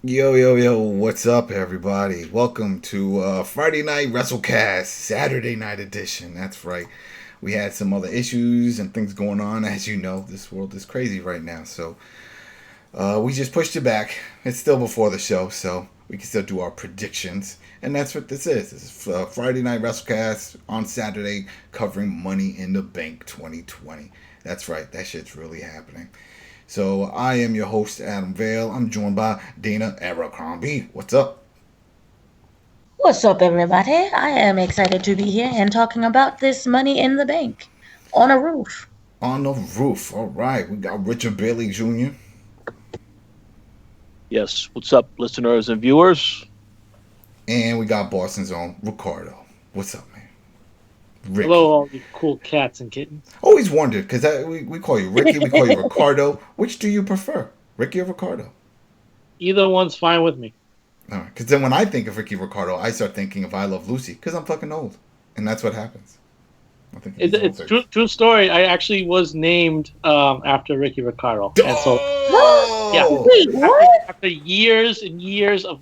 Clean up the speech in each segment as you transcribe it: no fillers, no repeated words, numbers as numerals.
Yo, yo, yo, what's up, everybody? Welcome to Friday Night WrestleCast, Saturday Night Edition. That's right. We had some other issues and things going on. As you know, this world is crazy right now. So we just pushed it back. It's still before the show, so we can still do our predictions. And that's what this is. This is Friday Night WrestleCast on Saturday covering Money in the Bank 2020. That's right. That shit's really happening. So I am your host, Adam Vale. I'm joined by Dana Abercrombie. What's up? What's up, everybody? I am excited to be here and talking about this money in the bank on a roof. On the roof. All right. We got Richard Bailey Jr. Yes, what's up, listeners and viewers? And we got Boston's own Ricardo. What's up, man? Ricky. Hello, all you cool cats and kittens. Always wondered, because we call you Ricky, we call you Ricardo. Which do you prefer, Ricky or Ricardo? Either one's fine with me. All right. Because then when I think of Ricky Ricardo, I start thinking of I Love Lucy, because I'm fucking old. And that's what happens. I think It's true story. I actually was named after Ricky Ricardo. And so, yeah. Wait, what? After years and years of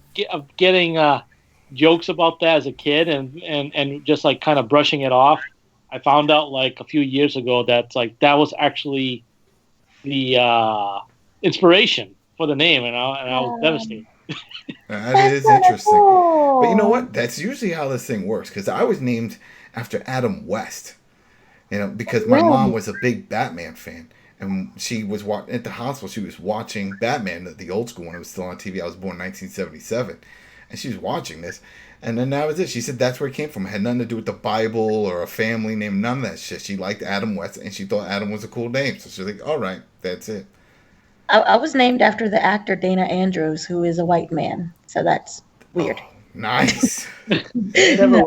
getting jokes about that as a kid and just like kind of brushing it off, I found out like a few years ago that that was actually the inspiration for the name, and I was devastated. That is interesting. But you know what? That's usually how this thing works, because I was named after Adam West. Because my mom was a big Batman fan. And she was at the hospital. She was watching Batman, the old school when it was still on TV. I was born in 1977. And she was watching this. And then that was it. She said that's where it came from. It had nothing to do with the Bible or a family name. None of that shit. She liked Adam West, and she thought Adam was a cool name. So she was like, all right, that's it. I was named after the actor Dana Andrews, who is a white man. So that's weird. Oh, nice. Never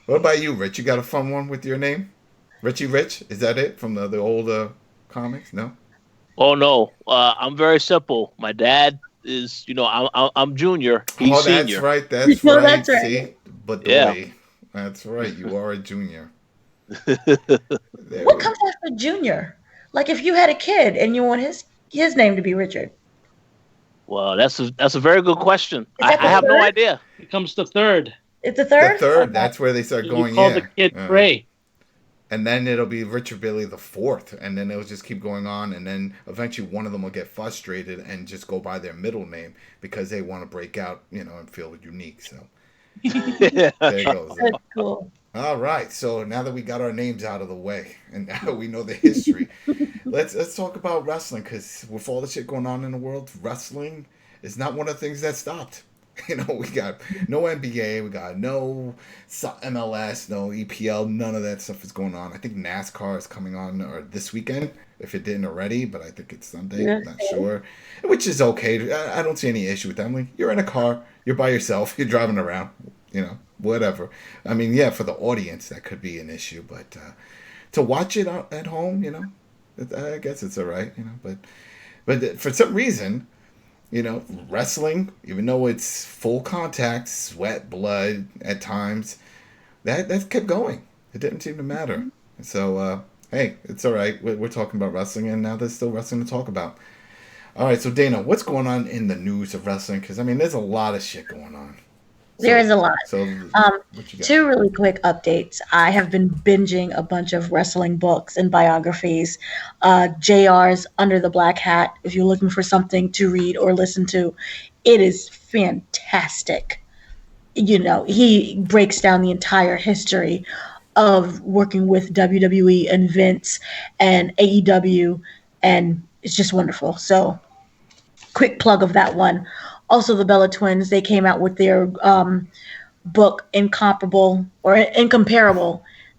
What about you, Rich? You got a fun one with your name? Richie Rich? Is that it from the old comics? No? Oh no, I'm very simple. My dad is, I'm junior. He's that's senior. right. That's No, right. that's right. See? But Yeah. That's right. You are a junior. What comes after Junior? Like if you had a kid and you want his name to be Richard. Well, that's a very good question. I that the have no third? idea. It comes the third. It's the third? The third. That's where they start You going. call Yeah. the kid Bray. And then it'll be Richard Bailey the fourth, and then it'll just keep going on, and then eventually one of them will get frustrated and just go by their middle name because they want to break out, and feel unique. So there it goes. That's cool. All right, so now that we got our names out of the way and now we know the history, let's talk about wrestling, because with all the shit going on in the world, wrestling is not one of the things that stopped. We got no NBA, we got no MLS, no EPL, none of that stuff is going on. I think NASCAR is coming on or this weekend, if it didn't already, but I think it's Sunday, Yeah. I'm not sure. Which is okay. I don't see any issue with that. You're in a car, you're by yourself, you're driving around, whatever. I mean, yeah, for the audience that could be an issue, but to watch it at home, I guess it's all right, but for some reason, wrestling, even though it's full contact, sweat, blood at times, that kept going. It didn't seem to matter. So, hey, it's all right. We're talking about wrestling, and now there's still wrestling to talk about. All right, so Dana, what's going on in the news of wrestling? Because, there's a lot of shit going on. There is a lot. So, what you got? Two really quick updates. I have been binging a bunch of wrestling books and biographies. JR's Under the Black Hat, if you're looking for something to read or listen to, it is fantastic. He breaks down the entire history of working with WWE and Vince and AEW, and it's just wonderful. So, quick plug of that one. Also, the Bella Twins, they came out with their book, Incomparable,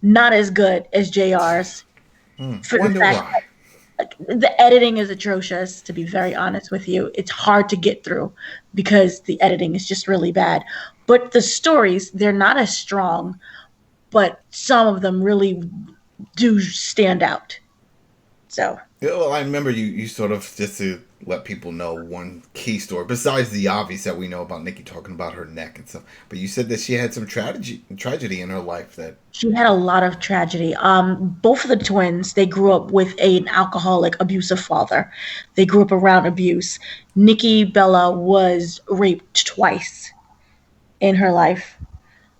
not as good as JR's. For the Wonder fact why. the editing is atrocious, to be very honest with you. It's hard to get through because the editing is just really bad. But the stories, they're not as strong, but some of them really do stand out. So, Yeah, well, I remember you sort of, just to let people know one key story besides the obvious that we know about Nikki talking about her neck and stuff. But you said that she had some tragedy in her life that She had a lot of tragedy. Both of the twins, they grew up with an alcoholic, abusive father. They grew up around abuse. Nikki Bella was raped twice in her life.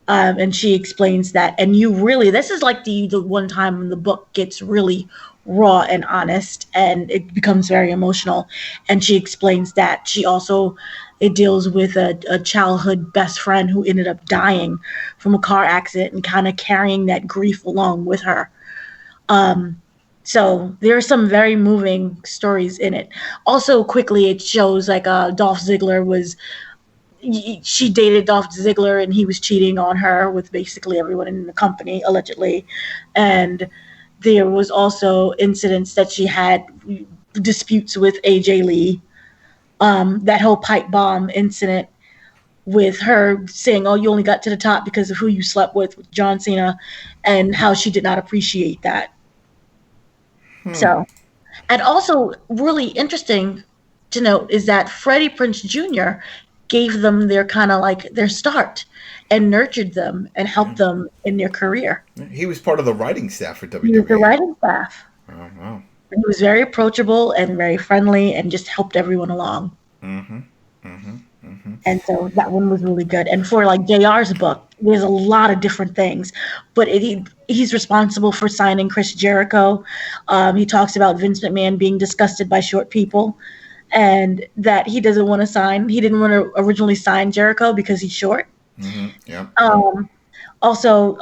And she explains that. And you really, this is like the one time when the book gets really raw and honest and it becomes very emotional. And she explains that she also, it deals with a childhood best friend who ended up dying from a car accident and kind of carrying that grief along with her. So there are some very moving stories in it. Also, quickly, it shows like Dolph Ziggler was she dated Dolph Ziggler and he was cheating on her with basically everyone in the company, allegedly. And there was also incidents that she had disputes with AJ Lee. That whole pipe bomb incident with her saying, oh, you only got to the top because of who you slept with John Cena, and how she did not appreciate that. So, and also really interesting to note is that Freddie Prinze Jr. gave them their kind of like their start and nurtured them and helped them in their career. he was part of the writing staff for WWE. He was the writing staff. Oh, wow. He was very approachable and very friendly and just helped everyone along. And so that one was really good. And for like JR's book, there's a lot of different things, but he's responsible for signing Chris Jericho. He talks about Vince McMahon being disgusted by short people and that he doesn't want to sign. He didn't want to originally sign Jericho because he's short. Yeah. Also,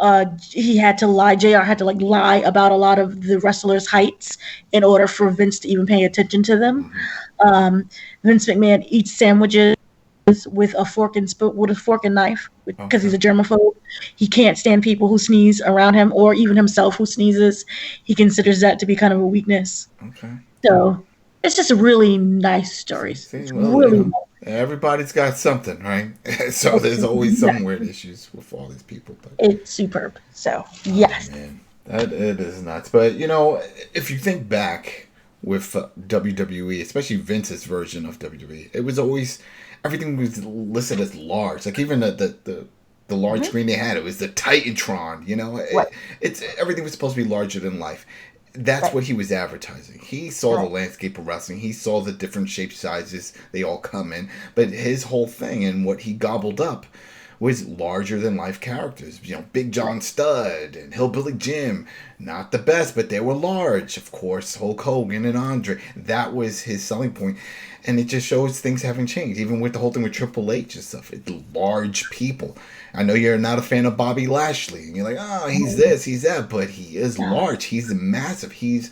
he had to lie. JR had to like lie about a lot of the wrestlers' heights in order for Vince to even pay attention to them. Vince McMahon eats sandwiches with a fork and knife because he's a germaphobe. He can't stand people who sneeze around him or even himself who sneezes. He considers that to be kind of a weakness. Okay. So it's just really nice stories. See, It's well, really nice. Everybody's got something, right? So there's always some weird issues with all these people. But it's superb. So yes. Man, it is nuts. But if you think back with WWE, especially Vince's version of WWE, it was always everything was listed as large. Like even the large screen they had, it was the Titantron. It's everything was supposed to be larger than life. That's what he was advertising. He saw the landscape of wrestling. He saw the different shapes, sizes they all come in. But his whole thing and what he gobbled up was larger than life characters. Big John Studd and Hillbilly Jim. Not the best, but they were large. Of course, Hulk Hogan and Andre. That was his selling point. And it just shows things haven't changed. Even with the whole thing with Triple H and stuff. It's large people. I know you're not a fan of Bobby Lashley. And you're like, oh, he's this, he's that. But he is large. He's massive. He's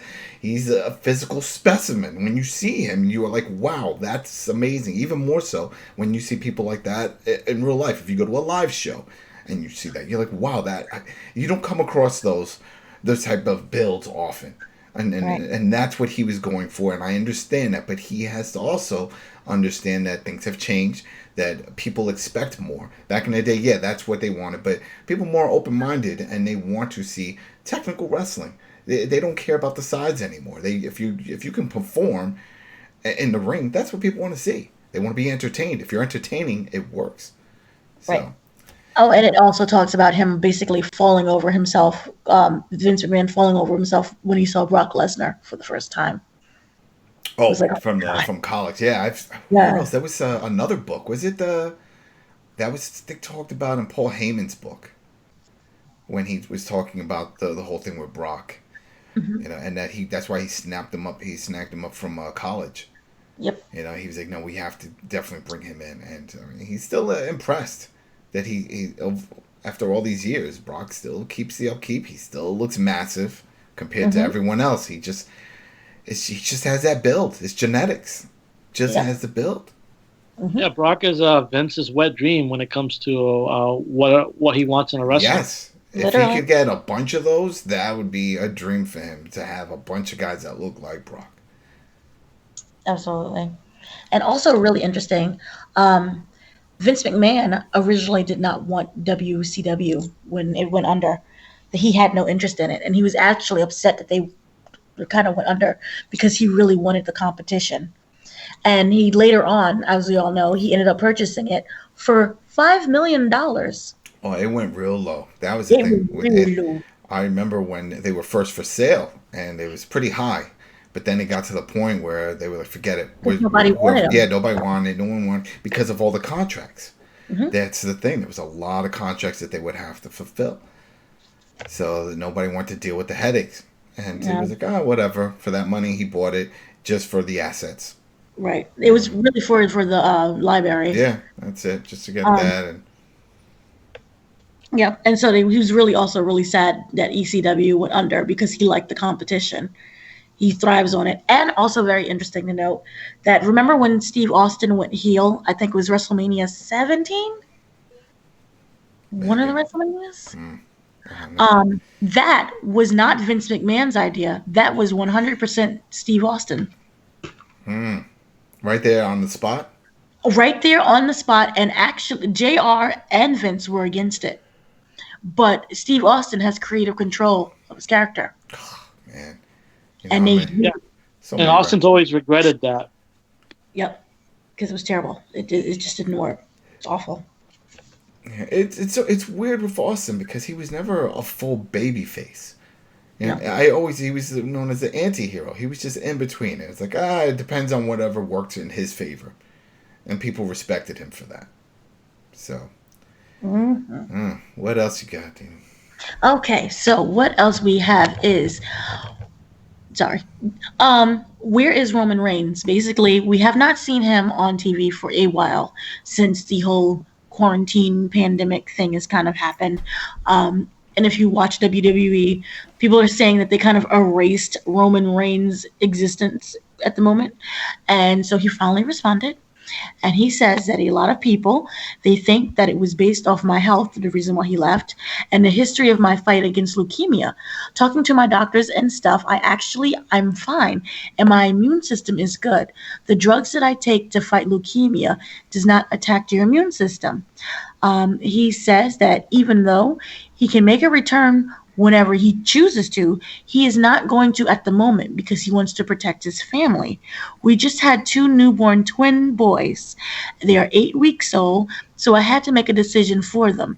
a physical specimen. When you see him, you are like, wow, that's amazing. Even more so when you see people like that in real life. If you go to a live show and you see that, you're like, wow, you don't come across those type of builds often. And that's what he was going for, and I understand that. But he has to also understand that things have changed, that people expect more. Back in the day, that's what they wanted. But people are more open-minded, and they want to see technical wrestling. They don't care about the sides anymore. If you can perform in the ring, that's what people want to see. They want to be entertained. If you're entertaining, it works. So. Right. Oh, and it also talks about him basically falling over himself, Vince McMahon falling over himself when he saw Brock Lesnar for the first time. Oh, from college. Yeah. What else? There was another book. Was it they talked about in Paul Heyman's book when he was talking about the whole thing with Brock, and that's why he snapped him up. He snagged him up from college. Yep. He was like, no, we have to definitely bring him in, and he's still impressed that he after all these years, Brock still keeps the upkeep. He still looks massive compared to everyone else. He just has that build. It's genetics. Has the build. Yeah, Brock is Vince's wet dream when it comes to what he wants in a wrestler. Yes. Literally. If he could get a bunch of those, that would be a dream for him, to have a bunch of guys that look like Brock. Absolutely. And also really interesting, Vince McMahon originally did not want WCW when it went under. He had no interest in it. And he was actually upset that they kind of went under because he really wanted the competition. And he later on, as we all know, he ended up purchasing it for $5 million. Oh, it went real low. That was the It was thing with really it. low. I remember when they were first for sale, and it was pretty high. But then it got to the point where they were like, "Forget it." Nobody wanted them. Yeah, nobody wanted. No one wanted because of all the contracts. Mm-hmm. That's the thing. There was a lot of contracts that they would have to fulfill, so that nobody wanted to deal with the headaches. And he was like, "Oh, whatever." For that money, he bought it just for the assets. Right. It was really for the library. Yeah, that's it. Just to get that and. Yeah, and so he was really also really sad that ECW went under because he liked the competition. He thrives on it. And also very interesting to note that remember when Steve Austin went heel? I think it was WrestleMania 17? One of the WrestleManias? That was not Vince McMahon's idea. That was 100% Steve Austin. Right there on the spot? Right there on the spot. And actually, JR and Vince were against it. But Steve Austin has creative control of his character. Oh, man. And and Austin's always regretted that. Yep. Because it was terrible. It just didn't work. It's awful. Yeah, it's weird with Austin because he was never a full baby face. You know, he was known as the anti-hero. He was just in between. It's like, it depends on whatever worked in his favor. And people respected him for that. So, what else you got, Dean? Okay, so what else we have is, where is Roman Reigns? Basically, we have not seen him on TV for a while since the whole quarantine pandemic thing has kind of happened. And if you watch WWE, people are saying that they kind of erased Roman Reigns' existence at the moment. And so he finally responded. And he says that a lot of people, they think that it was based off my health, the reason why he left, and the history of my fight against leukemia. Talking to my doctors and stuff, I'm fine, and my immune system is good. The drugs that I take to fight leukemia does not attack your immune system. He says that even though he can make a return whenever he chooses to, he is not going to at the moment because he wants to protect his family. We just had 2 newborn twin boys. They are 8 weeks old, so I had to make a decision for them.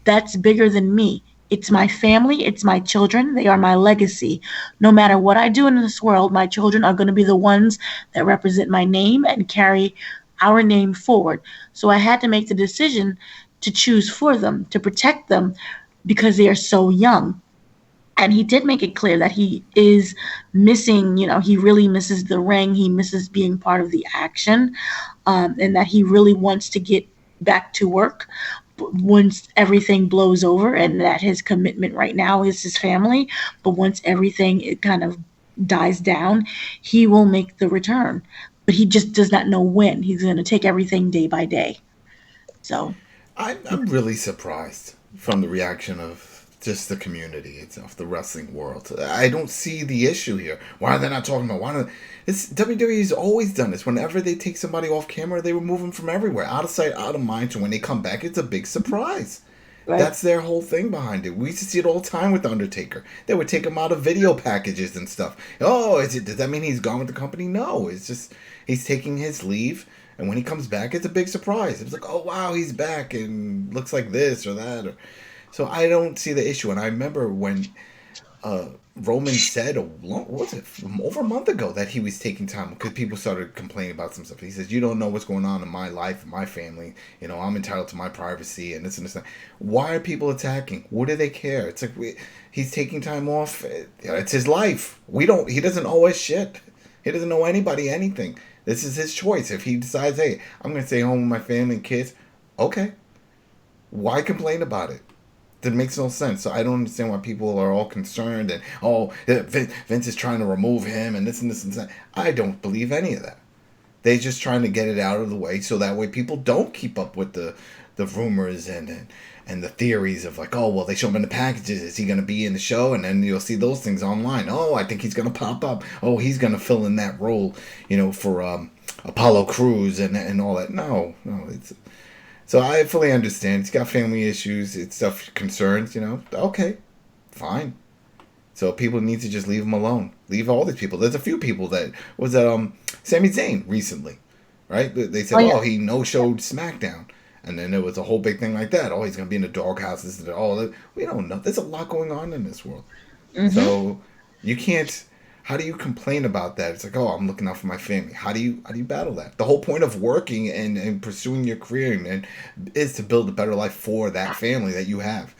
That's bigger than me. It's my family. It's my children. They are my legacy. No matter what I do in this world, my children are going to be the ones that represent my name and carry our name forward. So I had to make the decision to choose for them, to protect them, because they are so young. And he did make it clear that he is missing, he really misses the ring. He misses being part of the action, and that he really wants to get back to work once everything blows over, and that his commitment right now is his family. But once everything kind of dies down, he will make the return. But he just does not know when. He's going to take everything day by day. So I'm really surprised from the reaction of just the community itself, the wrestling world. I don't see the issue here. Why are they not talking about? WWE's always done this. Whenever they take somebody off camera, they remove them from everywhere, out of sight, out of mind. So when they come back, it's a big surprise. Right. That's their whole thing behind it. We used to see it all the time with The Undertaker. They would take him out of video packages and stuff. Does that mean he's gone with the company? No, it's just he's taking his leave. And when he comes back, it's a big surprise. It's like, oh, wow, he's back and looks like this or that. So I don't see the issue. And I remember when Roman said, over a month ago that he was taking time because people started complaining about some stuff. He says, you don't know what's going on in my life and my family. I'm entitled to my privacy and this and this. Why are people attacking? What do they care? It's like he's taking time off. It's his life. He doesn't owe us shit. He doesn't owe anybody anything. This is his choice. If he decides, hey, I'm going to stay home with my family and kids, okay. Why complain about it? That makes no sense. So I don't understand why people are all concerned and, Vince is trying to remove him and this and this and that. I don't believe any of that. They're just trying to get it out of the way so that way people don't keep up with the rumors and the theories of like, they show him in the packages. Is he going to be in the show? And then you'll see those things online. I think he's going to pop up. He's going to fill in that role, for Apollo Crews and all that. No, it's... So I fully understand. He's got family issues. It's stuff, concerns, Okay, fine. So people need to just leave him alone. Leave all these people. There's a few people that was Sami Zayn recently, right? They said, he no-showed SmackDown. And then there was a whole big thing like that. Oh, he's going to be in the doghouse. We don't know. There's a lot going on in this world. Mm-hmm. So you can't. How do you complain about that? It's like, I'm looking out for my family. How do you battle that? The whole point of working and pursuing your career is to build a better life for that family that you have.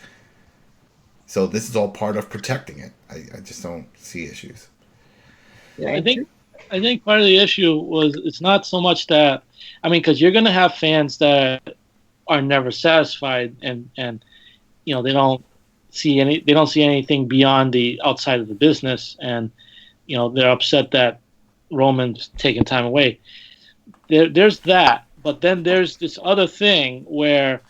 So this is all part of protecting it. I just don't see issues. I think part of the issue was it's not so much that, because you're going to have fans that are never satisfied and they don't see anything beyond the outside of the business, and they're upset that Roman's taking time away. There's that, but then there's this other thing where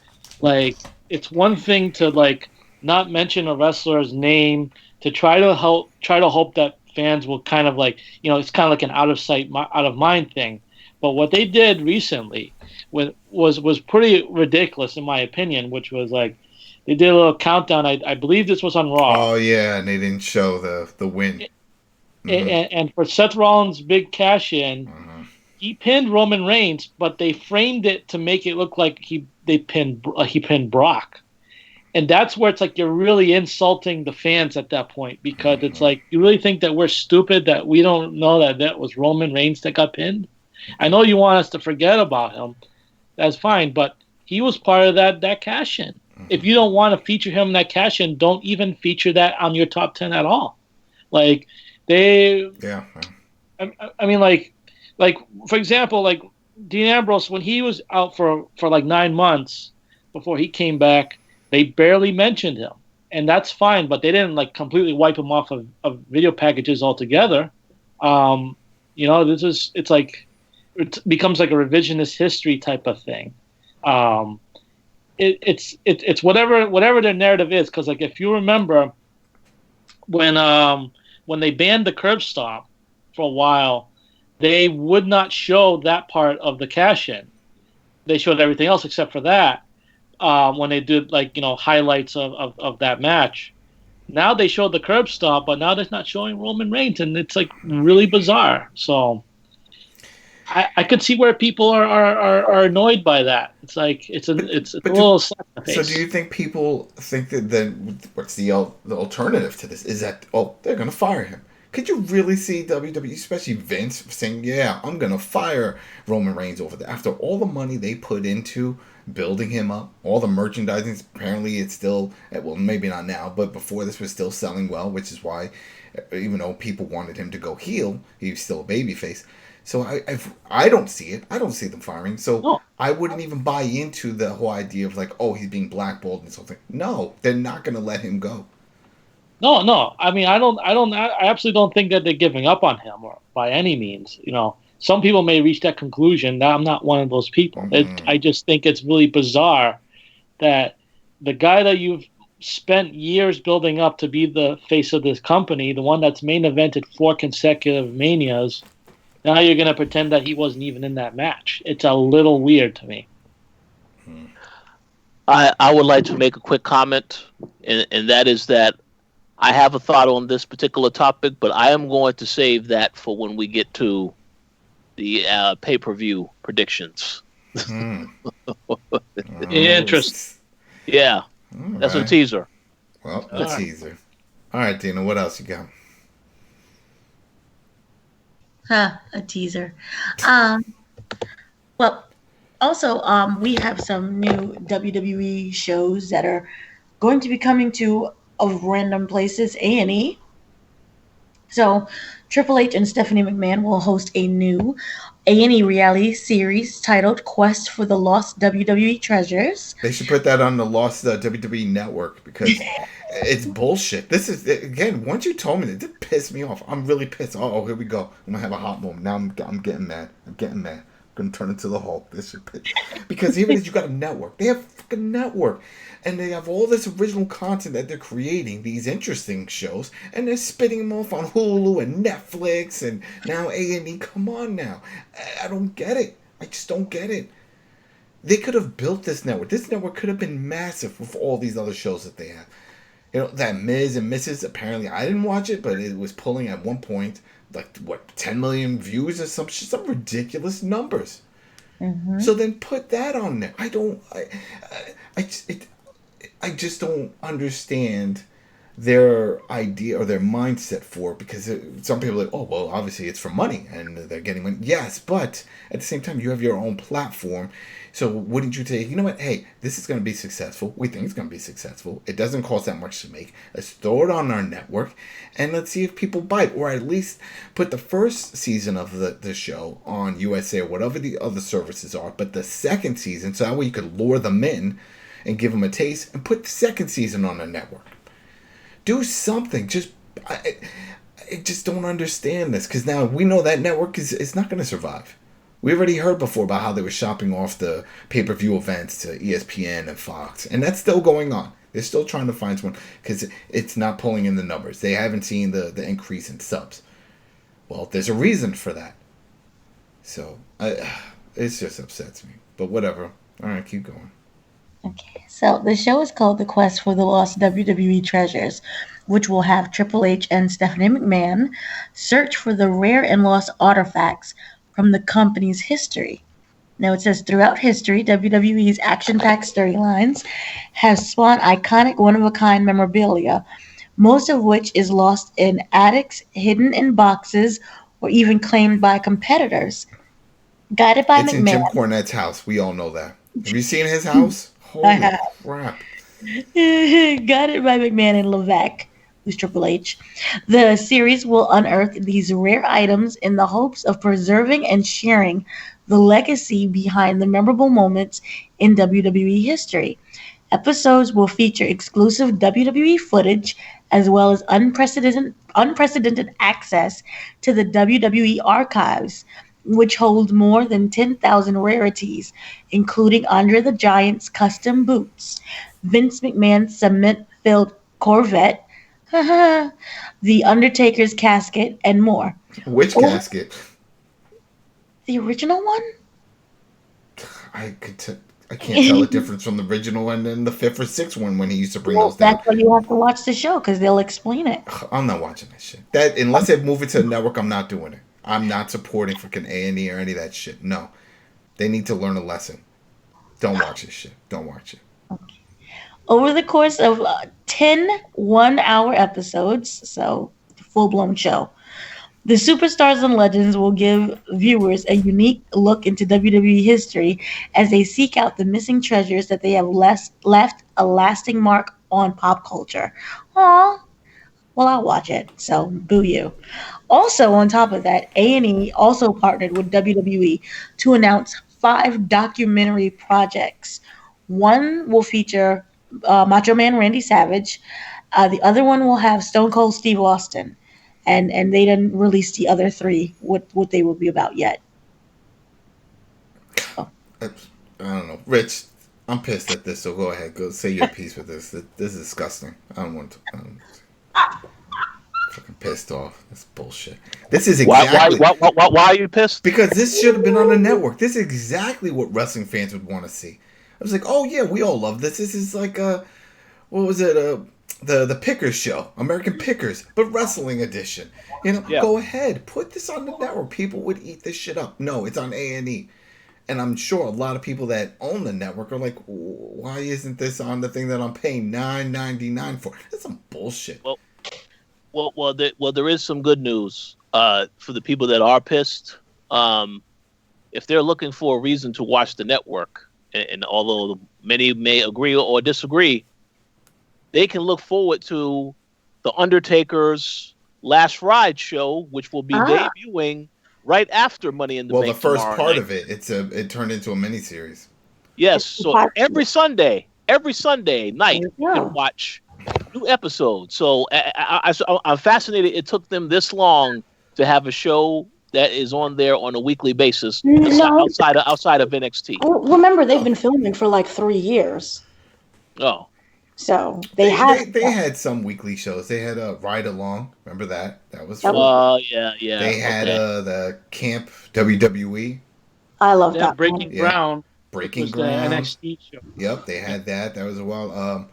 it's one thing to not mention a wrestler's name to try to hope that fans will kind of it's kind of like an out of sight, out of mind thing. But what they did recently was pretty ridiculous in my opinion, which was they did a little countdown. I believe this was on Raw. Oh yeah, and they didn't show the win. And for Seth Rollins' big cash-in, he pinned Roman Reigns, but they framed it to make it look like he pinned Brock. And that's where it's you're really insulting the fans at that point, because it's you really think that we're stupid that we don't know that was Roman Reigns that got pinned? I know you want us to forget about him. That's fine, but he was part of that cash-in. If you don't want to feature him in that cash-in, don't even feature that on your top 10 at all. For example, Dean Ambrose, when he was out for 9 months before he came back, they barely mentioned him, and that's fine. But they didn't completely wipe him off of video packages altogether. It becomes a revisionist history type of thing. It's whatever their narrative is, because if you remember when they banned the curb stomp for a while, they would not show that part of the cash-in. They showed everything else except for that. When they did highlights of that match, now they showed the curb stomp, but now they're not showing Roman Reigns, and it's really bizarre. So I could see where people are annoyed by that. It's a little slap in the face. So do you think people think that what's the alternative to this is that they're gonna fire him? Could you really see WWE, especially Vince, saying, "Yeah, I'm gonna fire Roman Reigns over there"? After all the money they put into building him up, all the merchandising, apparently it's still, well, maybe not now, but before this was still selling well, which is why, even though people wanted him to go heel, he was still a babyface. So I don't see it. I don't see them firing. So no. I wouldn't even buy into the whole idea of he's being blackballed and something. No, they're not going to let him go. No. I absolutely don't think that they're giving up on him or by any means. Some people may reach that conclusion. I'm not one of those people. Mm-hmm. I just think it's really bizarre that the guy that you've spent years building up to be the face of this company, the one that's main evented 4 consecutive Manias, now you're going to pretend that he wasn't even in that match. It's a little weird to me. I would like to make a quick comment, and that is that I have a thought on this particular topic, but I am going to save that for when we get to the pay-per-view predictions. Interesting. Yeah, that's a teaser. Well, a teaser. All right, Dina, what else you got? A teaser. Well, also, we have some new WWE shows that are going to be coming to of random places, A&E. So, Triple H and Stephanie McMahon will host a new A&E reality series titled Quest for the Lost WWE Treasures. They should put that on the Lost WWE Network because it's bullshit. This is, again, once you told me that, it pissed me off. I'm really pissed. Oh, here we go. I'm going to have a hot moment. Now I'm getting mad. I'm going to turn into the Hulk. This shit piss. Because even if you got a network, they have a fucking network. And they have all this original content that they're creating, these interesting shows, and they're spitting them off on Hulu and Netflix and now A&E. Come on now. I don't get it. I just don't get it. They could have built this network. This network could have been massive with all these other shows that they have. That Miz and Mrs. Apparently, I didn't watch it, but it was pulling at one point 10 million views or some ridiculous numbers. Mm-hmm. So then put that on there. I just don't understand their idea or their mindset for it, because some people are like, oh, well, obviously it's for money and they're getting money. Yes, but at the same time, you have your own platform. So wouldn't you say, you know what, hey, this is going to be successful. We think it's going to be successful. It doesn't cost that much to make. Let's throw it on our network and let's see if people bite. Or at least put the first season of the show on USA or whatever the other services are, but the second season, so that way you could lure them in and give them a taste, and put the second season on the network. Do something. I just don't understand this, because now we know that network is not going to survive. We already heard before about how they were shopping off the pay-per-view events to ESPN and Fox, and that's still going on. They're still trying to find someone because it's not pulling in the numbers. They haven't seen the increase in subs. Well, there's a reason for that. So it just upsets me. But whatever. All right, keep going. Okay, so the show is called The Quest for the Lost WWE Treasures, which will have Triple H and Stephanie McMahon search for the rare and lost artifacts from the company's history. Now it says, throughout history, WWE's action-packed storylines have spawned iconic one-of-a-kind memorabilia, most of which is lost in attics, hidden in boxes, or even claimed by competitors. Guided by It's McMahon. in Jim Cornette's house. We all know that. Have you seen his house? Holy crap. Guided by McMahon and Levesque, who's Triple H, the series will unearth these rare items in the hopes of preserving and sharing the legacy behind the memorable moments in WWE history. Episodes will feature exclusive WWE footage as well as unprecedented access to the WWE archives, which holds more than 10,000 rarities, including Andre the Giant's custom boots, Vince McMahon's cement-filled Corvette, The Undertaker's casket, and more. Which casket? The original one? I can't tell the difference from the original one and the fifth or sixth one when he used to bring those down. That's why you have to watch the show, because they'll explain it. I'm not watching that shit. Unless they move it to the network, I'm not doing it. I'm not supporting freaking A&E or any of that shit. No. They need to learn a lesson. Don't watch this shit. Don't watch it. Okay. Over the course of 10 one-hour episodes, so full-blown show, the superstars and legends will give viewers a unique look into WWE history as they seek out the missing treasures that they have left a lasting mark on pop culture. Aww. Well, I'll watch it, so boo you. Also, on top of that, A&E also partnered with WWE to announce 5 documentary projects. One will feature Macho Man Randy Savage. The other one will have Stone Cold Steve Austin. And they didn't release the other 3, what they will be about yet. Oh. I don't know. Rich, I'm pissed at this, so go ahead. Go say your piece with this. This is disgusting. I don't want to... fucking pissed off. That's bullshit. This is exactly... Why are you pissed? Because this should have been on the network. This is exactly what wrestling fans would want to see. I was like, oh yeah, we all love this. This is like what was it? The Pickers show, American Pickers, but wrestling edition. Go ahead, put this on the network. People would eat this shit up. No, it's on A&E, and I'm sure a lot of people that own the network are like, why isn't this on the thing that I'm paying $9.99 for? That's some bullshit. Well, there is some good news for the people that are pissed. If they're looking for a reason to watch the network, and although many may agree or disagree, they can look forward to The Undertaker's Last Ride show, which will be debuting right after Money in the Bank. Well, the first part night. of it, it turned into a miniseries. Yes, so every Sunday night, you can watch new episodes. So I'm fascinated it took them this long to have a show that is on there on a weekly basis outside of NXT. Remember, they've been filming for like 3 years. Oh. So they had some weekly shows. They had a Ride Along. Remember that? That was fun. Yeah. They had the Camp WWE. I love that. Breaking Ground. Breaking Ground. The NXT show. Yep, they had that. That was a while.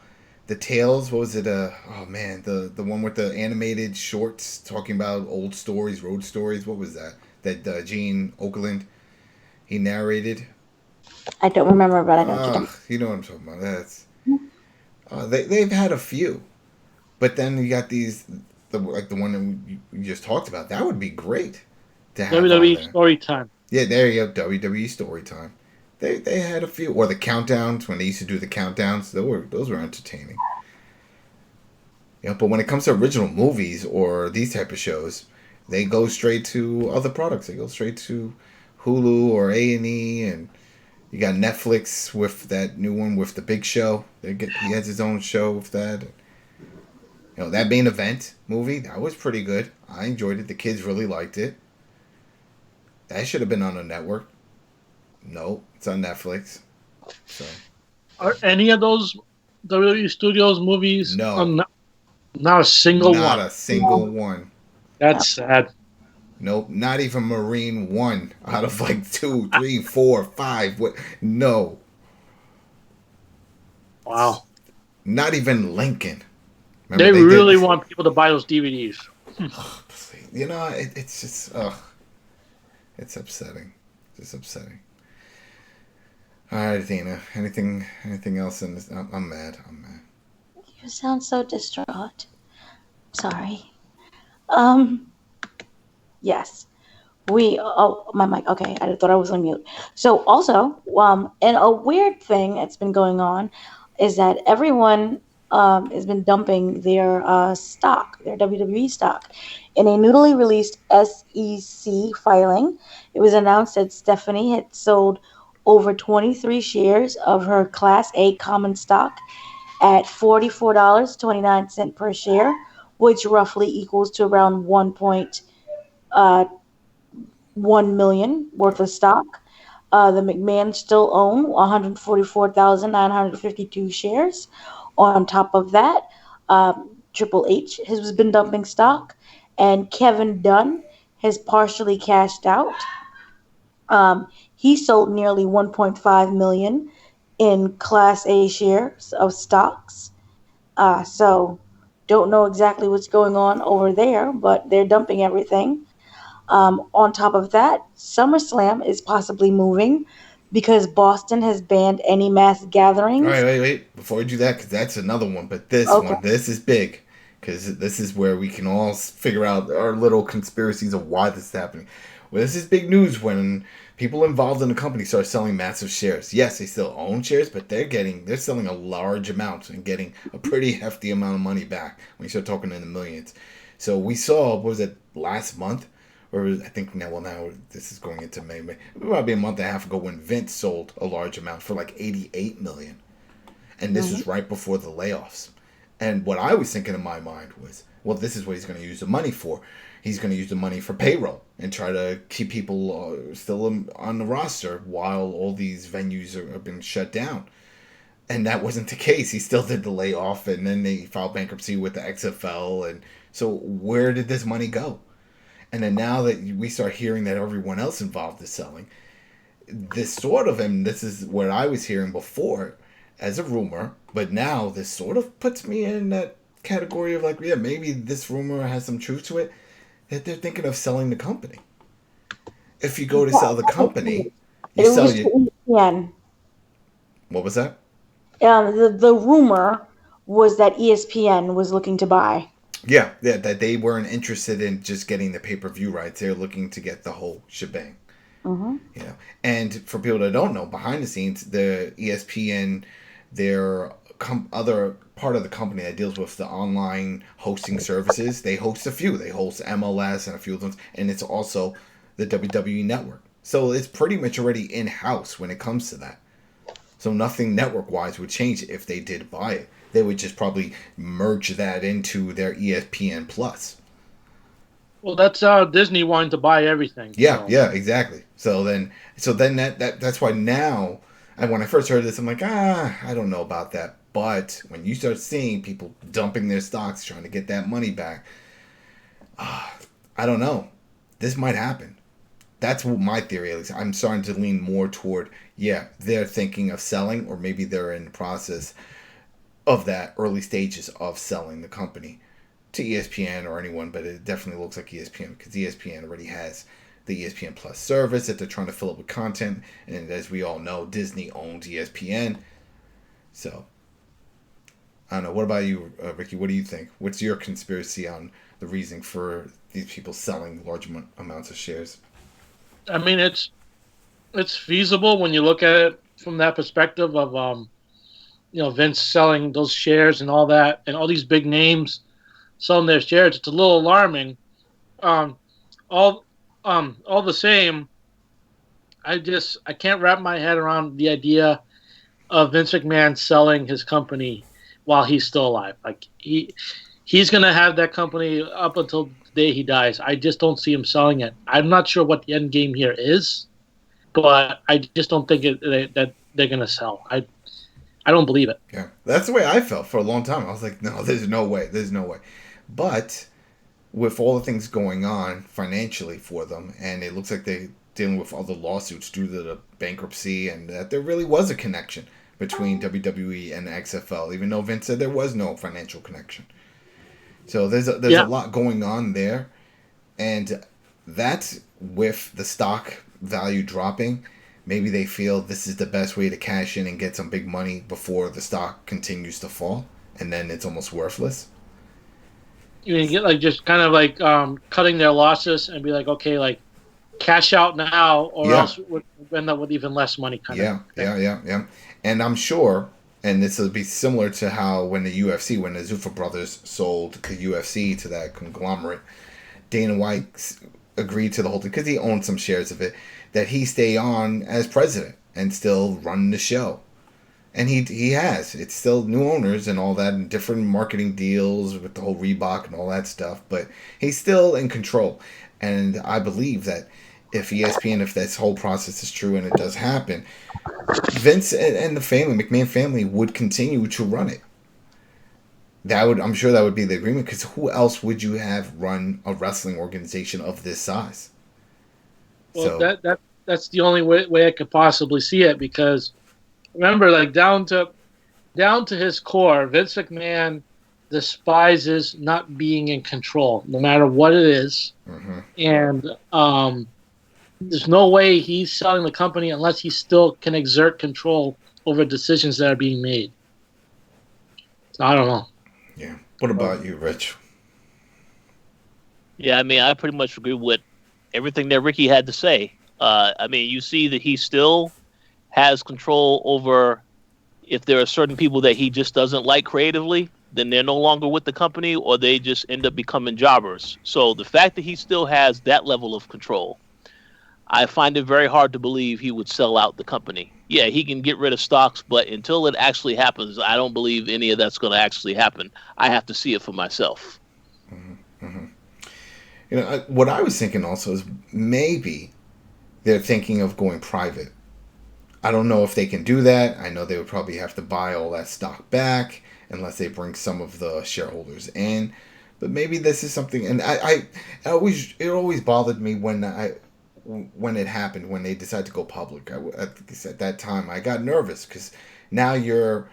the Tales. What was it? Oh man, the one with the animated shorts talking about old stories, road stories. What was that? That Gene Okerlund he narrated. I don't remember, but I know what you're talking You know what I'm talking about. That's they've had a few, but then you got these like the one that you just talked about. That would be great to have on WWE there. Story Time. Yeah, there you go. WWE Story Time. They had a few, or the countdowns when they used to do the countdowns. Those were entertaining. But when it comes to original movies or these type of shows, they go straight to other products. They go straight to Hulu or A&E, and you got Netflix with that new one with the Big Show. He has his own show with that. That Main Event movie, that was pretty good. I enjoyed it. The kids really liked it. That should have been on a network. No, it's on Netflix. So, are any of those WWE Studios movies? No, not a single one. Not a single one. That's sad. Nope, not even Marine 1 out of like 2, 3, 4, 5. What? No. Wow. Not even Lincoln. Remember, they really want people to buy those DVDs. Oh, please. It's just, it's upsetting. Just upsetting. All right, Dana. Anything else in this? I'm mad. You sound so distraught. Sorry. Yes. My mic. Okay, I thought I was on mute. So also, and a weird thing that's been going on is that everyone has been dumping their stock, their WWE stock. In a newly released SEC filing, it was announced that Stephanie had sold over 23 shares of her Class A common stock at $44.29 per share, which roughly equals to around 1 million worth of stock. The McMahons still own 144,952 shares. On top of that, Triple H has been dumping stock, and Kevin Dunn has partially cashed out. He sold nearly 1.5 million in Class A shares of stocks. So don't know exactly what's going on over there, but they're dumping everything. On top of that, SummerSlam is possibly moving because Boston has banned any mass gatherings. All right, wait. Before we do that, because that's another one. But this is big. Because this is where we can all figure out our little conspiracies of why this is happening. Well, this is big news when people involved in the company start selling massive shares. Yes, they still own shares, but they're selling a large amount and getting a pretty hefty amount of money back when you start talking in the millions. So we saw, what was it, last month? Or I think now this is going into May. Probably a month and a half ago when Vince sold a large amount for like $88 million. And this was right before the layoffs. And what I was thinking in my mind was, well, this is what he's going to use the money for. He's going to use the money for payroll and try to keep people still on the roster while all these venues have been shut down. And that wasn't the case. He still did the layoff, and then they filed bankruptcy with the XFL. And so where did this money go? And then now that we start hearing that everyone else involved is selling, this sort of, and this is what I was hearing before as a rumor, but now this sort of puts me in that category of like, yeah, maybe this rumor has some truth to it, that they're thinking of selling the company. If you go to sell the company, you sell your... ESPN. What was that? The rumor was that ESPN was looking to buy. Yeah, that they weren't interested in just getting the pay-per-view rights. They're looking to get the whole shebang. Mm-hmm. And for people that don't know, behind the scenes, the ESPN, their other part of the company that deals with the online hosting services, they host a few. They host MLS and a few of them, and it's also the WWE Network. So it's pretty much already in-house when it comes to that. So nothing network-wise would change if they did buy it. They would just probably merge that into their ESPN Plus. Well, that's Disney wanting to buy everything. Yeah, exactly. So then that's why now, and when I first heard this, I'm like, I don't know about that. But when you start seeing people dumping their stocks, trying to get that money back, I don't know. This might happen. That's what my theory is. I'm starting to lean more toward, they're thinking of selling, or maybe they're in the process of that early stages of selling the company to ESPN or anyone, but it definitely looks like ESPN because ESPN already has the ESPN Plus service that they're trying to fill up with content, and as we all know, Disney owns ESPN. So, I don't know. What about you, Ricky? What do you think? What's your conspiracy on the reason for these people selling large amounts of shares? I mean, it's feasible when you look at it from that perspective of Vince selling those shares and all that, and all these big names selling their shares. It's a little alarming. All the same, I can't wrap my head around the idea of Vince McMahon selling his company while he's still alive. Like he's gonna have that company up until the day he dies. I just don't see him selling it. I'm not sure what the end game here is, but I just don't think that they're gonna sell. I don't believe it. Yeah, that's the way I felt for a long time. I was like, no, there's no way. But with all the things going on financially for them, and it looks like they're dealing with other lawsuits due to the bankruptcy, and that there really was a connection between WWE and XFL, even though Vince said there was no financial connection. So there's a lot going on there, and that's with the stock value dropping. Maybe they feel this is the best way to cash in and get some big money before the stock continues to fall, and then it's almost worthless. You mean get just kind of cutting their losses and be like, okay, cash out now, or else we'll end up with even less money. Yeah. And I'm sure, and this will be similar to how when the Zuffa brothers sold the UFC to that conglomerate, Dana White agreed to the whole thing because he owned some shares of it, that he stay on as president and still run the show. And he has. It's still new owners and all that, and different marketing deals with the whole Reebok and all that stuff, but he's still in control. And I believe that if ESPN, if this whole process is true and it does happen, Vince and the McMahon family would continue to run it. I'm sure that would be the agreement, because who else would you have run a wrestling organization of this size? Well, that's the only way I could possibly see it, because remember, down to his core, Vince McMahon despises not being in control, no matter what it is. Mm-hmm. And there's no way he's selling the company unless he still can exert control over decisions that are being made. So I don't know. Yeah. What about you, Rich? Yeah, I mean, I pretty much agree with everything that Ricky had to say. I mean, you see that he still has control over, if there are certain people that he just doesn't like creatively, then they're no longer with the company, or they just end up becoming jobbers. So the fact that he still has that level of control, I find it very hard to believe he would sell out the company. Yeah, he can get rid of stocks, but until it actually happens, I don't believe any of that's going to actually happen. I have to see it for myself. Mm-hmm. Mm-hmm. What I was thinking also is maybe they're thinking of going private. I don't know if they can do that. I know they would probably have to buy all that stock back unless they bring some of the shareholders in. But maybe this is something, and it always bothered me when it happened, when they decided to go public. At that time, I got nervous because now you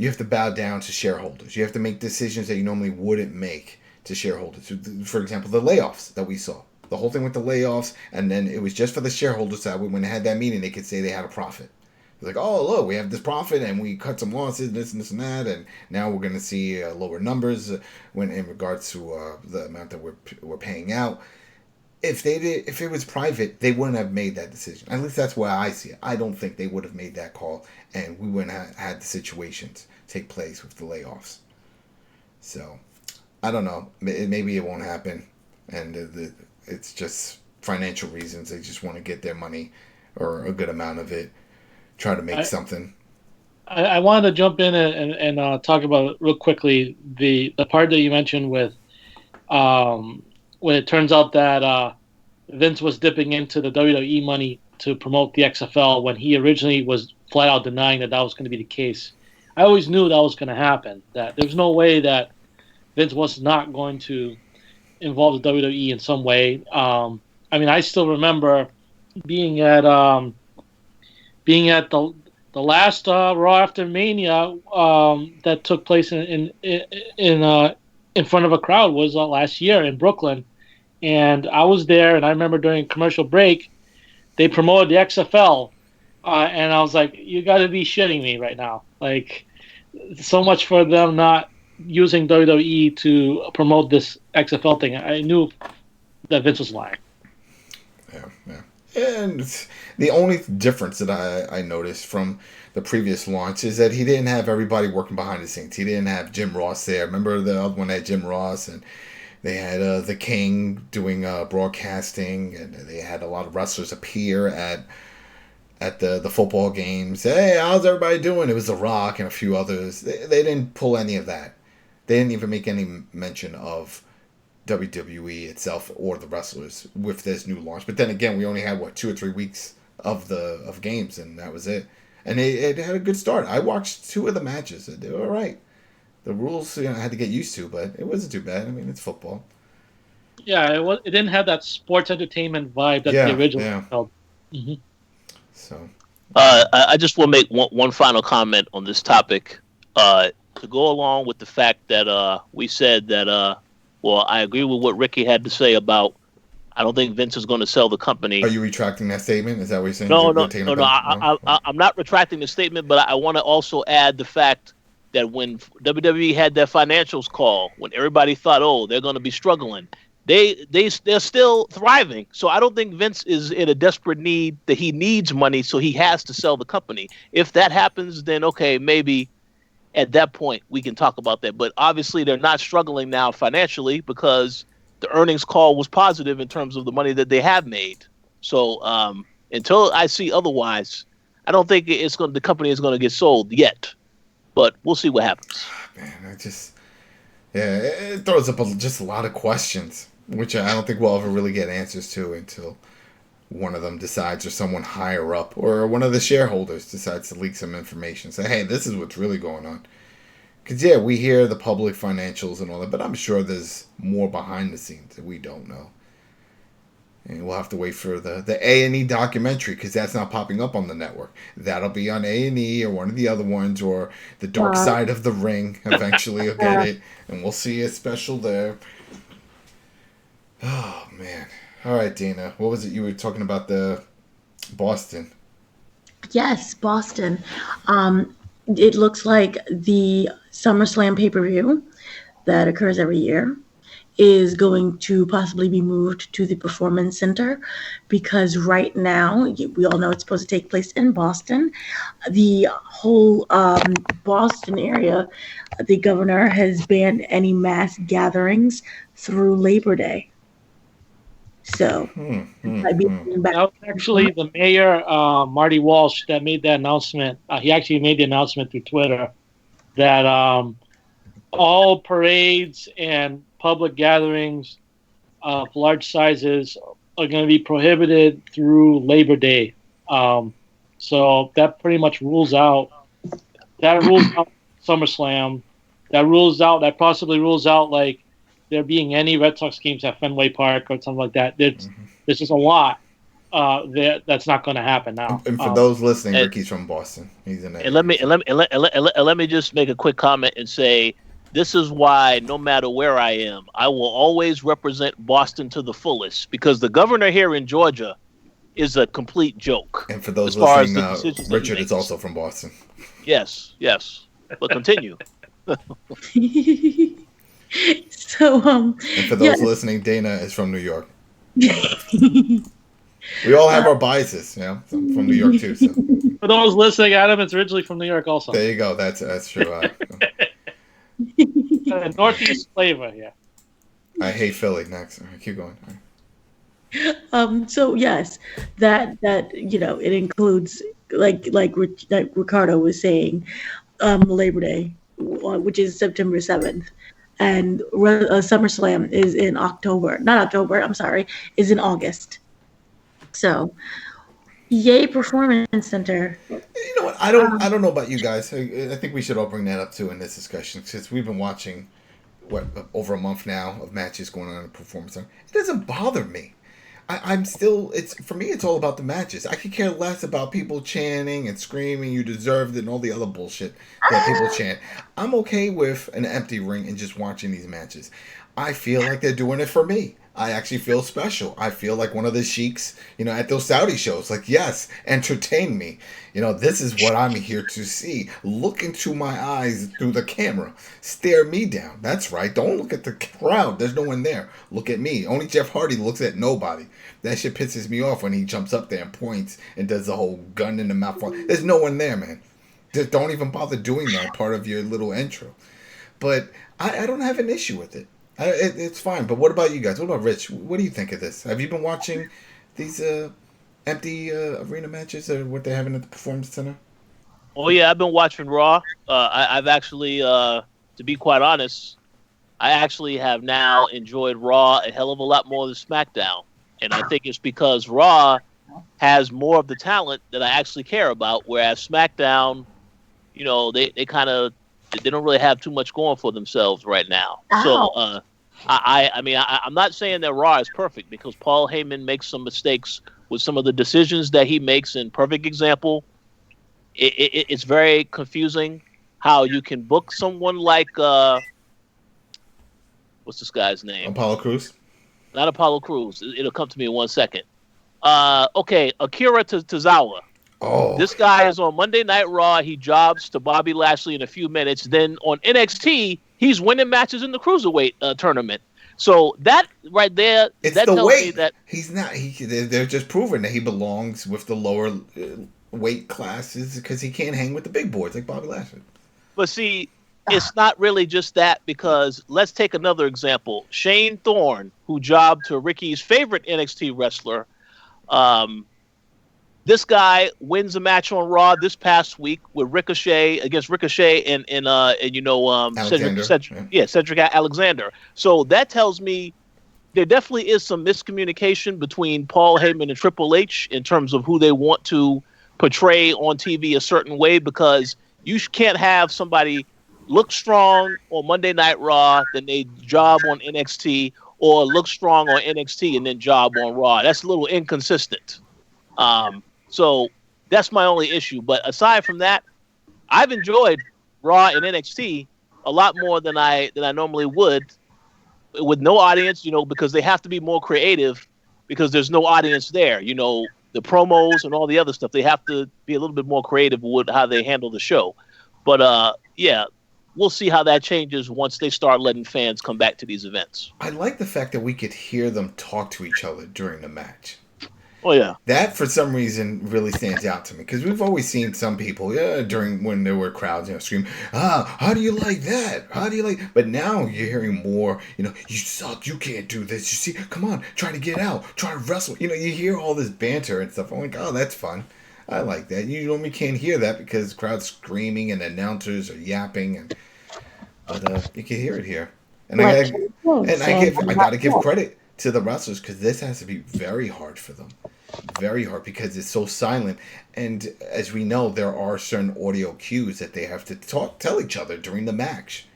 have to bow down to shareholders. You have to make decisions that you normally wouldn't make to shareholders. For example, the layoffs that we saw. The whole thing with the layoffs, and then it was just for the shareholders, that when they had that meeting, they could say they had a profit. It's like, oh, look, we have this profit, and we cut some losses, this and this and that, and now we're going to see lower numbers when in regards to the amount that we're paying out. If it was private, they wouldn't have made that decision. At least that's why I see it. I don't think they would have made that call, and we wouldn't have had the situations take place with the layoffs. So, I don't know. Maybe it won't happen, and it's just financial reasons. They just want to get their money, or a good amount of it, try to make something. I wanted to jump in and talk about real quickly the part that you mentioned with when it turns out that Vince was dipping into the WWE money to promote the XFL, when he originally was flat out denying that was going to be the case. I always knew that was going to happen, that there's no way that Vince was not going to involve the WWE in some way. I mean, I still remember being at the The last Raw after Mania that took place in front of a crowd was last year in Brooklyn, and I was there. And I remember during commercial break, they promoted the XFL, and I was like, "You got to be shitting me right now!" Like, so much for them not using WWE to promote this XFL thing. I knew that Vince was lying. Yeah. And the only difference that I noticed from the previous launch is that he didn't have everybody working behind the scenes. He didn't have Jim Ross there. Remember the other one had Jim Ross, and they had the King doing broadcasting, and they had a lot of wrestlers appear at the football games. Hey, how's everybody doing? It was The Rock and a few others. They didn't pull any of that. They didn't even make any mention of WWE itself or the wrestlers with this new launch. But then again, we only had 2 or 3 weeks of games, and that was it. And it had a good start. I watched 2 of the matches. They were all right. The rules, I had to get used to, but it wasn't too bad. I mean, it's football. Yeah, it didn't have that sports entertainment vibe that the original felt. Mm-hmm. So, I just want to make one final comment on this topic. To go along with the fact that we said that, well, I agree with what Ricky had to say about, I don't think Vince is going to sell the company. Are you retracting that statement? Is that what you're saying? No. I'm not retracting the statement, but I want to also add the fact that when WWE had their financials call, when everybody thought, oh, they're going to be struggling, they're still thriving. So I don't think Vince is in a desperate need that he needs money, so he has to sell the company. If that happens, then okay, maybe at that point we can talk about that. But obviously they're not struggling now financially because the earnings call was positive in terms of the money that they have made. So until I see otherwise, I don't think the company is going to get sold yet. But we'll see what happens. Man, it throws up just a lot of questions, which I don't think we'll ever really get answers to until one of them decides, or someone higher up, or one of the shareholders decides to leak some information. Say, hey, this is what's really going on. Because, yeah, we hear the public financials and all that, but I'm sure there's more behind the scenes that we don't know. And we'll have to wait for the A&E documentary, because that's not popping up on the network. That'll be on A&E or one of the other ones, or The Dark Side of the Ring. Eventually you'll get it, and we'll see a special there. Oh, man. All right, Dana. What was it you were talking about? The Boston. Yes, Boston. It looks like the SummerSlam pay-per-view that occurs every year is going to possibly be moved to the Performance Center, because right now, we all know it's supposed to take place in Boston. The whole Boston area, the governor has banned any mass gatherings through Labor Day. So, that was actually the mayor, Marty Walsh, that made that announcement. He actually made the announcement through Twitter that all parades and public gatherings of large sizes are going to be prohibited through Labor Day. So that pretty much rules out SummerSlam. That possibly rules out like there being any Red Sox games at Fenway Park or something like that. There's just a lot that's not going to happen now. And for those listening, Ricky's from Boston. He's in that. And let me just make a quick comment and say, this is why no matter where I am, I will always represent Boston to the fullest, because the governor here in Georgia is a complete joke. And for those listening, Richard is also from Boston. Yes. But continue. So, and for those listening, Dana is from New York. We all have our biases, I'm from New York too. So. For those listening, Adam is originally from New York also. There you go. That's true. Northeast flavor, yeah. I hate Philly. Next, all right, keep going. All right. So yes, that it includes like Ricardo was saying, Labor Day, which is September 7th, and SummerSlam is in is in August. So, yay, Performance Center. You know what? I don't know about you guys. I think we should all bring that up too in this discussion, since we've been watching over a month now of matches going on in the Performance Center. It doesn't bother me. I'm still. It's for me. It's all about the matches. I could care less about people chanting and screaming. You deserved it, and all the other bullshit that people chant. I'm okay with an empty ring and just watching these matches. I feel like they're doing it for me. I actually feel special. I feel like one of the sheiks, at those Saudi shows. Like, yes, entertain me. This is what I'm here to see. Look into my eyes through the camera. Stare me down. That's right. Don't look at the crowd. There's no one there. Look at me. Only Jeff Hardy looks at nobody. That shit pisses me off when he jumps up there and points and does the whole gun in the mouth. There's no one there, man. Just don't even bother doing that part of your little intro. But I don't have an issue with it. It's fine. But what about you guys? What about Rich? What do you think of this? Have you been watching these empty arena matches or what they're having at the Performance Center? Oh, yeah, I've been watching Raw. I've actually, to be quite honest, I actually have now enjoyed Raw a hell of a lot more than SmackDown. And I think it's because Raw has more of the talent that I actually care about, whereas SmackDown, they kind of, they don't really have too much going for themselves right now. Ow. So, I'm not saying that Raw is perfect because Paul Heyman makes some mistakes with some of the decisions that he makes. And perfect example, it's very confusing how you can book someone like what's this guy's name? Apollo Crews. Not Apollo Crews. It'll come to me in 1 second. Okay, Akira Tozawa. Oh. This guy is on Monday Night Raw. He jobs to Bobby Lashley in a few minutes. Then on NXT, he's winning matches in the Cruiserweight tournament. So that right there, it's that the tells weight. me that he's not. They're just proving that he belongs with the lower weight classes because he can't hang with the big boys like Bobby Lashley. But see, it's not really just that because let's take another example. Shane Thorne, who jobbed to Ricky's favorite NXT wrestler. This guy wins a match on Raw this past week with Ricochet against Ricochet and Cedric Alexander. So that tells me there definitely is some miscommunication between Paul Heyman and Triple H in terms of who they want to portray on TV a certain way, because you can't have somebody look strong on Monday Night Raw, then they job on NXT, or look strong on NXT and then job on Raw. That's a little inconsistent. So that's my only issue. But aside from that, I've enjoyed Raw and NXT a lot more than I normally would with no audience, because they have to be more creative because there's no audience there. The promos and all the other stuff, they have to be a little bit more creative with how they handle the show. But yeah, we'll see how that changes once they start letting fans come back to these events. I like the fact that we could hear them talk to each other during the match. Oh, yeah. That, for some reason, really stands out to me. Because we've always seen some people, during when there were crowds, scream, how do you like that? How do you like... But now you're hearing more, you suck, you can't do this. You see, come on, try to get out, try to wrestle. You hear all this banter and stuff. I'm like, oh, that's fun. I like that. You normally can't hear that because the crowd's screaming and announcers are yapping. But you can hear it here. And I got to give credit to the wrestlers because this has to be very hard for them. Very hard because it's so silent. And as we know, there are certain audio cues that they have to tell each other during the match.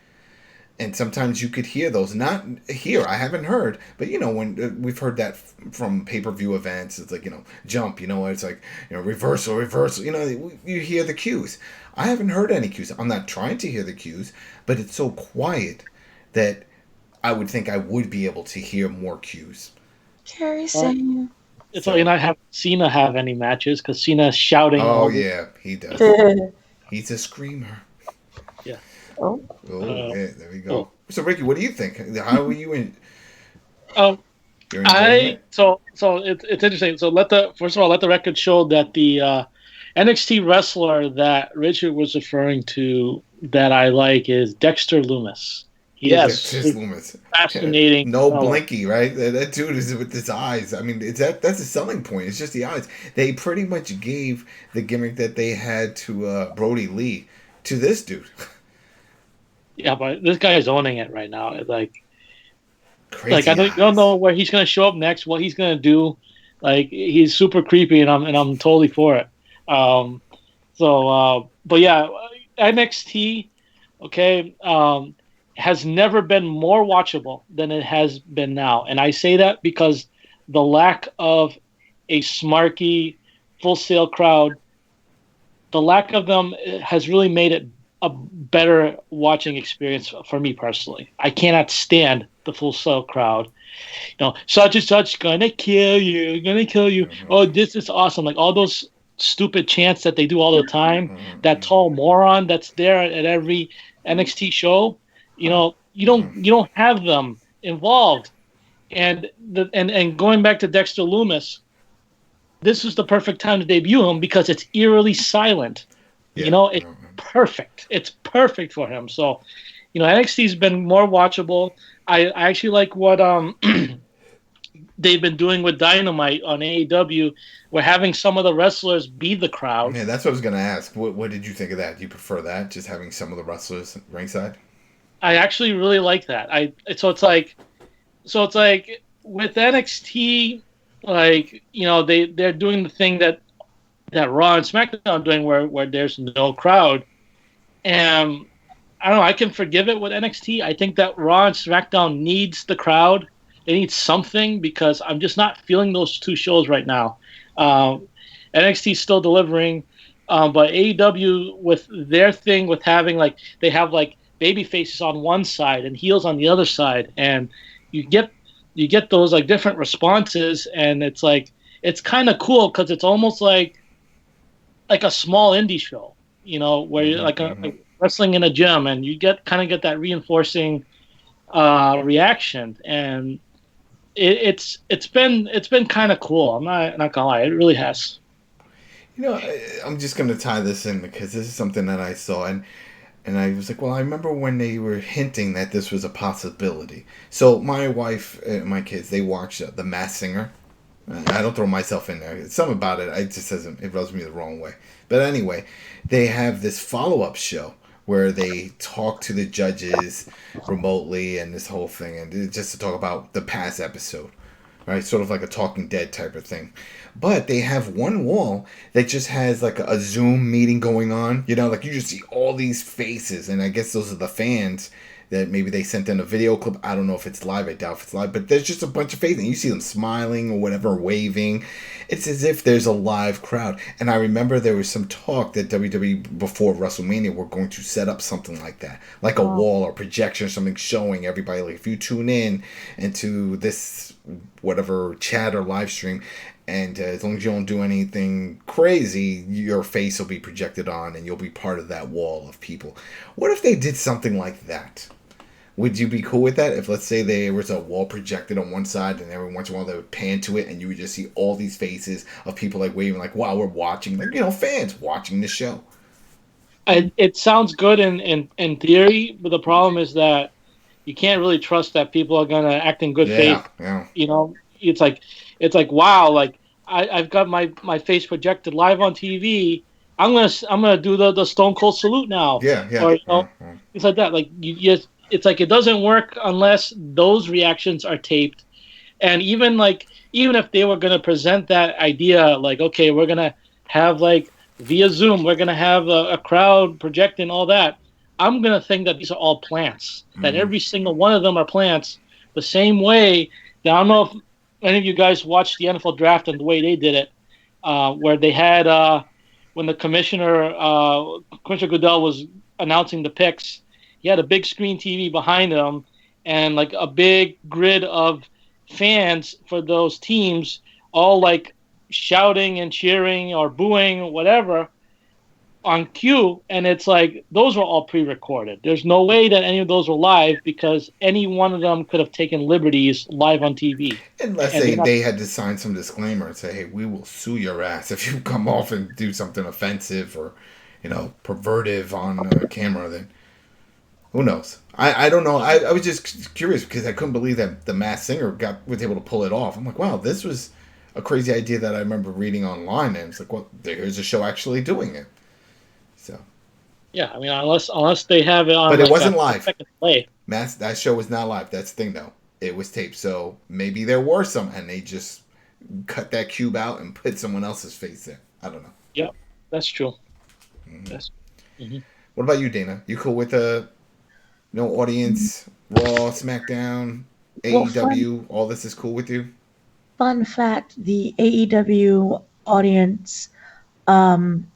And sometimes you could hear those. Not here, I haven't heard. But, when we've heard that from pay-per-view events, it's like, jump, it's like, reversal. You hear the cues. I haven't heard any cues. I'm not trying to hear the cues, but it's so quiet that I would think I would be able to hear more cues. Carrie saying. It's like I haven't seen Cena have any matches because Cena's shouting. Oh, yeah, he does. He's a screamer. Yeah. Oh, yeah, there we go. So, Ricky, what do you think? How are you in? So it's interesting. So first of all, let the record show that the NXT wrestler that Richard was referring to that I like is Dexter Lumis. Yes, Loomis. Fascinating. No blinky, right? That dude is with his eyes. I mean, that's a selling point. It's just the eyes. They pretty much gave the gimmick that they had to Brody Lee to this dude. Yeah, but this guy is owning it right now. It's like, crazy. I don't know where he's gonna show up next. What he's gonna do? Like, he's super creepy, and I'm totally for it. But yeah, NXT. Okay. Has never been more watchable than it has been now. And I say that because the lack of a smarky, full sale crowd, the lack of them has really made it a better watching experience for me personally. I cannot stand the full sale crowd. Such and such gonna kill you, gonna kill you. Mm-hmm. Oh, this is awesome. Like all those stupid chants that they do all the time. Mm-hmm. That tall moron that's there at every NXT show. You don't have them involved. And going back to Dexter Lumis, this is the perfect time to debut him because it's eerily silent. Yeah. It's perfect. It's perfect for him. So, NXT's been more watchable. I actually like what they've been doing with Dynamite on AEW. We're having some of the wrestlers be the crowd. Yeah, that's what I was going to ask. What did you think of that? Do you prefer that, just having some of the wrestlers ringside? I actually really like that. So it's like with NXT, they're doing the thing that Raw and SmackDown are doing where there's no crowd. And I don't know, I can forgive it with NXT. I think that Raw and SmackDown needs the crowd. They need something because I'm just not feeling those two shows right now. NXT's still delivering, but AEW with their thing with having they have baby faces on one side and heels on the other side, and you get those different responses, and it's kind of cool because it's almost like a small indie show, where you're like wrestling in a gym, and you get that reinforcing reaction, and it's been kind of cool. I'm not gonna lie, it really has. I'm just gonna tie this in because this is something that I saw, and I was like, well, I remember when they were hinting that this was a possibility. So my wife and my kids, they watch The Masked Singer. I don't throw myself in there. Something about it, it rubs me the wrong way. But anyway, they have this follow-up show where they talk to the judges remotely and this whole thing, and just to talk about the past episode, right? Sort of like a Talking Dead type of thing. But they have one wall that just has a Zoom meeting going on. You just see all these faces, and I guess those are the fans that maybe they sent in a video clip. I don't know if it's live. I doubt if it's live. But there's just a bunch of faces, and you see them smiling or whatever, waving. It's as if there's a live crowd. And I remember there was some talk that WWE, before WrestleMania, were going to set up something like that. Like a wall or projection or something showing everybody. If you tune in into this whatever chat or live stream, and as long as you don't do anything crazy, your face will be projected on and you'll be part of that wall of people. What if they did something like that? Would you be cool with that? If, let's say, there was a wall projected on one side and every once in a while they would pan to it and you would just see all these faces of people waving wow, we're watching, fans watching the show. It sounds good in theory, but the problem is that you can't really trust that people are going to act in good faith. Yeah. It's like wow, I've got my face projected live on TV. I'm gonna do the Stone Cold salute now. Yeah. Or it's like that. It's like it doesn't work unless those reactions are taped. And even if they were gonna present that idea, okay, we're gonna have via Zoom, we're gonna have a crowd projecting all that. I'm gonna think that these are all plants. That every single one of them are plants. The same way. Now, I don't know if any of you guys watched the NFL draft and the way they did it, where they had when the Commissioner Goodell was announcing the picks, he had a big screen TV behind him and a big grid of fans for those teams, all shouting and cheering or booing or whatever on cue, and it's those were all pre-recorded. There's no way that any of those were live because any one of them could have taken liberties live on TV. Unless they had to sign some disclaimer and say, hey, we will sue your ass if you come off and do something offensive or, pervertive on camera, then who knows? I don't know. I was just curious because I couldn't believe that The Masked Singer was able to pull it off. I'm like, wow, this was a crazy idea that I remember reading online, and it's well, here's a show actually doing it. So, yeah, I mean, unless they have it on, but it wasn't live. Play. That show was not live. That's the thing, though. It was taped, so maybe there were some, and they just cut that cube out and put someone else's face there. I don't know. Yeah, that's true. What about you, Dana? You cool with audience, Raw, SmackDown, AEW? All this is cool with you? Fun fact: the AEW audience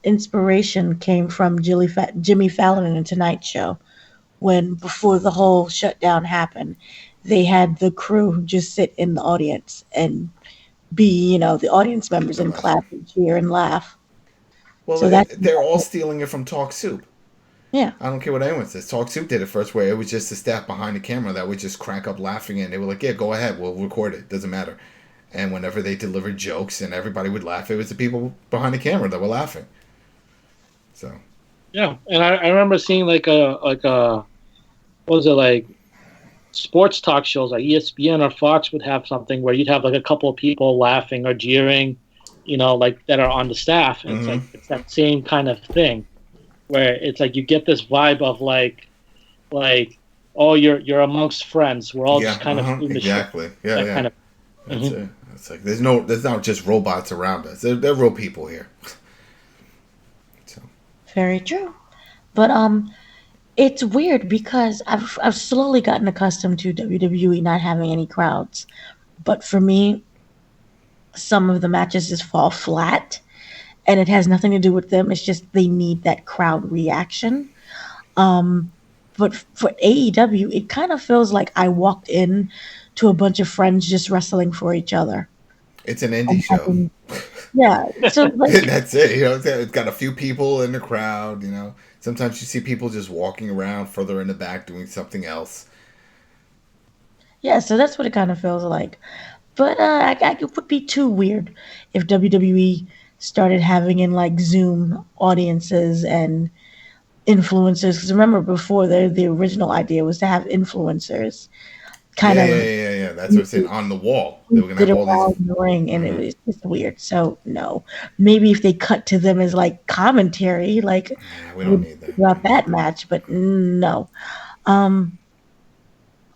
inspiration came from Jimmy Fallon in the Tonight Show. When before the whole shutdown happened, they had the crew just sit in the audience and be, the audience members They're and laughing. clap and cheer and laugh. Well, So that's they're all stealing it from Talk Soup. yeah. I don't care what anyone says. Talk Soup did it first, where it was just the staff behind the camera that would just crack up laughing, and they were like, "Yeah, go ahead, we'll record it. Doesn't matter." And whenever they delivered jokes and everybody would laugh, it was the people behind the camera that were laughing. So Yeah, and I remember seeing like a what was it, like sports talk shows like ESPN or Fox would have something where you'd have like a couple of people laughing or jeering, like that are on the staff. And it's like it's that same kind of thing where it's like you get this vibe of like oh, you're amongst friends. We're all just kind of doing the shit. exactly. Yeah, yeah. Kind of, That's it. It's like there's not just robots around us. They're real people here. So Very true. But it's weird because I've slowly gotten accustomed to WWE not having any crowds. But for me, some of the matches just fall flat, and it has nothing to do with them. It's just they need that crowd reaction. But for AEW, it kind of feels like I walked in to a bunch of friends just wrestling for each other. it's an indie show. Yeah, so like That's it. It's got a few people in the crowd. Sometimes you see people just walking around further in the back doing something else. yeah, so that's what it kind of feels like. But it would be too weird if WWE started having in like Zoom audiences and influencers. Because remember, before the original idea was to have influencers kind Yeah, of yeah, yeah, yeah. That's what I'm saying. On the wall, they were gonna did have it all all these. in the ring, and it was just weird. So no, maybe if they cut to them as like commentary, like We don't need that. about that match, but no. Um,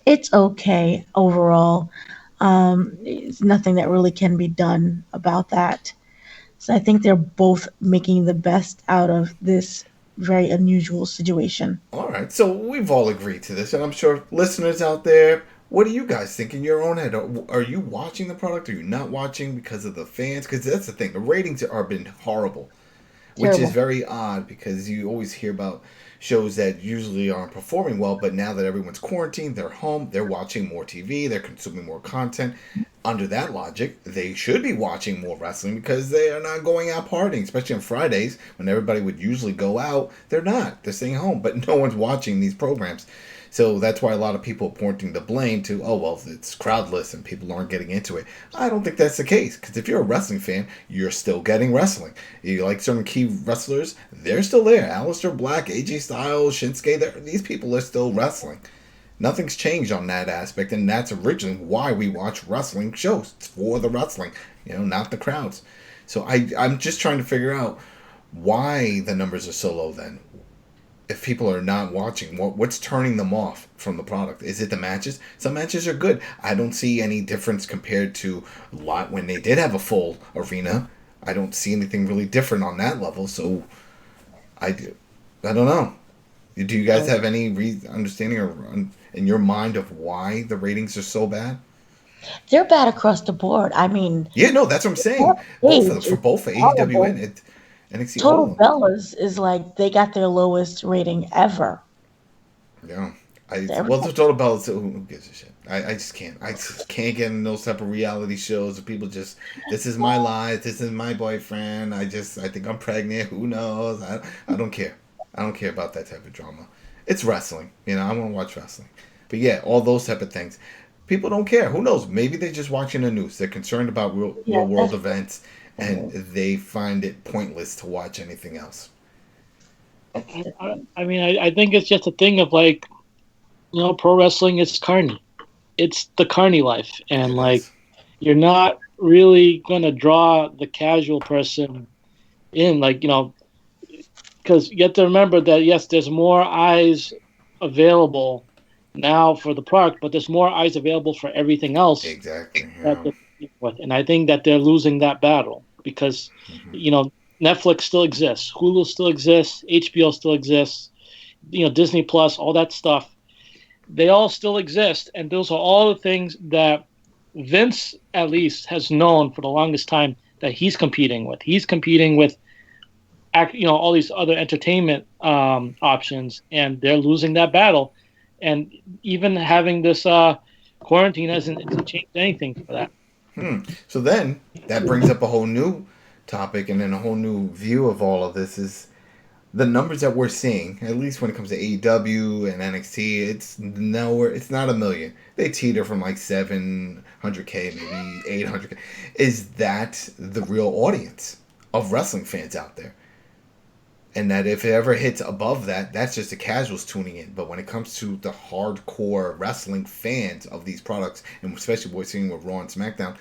it's okay overall. It's nothing that really can be done about that. So I think they're both making the best out of this very unusual situation. All right, so we've all agreed to this, and I'm sure listeners out there, what do you guys think in your own head? Are you watching the product? Are you not watching because of the fans? Because that's the thing. The ratings are been horrible, which Terrible. is very odd because you always hear about shows that usually aren't performing well, but now that everyone's quarantined, they're home, they're watching more TV, they're consuming more content. Under that logic, they should be watching more wrestling because they are not going out partying, especially on Fridays when everybody would usually go out. They're not. They're staying home, but no one's watching these programs. So that's why a lot of people are pointing the blame to, oh, well, it's crowdless and people aren't getting into it. I don't think that's the case, because if you're a wrestling fan, you're still getting wrestling. You like certain key wrestlers, they're still there. Aleister Black, AJ Styles, Shinsuke, these people are still wrestling. Nothing's changed on that aspect, and that's originally why we watch wrestling shows. It's for the wrestling, not the crowds. So I'm just trying to figure out why the numbers are so low then. If people are not watching, what's turning them off from the product? Is it the matches? Some matches are good. I don't see any difference compared to when they did have a full arena. I don't see anything really different on that level. So I don't know. Do you guys have any understanding or in your mind of why the ratings are so bad? They're bad across the board. I mean, Yeah, no, that's what I'm saying. Both for AEW and NXT. Total Bellas is like they got their lowest rating ever. Yeah. The Total Bellas, who gives a shit? I just can't. I just can't get in those type of reality shows where people just, this is my life, this is my boyfriend, I think I'm pregnant, who knows? I don't care. I don't care about that type of drama. It's wrestling. I want to watch wrestling. But yeah, all those type of things. People don't care. Who knows? Maybe they're just watching the news. They're concerned about real world events, and they find it pointless to watch anything else. I mean, I think it's just a thing of like, pro wrestling is carny. It's the carny life. And you're not really going to draw the casual person in, because you have to remember that, yes, there's more eyes available now for the product, but there's more eyes available for everything else. Exactly. And I think that they're losing that battle because, Netflix still exists, Hulu still exists, HBO still exists, Disney Plus, all that stuff. They all still exist, and those are all the things that Vince at least has known for the longest time that he's competing with. He's competing with, all these other entertainment options, and they're losing that battle. And even having this quarantine hasn't changed anything for that. So then that brings up a whole new topic, and then a whole new view of all of this is the numbers that we're seeing, at least when it comes to AEW and NXT, it's nowhere. It's not a million. They teeter from like 700K, maybe 800K. Is that the real audience of wrestling fans out there? And that if it ever hits above that, that's just the casuals tuning in. But when it comes to the hardcore wrestling fans of these products, and especially what we're seeing with Raw and SmackDown,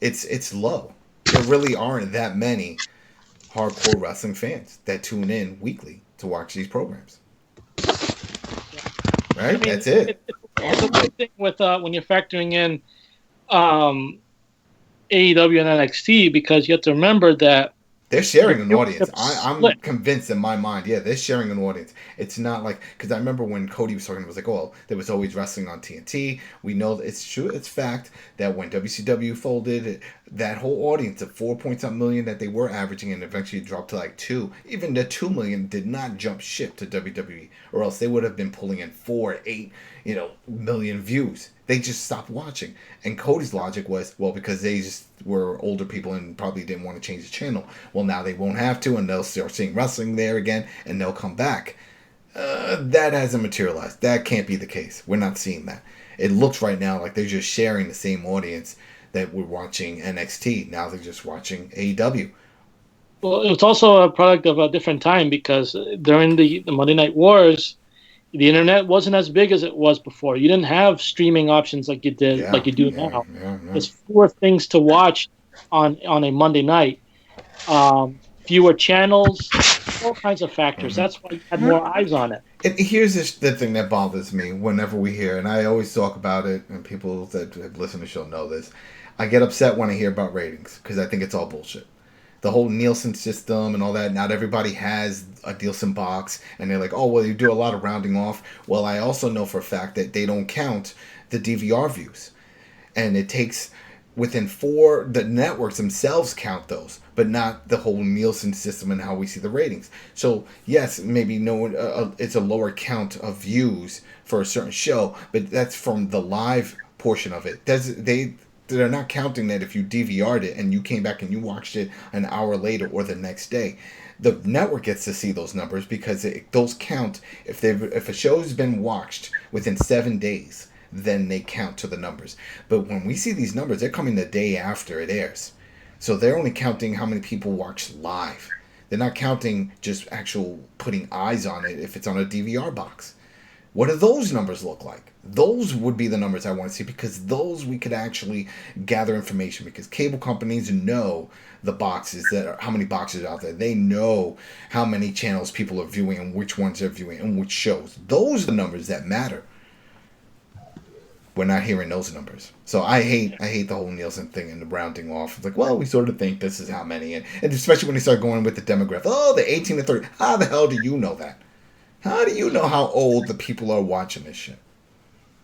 it's low. There really aren't that many hardcore wrestling fans that tune in weekly to watch these programs. Right? I mean, that's it. It's a good thing with when you're factoring in AEW and NXT, because you have to remember that they're sharing an audience. I'm convinced in my mind, they're sharing an audience. It's not like, because I remember when Cody was talking, it was like, oh, there was always wrestling on TNT. We know it's true. It's fact that when WCW folded, that whole audience of 4.something million that they were averaging and eventually dropped to like 2, even the 2 million did not jump ship to WWE, or else they would have been pulling in 4, 8, million views. They just stopped watching. And Cody's logic was, well, because they just were older people and probably didn't want to change the channel. Well, now they won't have to, and they'll start seeing wrestling there again, and they'll come back. That hasn't materialized. That can't be the case. We're not seeing that. It looks right now like they're just sharing the same audience that we're watching NXT. Now they're just watching AEW. Well, it's also a product of a different time, because during the Monday Night Wars, the internet wasn't as big as it was before. You didn't have streaming options like you do now. There's fewer things to watch on a Monday night. Fewer channels, all kinds of factors. That's why you had more eyes on it. And here's the thing that bothers me whenever we hear, and I always talk about it, and people that have listened to the show know this. I get upset when I hear about ratings, because I think it's all bullshit. The whole Nielsen system and all that, not everybody has a Nielsen box, and they're like, oh, well, you do a lot of rounding off. Well, I also know for a fact that they don't count the DVR views. And it takes, within 4, the networks themselves count those, but not the whole Nielsen system and how we see the ratings. So, yes, maybe it's a lower count of views for a certain show, but that's from the live portion of it. They're not counting that if you DVR'd it and you came back and you watched it an hour later or the next day. The network gets to see those numbers because those count. If a show's been watched within 7 days, then they count to the numbers. But when we see these numbers, they're coming the day after it airs. So they're only counting how many people watch live. They're not counting just actual putting eyes on it if it's on a DVR box. What do those numbers look like? Those would be the numbers I want to see, because those we could actually gather information, because cable companies know the boxes how many boxes are out there. They know how many channels people are viewing and which ones they're viewing and which shows. Those are the numbers that matter. We're not hearing those numbers. So I hate the whole Nielsen thing and the rounding off. It's like, well, we sort of think this is how many. And especially when they start going with the demographic. Oh, the 18 to 30. How the hell do you know that? How do you know how old the people are watching this shit?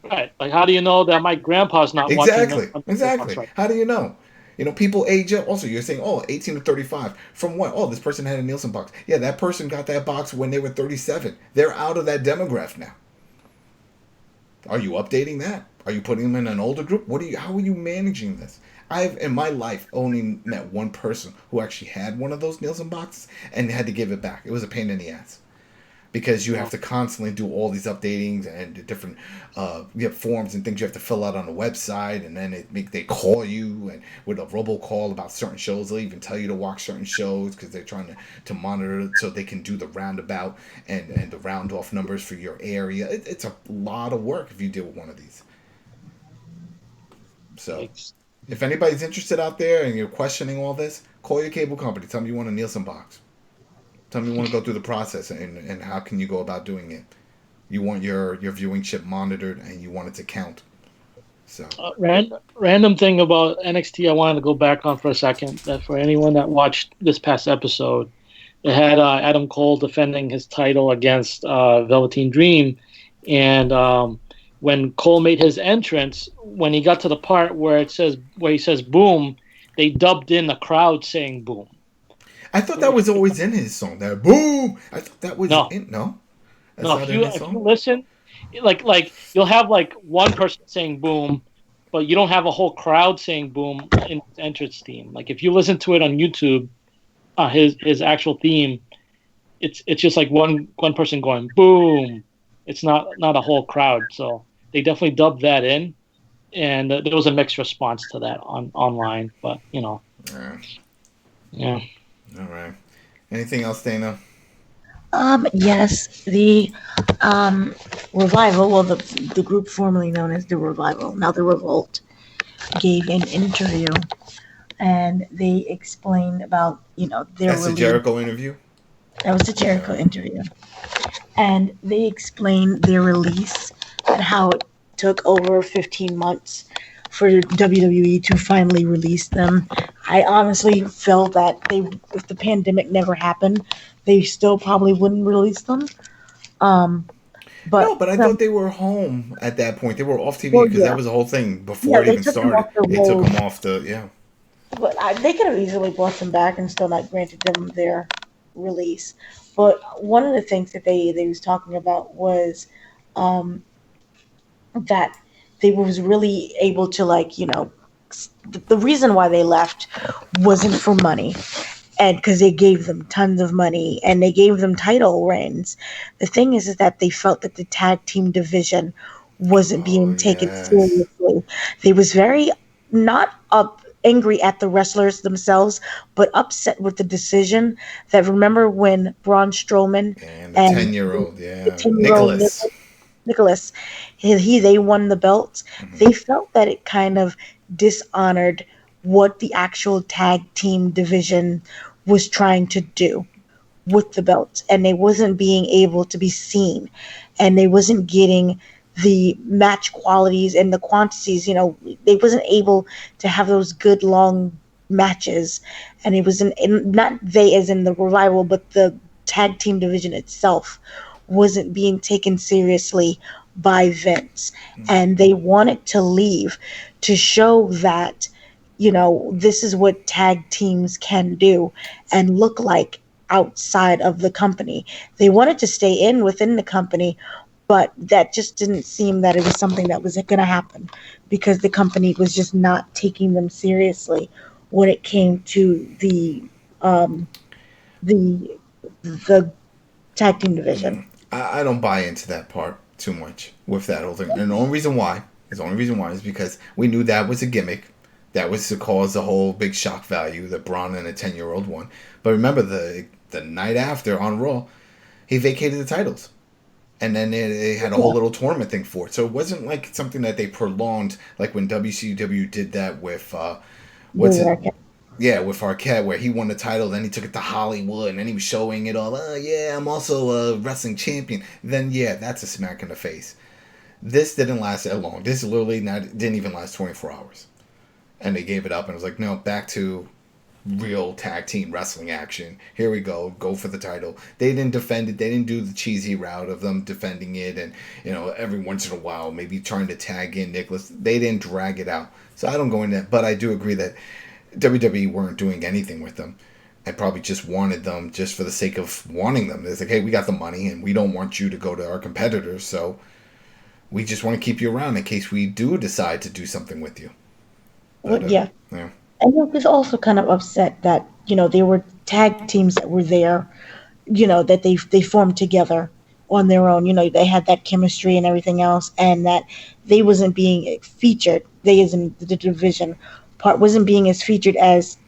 Right. Like, how do you know that my grandpa's not watching? Exactly. Right. How do you know? People age up. Also, you're saying, 18 to 35. From what? Oh, this person had a Nielsen box. Yeah, that person got that box when they were 37. They're out of that demographic now. Are you updating that? Are you putting them in an older group? How are you managing this? I've, in my life, only met one person who actually had one of those Nielsen boxes and had to give it back. It was a pain in the ass. Because you have to constantly do all these updatings and different forms and things you have to fill out on the website, and then they call you and with a robocall about certain shows. They'll even tell you to watch certain shows because they're trying to monitor it so they can do the roundabout and the round off numbers for your area. It's a lot of work if you deal with one of these. So if anybody's interested out there and you're questioning all this, call your cable company. Tell them you want a Nielsen box. Tell me you want to go through the process and how can you go about doing it. You want your viewing chip monitored and you want it to count. So random thing about NXT I wanted to go back on for a second. That for anyone that watched this past episode, it had Adam Cole defending his title against Velveteen Dream, and when Cole made his entrance, when he got to the part where he says "boom," they dubbed in the crowd saying "boom." I thought that was always in his song. That boom. I thought that was No. in. No, that's No, not in his if you song. listen, like you'll have like one person saying "boom," but you don't have a whole crowd saying "boom" in his entrance theme. Like if you listen to it on YouTube, his actual theme, it's just like one person going "boom." It's not a whole crowd. So they definitely dubbed that in, and there was a mixed response to that online. But Yeah. yeah. All right. Anything else, Dana? Yes, the Revival, well, the group formerly known as the Revival, now the Revolt, gave an interview, and they explained about their That's the release. Jericho interview. That was the Jericho interview, and they explained their release and how it took over 15 months for WWE to finally release them. I honestly feel that if the pandemic never happened, they still probably wouldn't release them. Um, No, but but I thought they were home at that point. They were off TV well, because that yeah, was the whole thing yeah, before it they even took them started. off the They took road, them off the yeah. but they could have easily brought them back and still not granted them their release. But one of the things that they was talking about was um, that they was really able to the reason why they left wasn't for money, and because they gave them tons of money and they gave them title reigns. The thing is that they felt that the tag team division wasn't Oh being taken yes. seriously. They was very not up angry at the wrestlers themselves, but upset with the decision that, remember when Braun Strowman And the and 10-year-old, the yeah, 10-year-old Nicholas. Nicholas, they won the belts. Hmm. They felt that it kind of dishonored what the actual tag team division was trying to do with the belts, and they wasn't being able to be seen, and they wasn't getting the match qualities and the quantities. They wasn't able to have those good long matches, and it was not they as in the Revival, but the tag team division itself wasn't being taken seriously by Vince, and they wanted to leave to show that this is what tag teams can do and look like outside of the company. They wanted to stay within the company, but that just didn't seem that it was something that was going to happen because the company was just not taking them seriously when it came to um, the the tag team division. I don't buy into that part too much with that whole thing. And the only reason why is because we knew that was a gimmick. That was to cause the whole big shock value that Braun and a 10-year-old won. But remember the night after on Raw, he vacated the titles. And then they had a whole little tournament thing for it. So it wasn't like something that they prolonged, like when WCW did that with what's it? Yeah, with Arquette, where he won the title, then he took it to Hollywood, and then he was showing it all. Oh, yeah, I'm also a wrestling champion. Then, yeah, that's a smack in the face. This didn't last that long. This literally didn't even last 24 hours. And they gave it up, and it was like, no, back to real tag team wrestling action. Here we go for the title. They didn't defend it. They didn't do the cheesy route of them defending it, and every once in a while maybe trying to tag in Nicholas. They didn't drag it out. So I don't go into that, but I do agree that WWE weren't doing anything with them. I probably just wanted them just for the sake of wanting them. It's like, hey, we got the money and we don't want you to go to our competitors, so we just want to keep you around in case we do decide to do something with you. But, Yeah. yeah. And he was also kind of upset that, they were tag teams that were there, that they formed together on their own. They had that chemistry and everything else, and that they wasn't being featured. They, as in the division part, wasn't being as featured as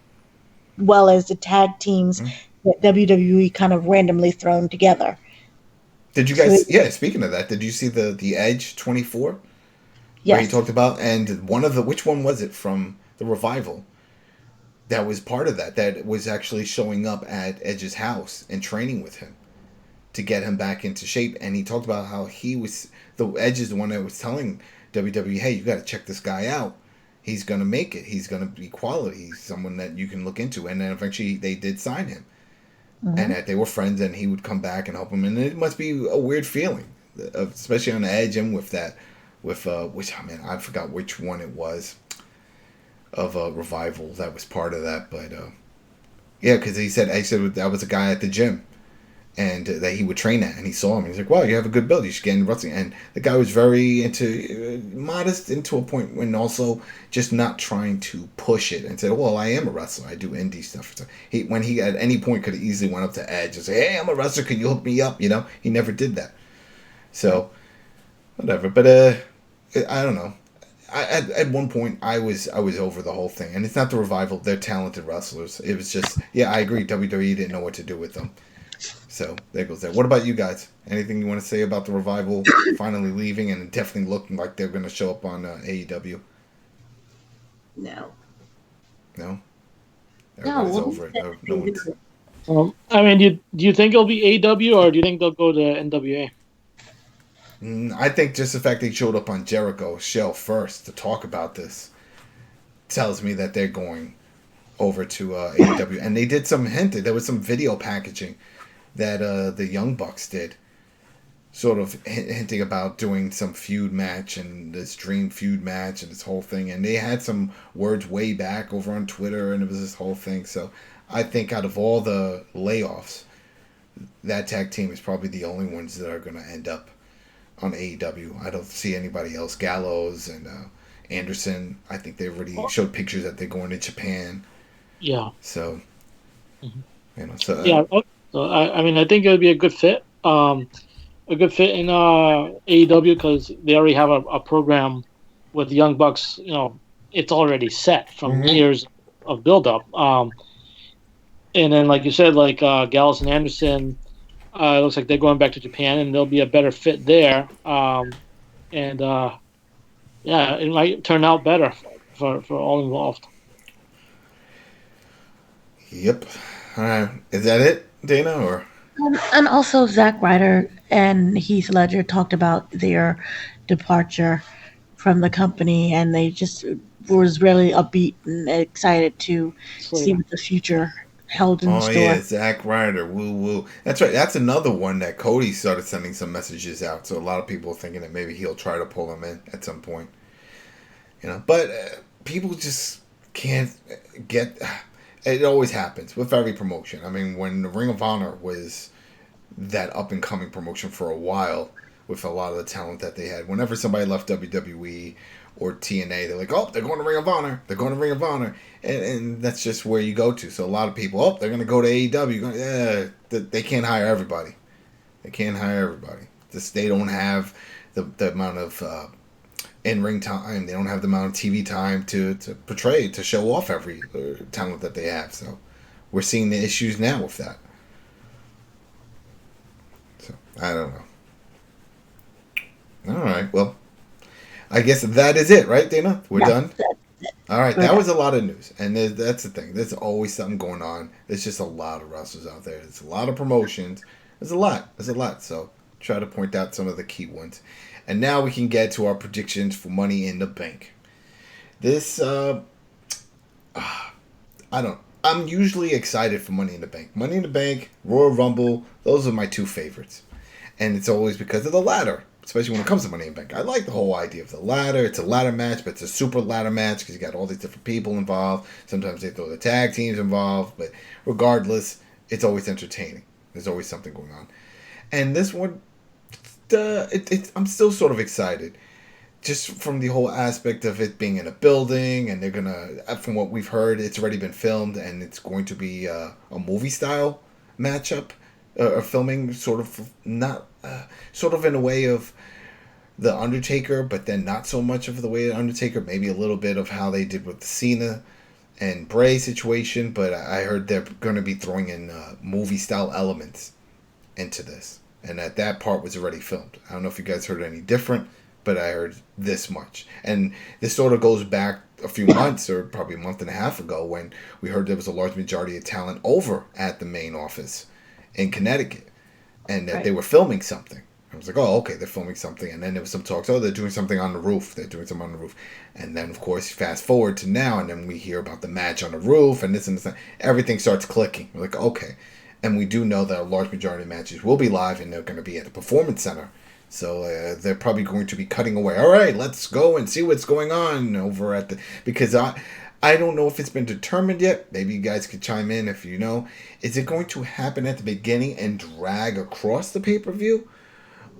well as the tag teams that WWE kind of randomly thrown together. Did you So guys? Yeah. Speaking of that, did you see the Edge 24 where he yes, talked about and which one was it from the Revival? That was part of that was actually showing up at Edge's house and training with him to get him back into shape. And he talked about how the Edge is the one that was telling WWE, hey, you got to check this guy out. He's going to make it. He's going to be quality. He's someone that you can look into. And then eventually they did sign him. And that they were friends and he would come back and help him. And it must be a weird feeling, especially on the Edge and with that with I forgot which one it was of a Revival that was part of that, but yeah, because he said that was a guy at the gym, and that he would train at, and he saw him, and he's like, wow, you have a good build, you should get into wrestling. And the guy was very modest into a point, when also just not trying to push it, and said, well, I am a wrestler, I do indie stuff. So when he at any point could have easily went up to Edge and say, hey, I'm a wrestler, can you hook me up? He never did that. So whatever, but I don't know. At one point, I was over the whole thing, and it's not the Revival; they're talented wrestlers. It was just, yeah, I agree. WWE didn't know what to do with them, so there goes that. What about you guys? Anything you want to say about the Revival finally leaving and definitely looking like they're going to show up on AEW? No. No. Everybody's over it. No one's... I mean, do you think it'll be AEW, or do you think they'll go to NWA? I think just the fact they showed up on Jericho's show first to talk about this tells me that they're going over to AEW. And they did there was some video packaging that the Young Bucks did, sort of hinting about doing some feud match and this dream feud match and this whole thing. And they had some words way back over on Twitter, and it was this whole thing. So I think out of all the layoffs, that tag team is probably the only ones that are going to end up on AEW. I don't see anybody else. Gallows and Anderson, I think they already showed pictures that they're going to Japan. Yeah. So, yeah. So I mean, I think it would be a good fit. A good fit in AEW, because they already have a program with the Young Bucks. It's already set from years of build-up. And then, like you said, like Gallows and Anderson, it looks like they're going back to Japan, and there'll be a better fit there. It might turn out better for all involved. Yep. All right. Is that it, Dana? Or and also Zack Ryder and Heath Ledger talked about their departure from the company, and they just was really upbeat and excited to see what the future held in store. Oh yeah, Zack Ryder, woo woo. That's right. That's another one that Cody started sending some messages out. So a lot of people are thinking that maybe he'll try to pull him in at some point. But people just can't get. It always happens with every promotion. I mean, when the Ring of Honor was that up and coming promotion for a while, with a lot of the talent that they had, whenever somebody left WWE or TNA, they're like, oh, they're going to Ring of Honor. They're going to Ring of Honor. And that's just where you go to. So a lot of people, they're going to go to AEW. They can't hire everybody. They can't hire everybody. They don't have the amount of in-ring time. They don't have the amount of TV time to portray, to show off every talent that they have. So we're seeing the issues now with that. So I don't know. All right, well, I guess that is it, right, Dana? We're done? All right, that was a lot of news. And that's the thing. There's always something going on. There's just a lot of wrestlers out there. There's a lot of promotions. There's a lot. So try to point out some of the key ones. And now we can get to our predictions for Money in the Bank. This, I'm usually excited for Money in the Bank. Money in the Bank, Royal Rumble, those are my two favorites. And it's always because of the ladder. Especially when it comes to Money in the Bank. I like the whole idea of the ladder. It's a ladder match, but it's a super ladder match because you got all these different people involved. Sometimes they throw the tag teams involved, but regardless, it's always entertaining. There's always something going on. And this one, I'm still sort of excited. Just from the whole aspect of it being in a building, and they're going to, from what we've heard, it's already been filmed, and it's going to be a movie-style matchup. Or filming sort of not sort of in a way of the Undertaker, but then not so much of the way of Undertaker. Maybe a little bit of how they did with the Cena and Bray situation. But I heard they're going to be throwing in movie style elements into this, and that part was already filmed. I don't know if you guys heard any different, but I heard this much. And this sort of goes back a few months, or probably a month and a half ago, when we heard there was a large majority of talent over at the main office in Connecticut, and that they were filming something. I was like, oh, okay, they're filming something. And then there was some talks, they're doing something on the roof. And then, of course, fast forward to now, and then we hear about the match on the roof, and this and this. Everything starts clicking. We're like, okay. And we do know that a large majority of matches will be live, and they're going to be at the Performance Center. So they're probably going to be cutting away. All right, let's go and see what's going on over at the... Because I don't know if it's been determined yet. Maybe you guys could chime in if you know. Is it going to happen at the beginning and drag across the pay-per-view?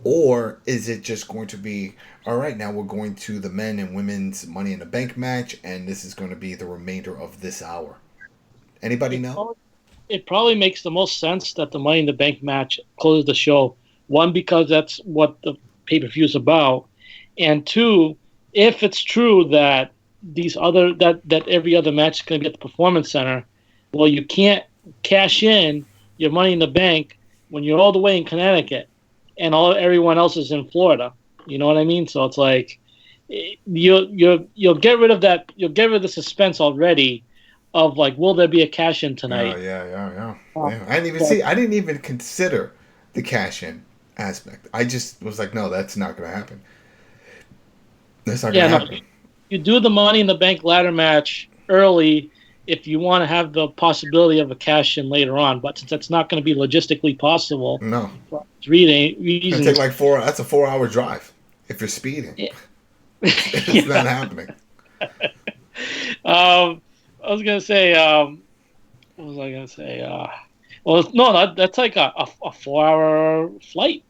Or is it just going to be, all right, now we're going to the men and women's Money in the Bank match, and this is going to be the remainder of this hour? Anybody know? It probably makes the most sense that the Money in the Bank match closes the show. One, because that's what the pay-per-view is about. And two, if it's true that that every other match is going to be at the Performance Center, well, you can't cash in your Money in the Bank when you're all the way in Connecticut and everyone else is in Florida. You know what I mean? So it's like you'll get rid of that. You'll get rid of the suspense already of like, will there be a cash in tonight? Yeah. I didn't even consider the cash in aspect. I just was like, no, that's not going to happen. That's not going to happen. You do the Money in the Bank ladder match early if you want to have the possibility of a cash in later on, but since that's not going to be logistically possible, no, for reasons, it's take like 4. That's a 4-hour drive if you're speeding. Yeah. It's not happening. I was gonna say, what was I gonna say? Well, no, that's like a 4-hour flight.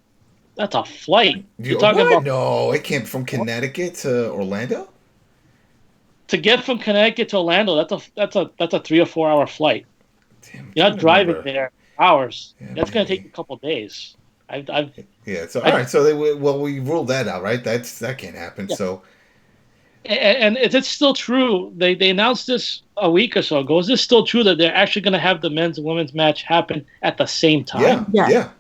That's a flight. You're talking about? No, it came from Connecticut to Orlando. To get from Connecticut to Orlando, that's a 3 or 4 hour flight. Damn, you're not driving there hours. Yeah, that's going to take a couple of days. So all right. So we ruled that out, right? That can't happen. Yeah. So, and it's still true. They announced this a week or so ago. Is this still true that they're actually going to have the men's and women's match happen at the same time? Yeah.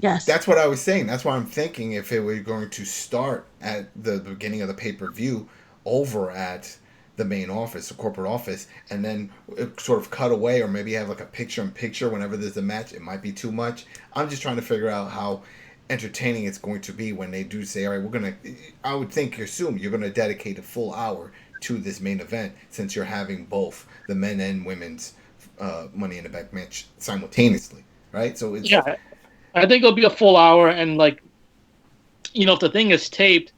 Yes. That's what I was saying. That's why I'm thinking if it were going to start at the beginning of the pay-per-view over at the main office, the corporate office, and then sort of cut away, or maybe have like a picture-in-picture whenever there's a match. It might be too much. I'm just trying to figure out how entertaining it's going to be when they do say, all right, I would assume you're going to dedicate a full hour to this main event, since you're having both the men and women's Money in the Bank match simultaneously, right? So it's... Yeah, I think it'll be a full hour, and like, if the thing is taped,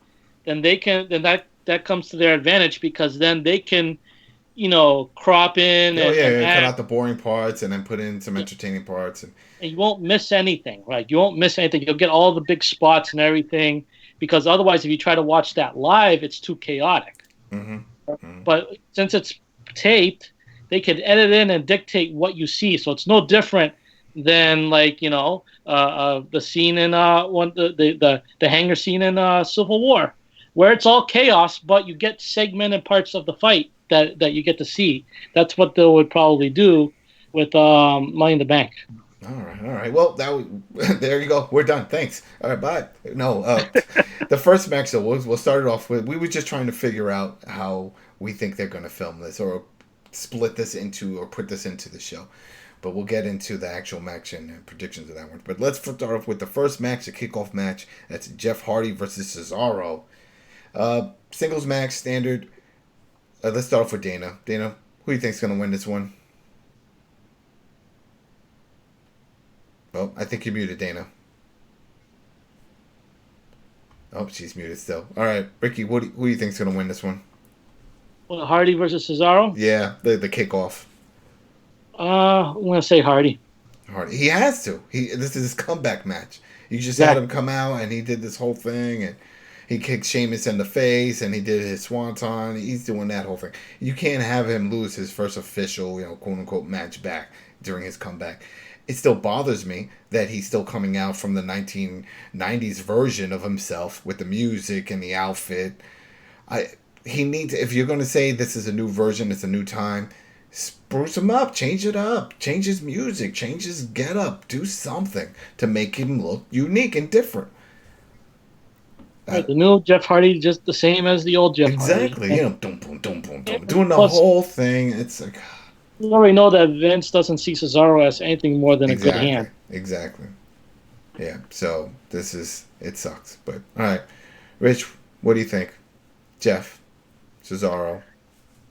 then that comes to their advantage, because then they can, crop in and cut out the boring parts and then put in some entertaining parts, and you won't miss anything, right? You won't miss anything. You'll get all the big spots and everything, because otherwise, if you try to watch that live, it's too chaotic. Mm-hmm. Mm-hmm. But since it's taped, they can edit in and dictate what you see, so it's no different than like the scene in the hangar scene in Civil War, where it's all chaos, but you get segmented parts of the fight that you get to see. That's what they would probably do with Money in the Bank. All right. Well, there you go. We're done. Thanks. All right, bye. No, the first match, so we'll start it off with. We were just trying to figure out how we think they're going to film this, or split this into, or put this into the show. But we'll get into the actual match and predictions of that one. But let's start off with the first match, the kickoff match. That's Jeff Hardy versus Cesaro. Singles match, standard. Let's start off with Dana. Dana, who do you think's going to win this one? Oh, I think you're muted, Dana. Oh, she's muted still. All right, Ricky, who do you think's going to win this one? Well, Hardy versus Cesaro? Yeah, the kickoff. I'm going to say Hardy. Hardy. He has to. This is his comeback match. You just had him come out, and he did this whole thing, and he kicked Sheamus in the face, and he did his swanton. He's doing that whole thing. You can't have him lose his first official, quote-unquote, match back during his comeback. It still bothers me that he's still coming out from the 1990s version of himself with the music and the outfit. He needs, if you're going to say this is a new version, it's a new time, spruce him up, change it up, change his music, change his get-up, do something to make him look unique and different. The new Jeff Hardy just the same as the old Jeff exactly, Hardy. Exactly, doing the whole thing. It's like... You already know that Vince doesn't see Cesaro as anything more than a good hand. Exactly. Yeah, so it sucks. But, all right. Rich, what do you think? Jeff, Cesaro.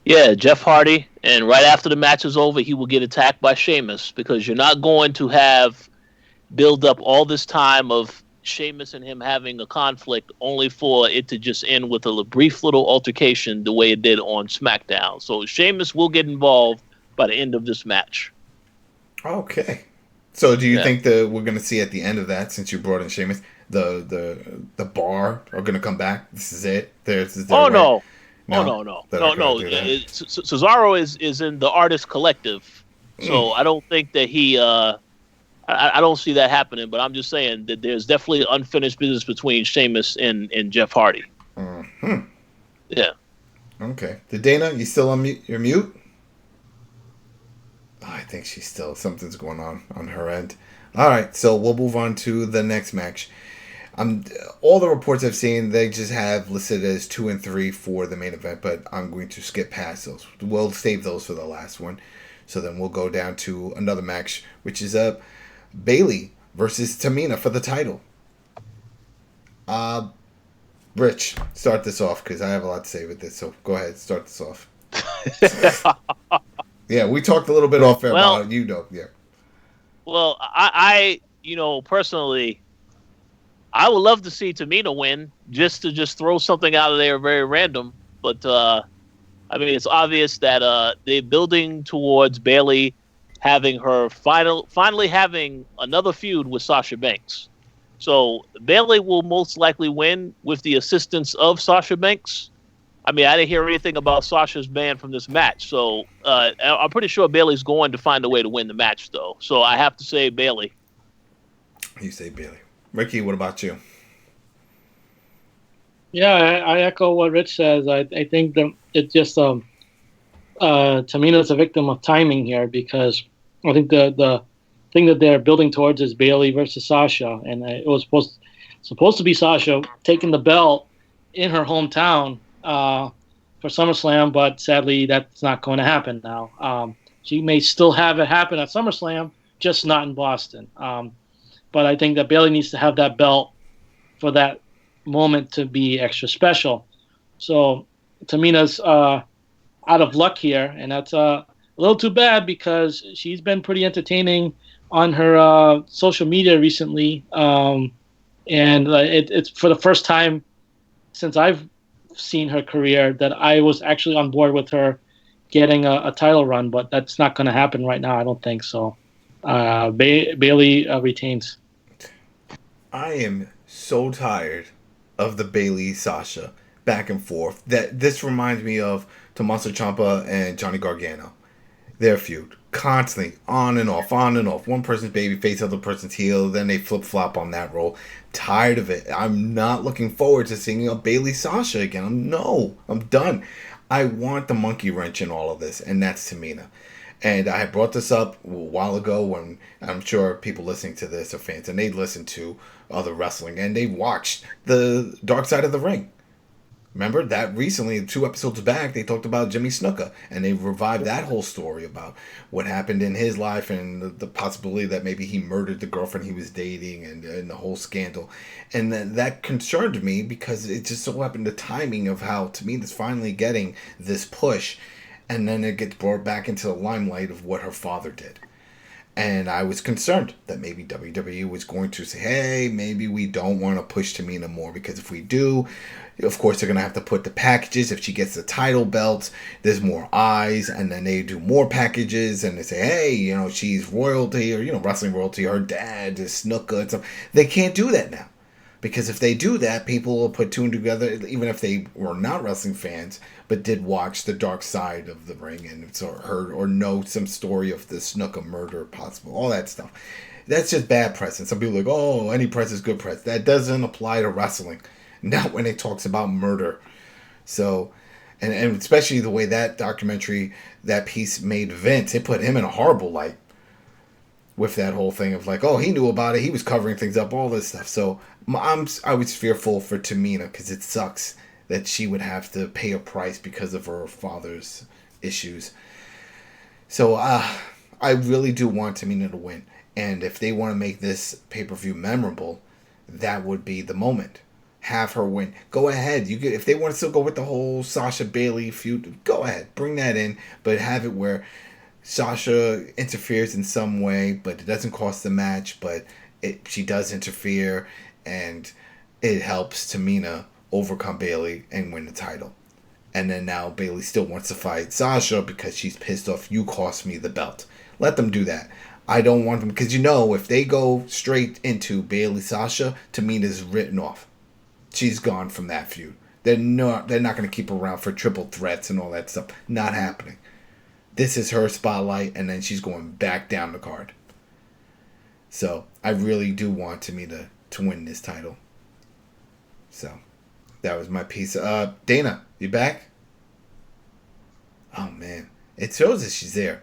Yeah, Jeff Hardy, and right after the match is over, he will get attacked by Sheamus, because you're not going to have build up all this time of Sheamus and him having a conflict, only for it to just end with a brief little altercation the way it did on SmackDown. So Sheamus will get involved by the end of this match. Okay. So do you think that we're going to see at the end of that, since you brought in Sheamus, the bar are going to come back? This is it? No. Cesaro is in the artist collective, so I don't think that he. I don't see that happening. But I'm just saying that there's definitely unfinished business between Sheamus and Jeff Hardy. Mm-hmm. Yeah. Okay. Dana, you still on mute? You're mute? Oh, I think she's still, something's going on her end. All right, so we'll move on to the next match. All the reports I've seen, they just have listed as 2 and 3 for the main event, but I'm going to skip past those. We'll save those for the last one. So then we'll go down to another match, which is Bayley versus Tamina for the title. Rich, start this off because I have a lot to say with this. So go ahead, start this off. Yeah, we talked a little bit off air about it. You know, yeah. Well, I personally, I would love to see Tamina win, just to throw something out of there very random. But I mean, it's obvious that they're building towards Bayley having her finally having another feud with Sasha Banks. So Bayley will most likely win with the assistance of Sasha Banks. I mean, I didn't hear anything about Sasha's ban from this match, so I'm pretty sure Bayley's going to find a way to win the match, though. So I have to say Bayley. You say Bayley. Ricky, what about you? Yeah, I echo what Rich says. I think that it's just Tamina's a victim of timing here, because I think the thing that they're building towards is Bayley versus Sasha, and it was supposed to be Sasha taking the belt in her hometown for SummerSlam, but sadly that's not going to happen now. She may still have it happen at SummerSlam, just not in Boston. But I think that Bayley needs to have that belt for that moment to be extra special. So Tamina's out of luck here, and that's a little too bad, because she's been pretty entertaining on her social media recently. And it's for the first time since I've seen her career that I was actually on board with her getting a title run, but that's not going to happen right now, I don't think so. Bayley retains. I am so tired of the Bayley Sasha back and forth. That this reminds me of Tommaso Ciampa and Johnny Gargano. Their feud. Constantly on and off, on and off. One person's babyface, other person's heel. Then they flip-flop on that role. Tired of it. I'm not looking forward to seeing a Bayley Sasha again. I'm done. I want the monkey wrench in all of this, and that's Tamina. And I had brought this up a while ago when I'm sure people listening to this are fans, and they listen to other wrestling, and they watched the Dark Side of the Ring. Remember that recently, 2 episodes back, they talked about Jimmy Snuka, and they revived that whole story about what happened in his life and the possibility that maybe he murdered the girlfriend he was dating, and the whole scandal. And that concerned me, because it just so happened the timing of how Tamina's finally getting this push, and then it gets brought back into the limelight of what her father did. And I was concerned that maybe WWE was going to say, hey, maybe we don't want to push Tamina more, because if we do, of course, they're going to have to put the packages. If she gets the title belt, there's more eyes, and then they do more packages, and they say, hey, she's royalty, or, wrestling royalty, her dad is Snuka and stuff. They can't do that now. Because if they do that, people will put 2 and 2 together, even if they were not wrestling fans, but did watch the Dark Side of the Ring and heard or know some story of the Snuka murder possible, all that stuff. That's just bad press. And some people are like, oh, any press is good press. That doesn't apply to wrestling. Not when it talks about murder. So, and especially the way that documentary, that piece made Vince, it put him in a horrible light with that whole thing of like, oh, he knew about it, he was covering things up, all this stuff. So I was fearful for Tamina, because it sucks that she would have to pay a price because of her father's issues. So I really do want Tamina to win. And if they want to make this pay-per-view memorable, that would be the moment. Have her win. Go ahead. If they want to still go with the whole Sasha Bayley feud, go ahead. Bring that in. But have it where Sasha interferes in some way, but it doesn't cost the match, but she does interfere, and it helps Tamina overcome Bayley and win the title. And then now Bayley still wants to fight Sasha because she's pissed off. You cost me the belt. Let them do that. I don't want them, because if they go straight into Bayley Sasha, Tamina's written off. She's gone from that feud. They're not going to keep her around for triple threats and all that stuff. Not happening. This is her spotlight, and then she's going back down the card. So I really do want Tamina to win this title. So that was my piece. Dana, you back? Oh man, it shows that she's there.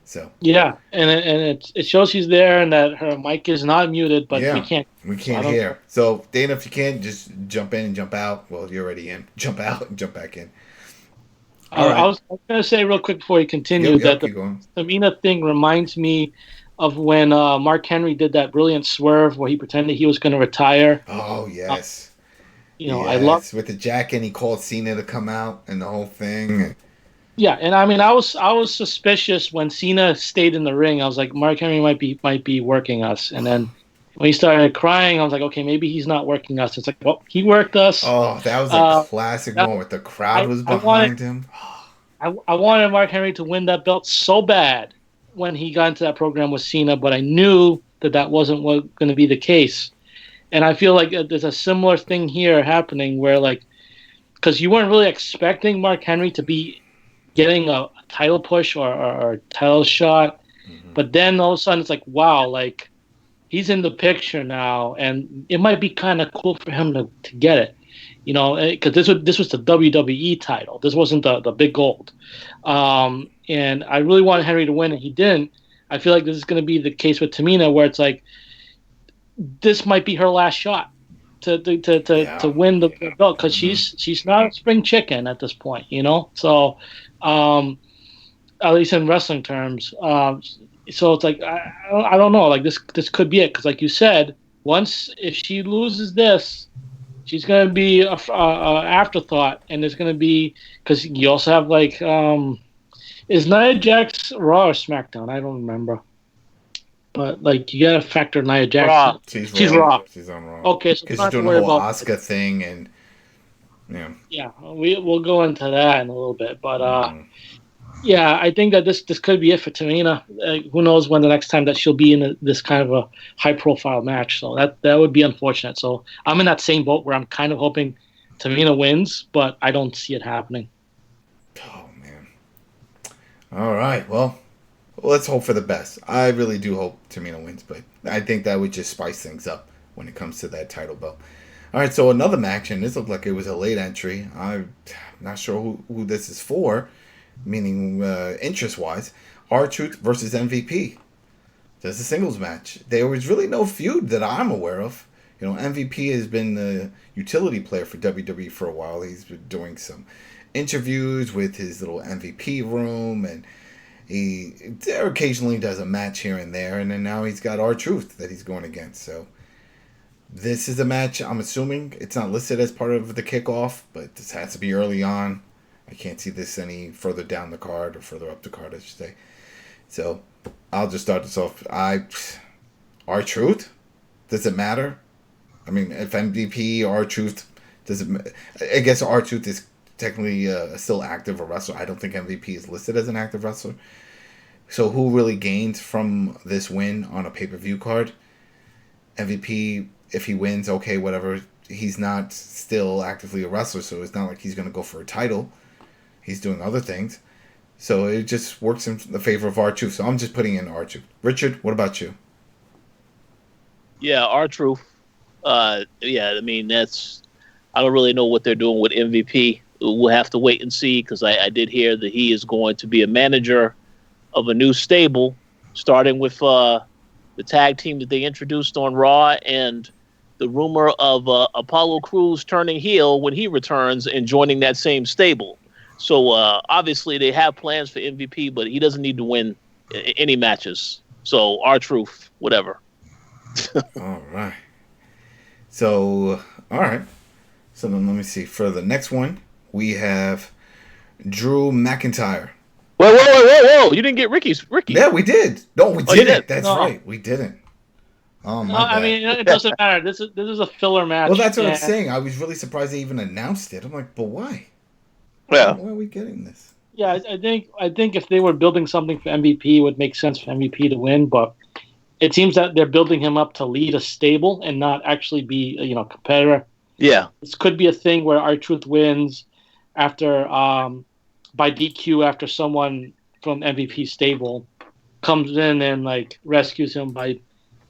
So yeah, and it shows she's there and that her mic is not muted, but we can't hear. So Dana, if you can, just jump in and jump out. Well, you're already in. Jump out and jump back in. All right. I was going to say real quick before you continue that the Tamina thing reminds me of when Mark Henry did that brilliant swerve where he pretended he was going to retire. Oh yes. I love with the jacket. And he called Cena to come out and the whole thing. Yeah, and I mean, I was suspicious when Cena stayed in the ring. I was like, Mark Henry might be working us. And then when he started crying, I was like, okay, maybe he's not working us. It's like, well, he worked us. Oh, that was a classic moment. The crowd was behind him. I wanted Mark Henry to win that belt so bad when he got into that program with Cena, but I knew that wasn't going to be the case. And I feel like there's a similar thing here happening where, like, because you weren't really expecting Mark Henry to be getting a title push or a title shot, but then all of a sudden it's like, wow, like he's in the picture now, and it might be kind of cool for him to get it, because this was the WWE title. This wasn't the big gold, and I really wanted Henry to win, and he didn't. I feel like this is going to be the case with Tamina, where it's like this might be her last shot to win the belt, because she's not a spring chicken at this point, so. At least in wrestling terms. So it's like I don't know. Like this could be it, because like you said, if she loses this, she's gonna be a afterthought, and there's gonna be, because you also have like is Nia Jax Raw or SmackDown? I don't remember. But like you gotta factor Nia Jax. Raw. She's Raw. She's on Raw. Okay, so because she's doing the whole Asuka thing and. Yeah, we'll go into that in a little bit, but yeah, I think that this could be it for Tamina. Who knows when the next time that she'll be in this kind of a high-profile match? So that would be unfortunate. So I'm in that same boat where I'm kind of hoping Tamina wins, but I don't see it happening. Oh man! All right, well, let's hope for the best. I really do hope Tamina wins, but I think that would just spice things up when it comes to that title belt. All right, so another match, and this looked like it was a late entry. I'm not sure who this is for, meaning interest-wise. R-Truth versus MVP. There's a singles match. There was really no feud that I'm aware of. MVP has been the utility player for WWE for a while. He's been doing some interviews with his little MVP room, and he occasionally does a match here and there, and then now he's got R-Truth that he's going against, so... This is a match, I'm assuming it's not listed as part of the kickoff, but this has to be early on. I can't see this any further down the card, or further up the card, I should say. So, I'll just start this off. R-Truth? Does it matter? I mean, if MVP, R-Truth, does it... I guess R-Truth is technically still active a wrestler. I don't think MVP is listed as an active wrestler. So, who really gains from this win on a pay-per-view card? MVP... If he wins, okay, whatever. He's not still actively a wrestler, so it's not like he's going to go for a title. He's doing other things. So it just works in the favor of R-Truth. So I'm just putting in R-Truth. Richard, what about you? Yeah, R-Truth. Yeah, I mean, I don't really know what they're doing with MVP. We'll have to wait and see, because I did hear that he is going to be a manager of a new stable, starting with the tag team that they introduced on Raw, and the rumor of Apollo Crews turning heel when he returns and joining that same stable. So obviously they have plans for MVP, but he doesn't need to win any matches. So R-Truth, whatever. All right. So, all right. So then let me see. For the next one, we have Drew McIntyre. Whoa! You didn't get Ricky. Yeah, we did. No, we didn't. That's no. right. We didn't. Oh, No, my I bad. mean it doesn't matter. This is a filler match. Well, that's what I'm and- saying. I was really surprised they even announced it. I'm like, but why? Yeah. Why are we getting this? Yeah, I think if they were building something for MVP, it would make sense for MVP to win. But it seems that they're building him up to lead a stable and not actually be a competitor. Yeah. This could be a thing where R-Truth wins after by DQ after someone from MVP stable comes in and like rescues him by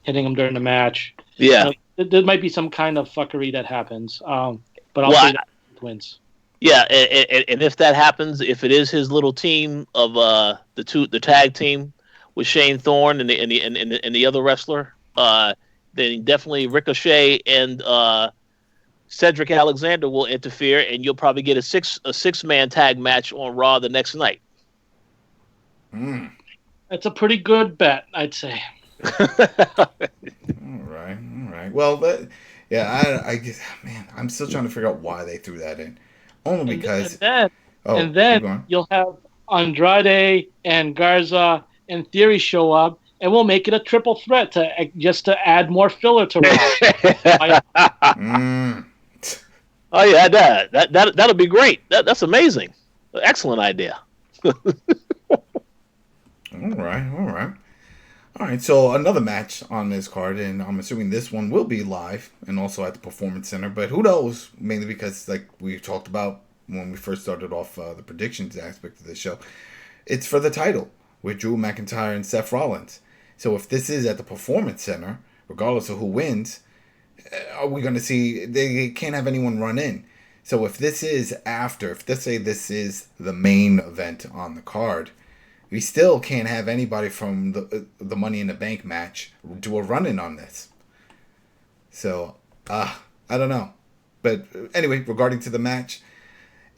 hitting him during the match. Yeah. There might be some kind of fuckery that happens. But I'll Well, say that wins. Yeah, and if that happens, if it is his little team of the tag team with Shane Thorne and the other wrestler, then definitely Ricochet and Cedric Alexander will interfere, and you'll probably get a six-man tag match on Raw the next night. That's a pretty good bet, I'd say. All right. Well, I guess, man, I'm still trying to figure out why they threw that in. Only because. And then you'll have Andrade and Garza and Theory show up, and we'll make it a triple threat to add more filler to Raw. Oh yeah, that'll be great. That's amazing. Excellent idea. All right. So another match on this card, and I'm assuming this one will be live and also at the Performance Center. But who knows? Mainly because, like we talked about when we first started off the predictions aspect of the show, it's for the title with Drew McIntyre and Seth Rollins. So if this is at the Performance Center, regardless of who wins, are we going to see? They can't have anyone run in. So if this is after, if let's say this is the main event on the card, we still can't have anybody from the Money in the Bank match do a run-in on this. So, I don't know. But anyway, regarding to the match,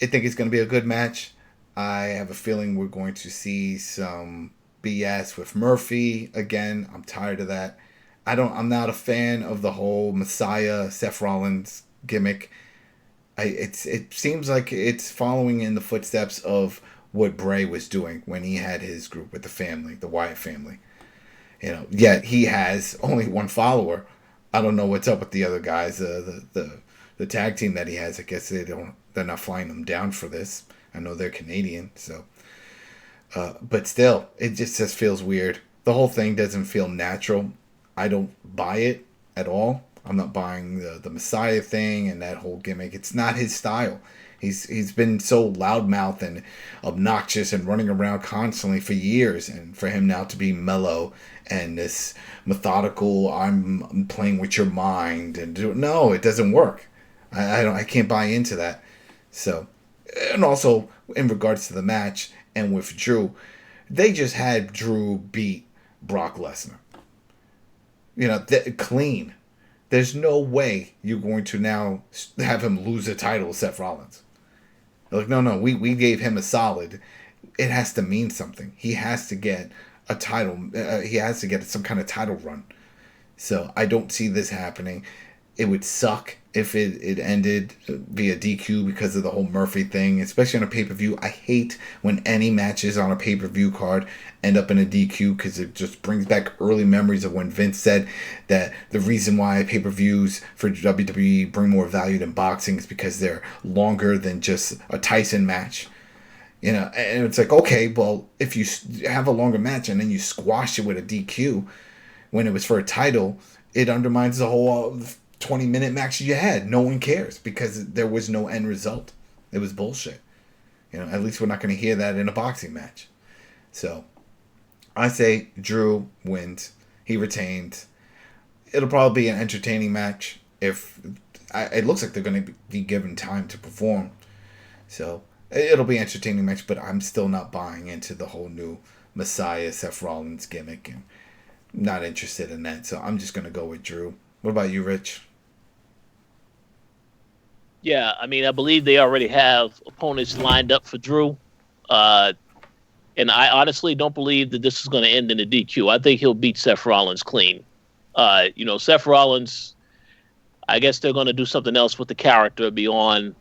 I think it's going to be a good match. I have a feeling we're going to see some BS with Murphy again. I'm tired of that. I'm not a fan of the whole Messiah Seth Rollins gimmick. It seems like it's following in the footsteps of what Bray was doing when he had his group with the family, the Wyatt family. Yet he has only one follower. I don't know what's up with the other guys. The tag team that he has, I guess they're not flying them down for this. I know they're Canadian, so. But still, it just feels weird. The whole thing doesn't feel natural. I don't buy it at all. I'm not buying the Messiah thing and that whole gimmick. It's not his style. He's been so loudmouth and obnoxious and running around constantly for years, and for him now to be mellow and this methodical, I'm playing with your mind, no, it doesn't work. I can't buy into that. So, and also in regards to the match and with Drew, they just had Drew beat Brock Lesnar. Clean. There's no way you're going to now have him lose the title to Seth Rollins. Like, no, we gave him a solid. It has to mean something. He has to get a title. He has to get some kind of title run. So I don't see this happening. It would suck if it ended via DQ because of the whole Murphy thing, especially on a pay-per-view. I hate when any matches on a pay-per-view card end up in a DQ because it just brings back early memories of when Vince said that the reason why pay-per-views for WWE bring more value than boxing is because they're longer than just a Tyson match. And it's like, okay, well, if you have a longer match and then you squash it with a DQ when it was for a title, it undermines the whole 20-minute match you had. No one cares because there was no end result. It was bullshit. At least we're not going to hear that in a boxing match. So I say Drew wins. He retains. It'll probably be an entertaining match. It looks like they're going to be given time to perform. So it'll be an entertaining match, but I'm still not buying into the whole new Messiah Seth Rollins gimmick. And not interested in that. So I'm just going to go with Drew. What about you, Rich? Yeah, I mean, I believe they already have opponents lined up for Drew. And I honestly don't believe that this is going to end in a DQ. I think he'll beat Seth Rollins clean. Seth Rollins, I guess they're going to do something else with the character beyond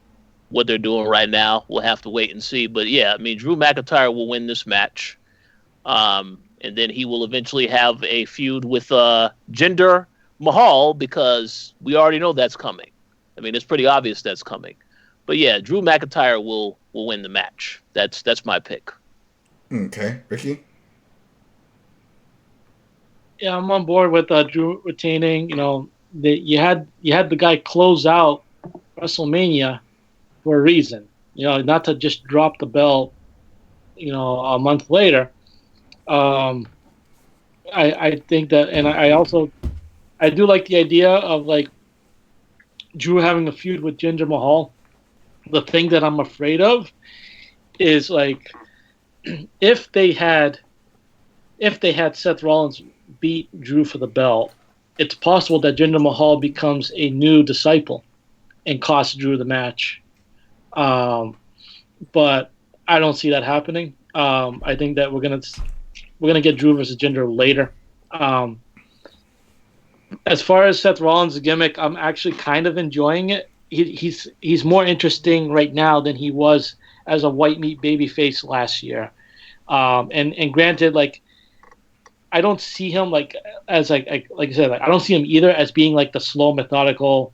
what they're doing right now. We'll have to wait and see. But yeah, I mean, Drew McIntyre will win this match. And then he will eventually have a feud with Jinder Mahal because we already know that's coming. I mean, it's pretty obvious that's coming. But yeah, Drew McIntyre will win the match. That's my pick. Okay, Ricky. Yeah, I'm on board with Drew retaining. You know, you had the guy close out WrestleMania for a reason. You know, not to just drop the belt. You know, a month later. I think that, and I do like the idea of like Drew having a feud with Jinder Mahal. The thing that I'm afraid of is like if they had Seth Rollins beat Drew for the belt, it's possible that Jinder Mahal becomes a new disciple and costs Drew the match. But I don't see that happening. I think that we're gonna get Drew versus Jinder later. As far as Seth Rollins' gimmick, I'm actually kind of enjoying it. He's more interesting right now than he was as a white meat babyface last year. And granted, like I don't see him like as like I said, like I don't see him either as being like the slow, methodical,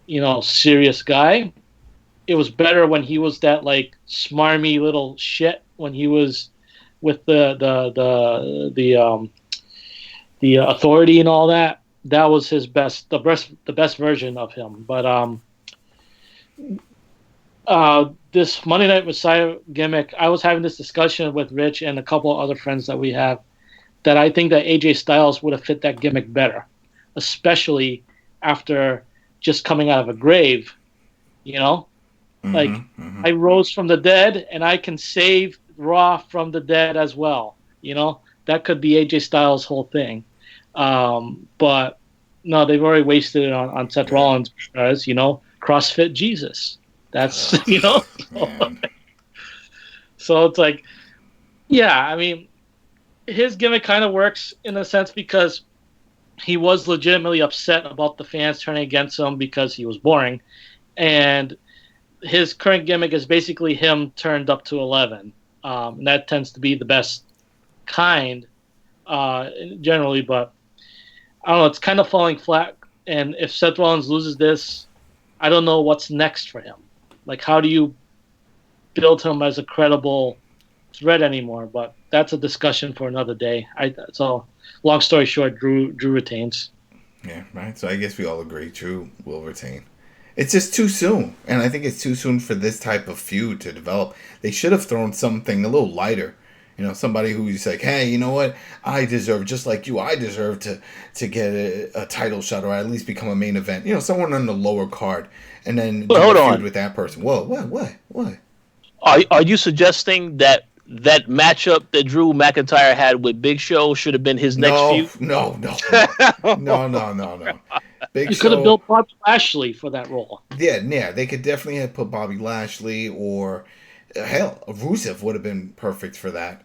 you know, serious guy. It was better when he was that like smarmy little shit when he was with the authority and all that. That was his best, the best version of him. But this Monday Night Messiah gimmick, I was having this discussion with Rich and a couple of other friends that we have, that I think that AJ Styles would have fit that gimmick better, especially after just coming out of a grave. You know, I rose from the dead, and I can save Raw from the dead as well. You know, that could be AJ Styles' whole thing. But no, they've already wasted it on Seth Rollins because, you know, CrossFit Jesus. That's, you know. So it's like, yeah, I mean, his gimmick kind of works in a sense because he was legitimately upset about the fans turning against him because he was boring. And his current gimmick is basically him turned up to 11. And that tends to be the best kind generally, but I don't know, it's kind of falling flat. And if Seth Rollins loses this, I don't know what's next for him. Like, how do you build him as a credible threat anymore? But that's a discussion for another day. So, long story short, Drew retains. Yeah, right. So I guess we all agree Drew will retain. It's just too soon, and I think it's too soon for this type of feud to develop. They should have thrown something a little lighter. You know, somebody who's like, hey, you know what? I deserve, just like you, I deserve to get a title shot or at least become a main event. You know, someone on the lower card, and then hold feud on with that person. Whoa, what? Are you suggesting that matchup that Drew McIntyre had with Big Show should have been his next feud? No. You could have built Bobby Lashley for that role. Yeah, they could definitely have put Bobby Lashley or hell, Rusev would have been perfect for that.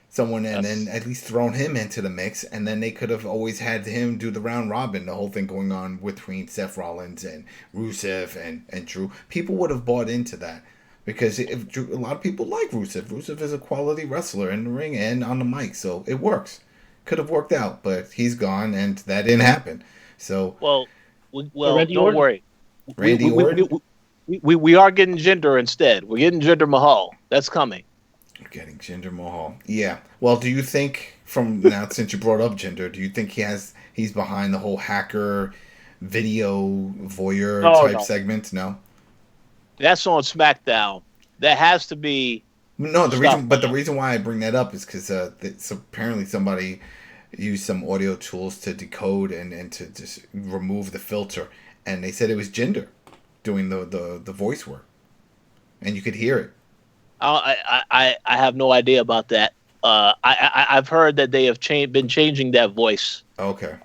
Someone, and then at least thrown him into the mix, and then they could have always had him do the round robin, the whole thing going on between Seth Rollins and Rusev and Drew. People would have bought into that because a lot of people like Rusev. Rusev is a quality wrestler in the ring and on the mic, so it works. Could have worked out, but he's gone, and that didn't happen. So don't worry. Randy Orton. We are getting Jinder instead. We're getting Jinder Mahal. That's coming. You're getting Jinder Mahal. Yeah. Well, do you think from now, since you brought up Jinder, do you think he's behind the whole hacker video voyeur type segment? No. That's on SmackDown. That has to be. No, the reason why I bring that up is because apparently somebody used some audio tools to decode and to just remove the filter, and they said it was Jinder doing the voice work, and you could hear it. I have no idea about that. I've heard that they have been changing that voice. Okay.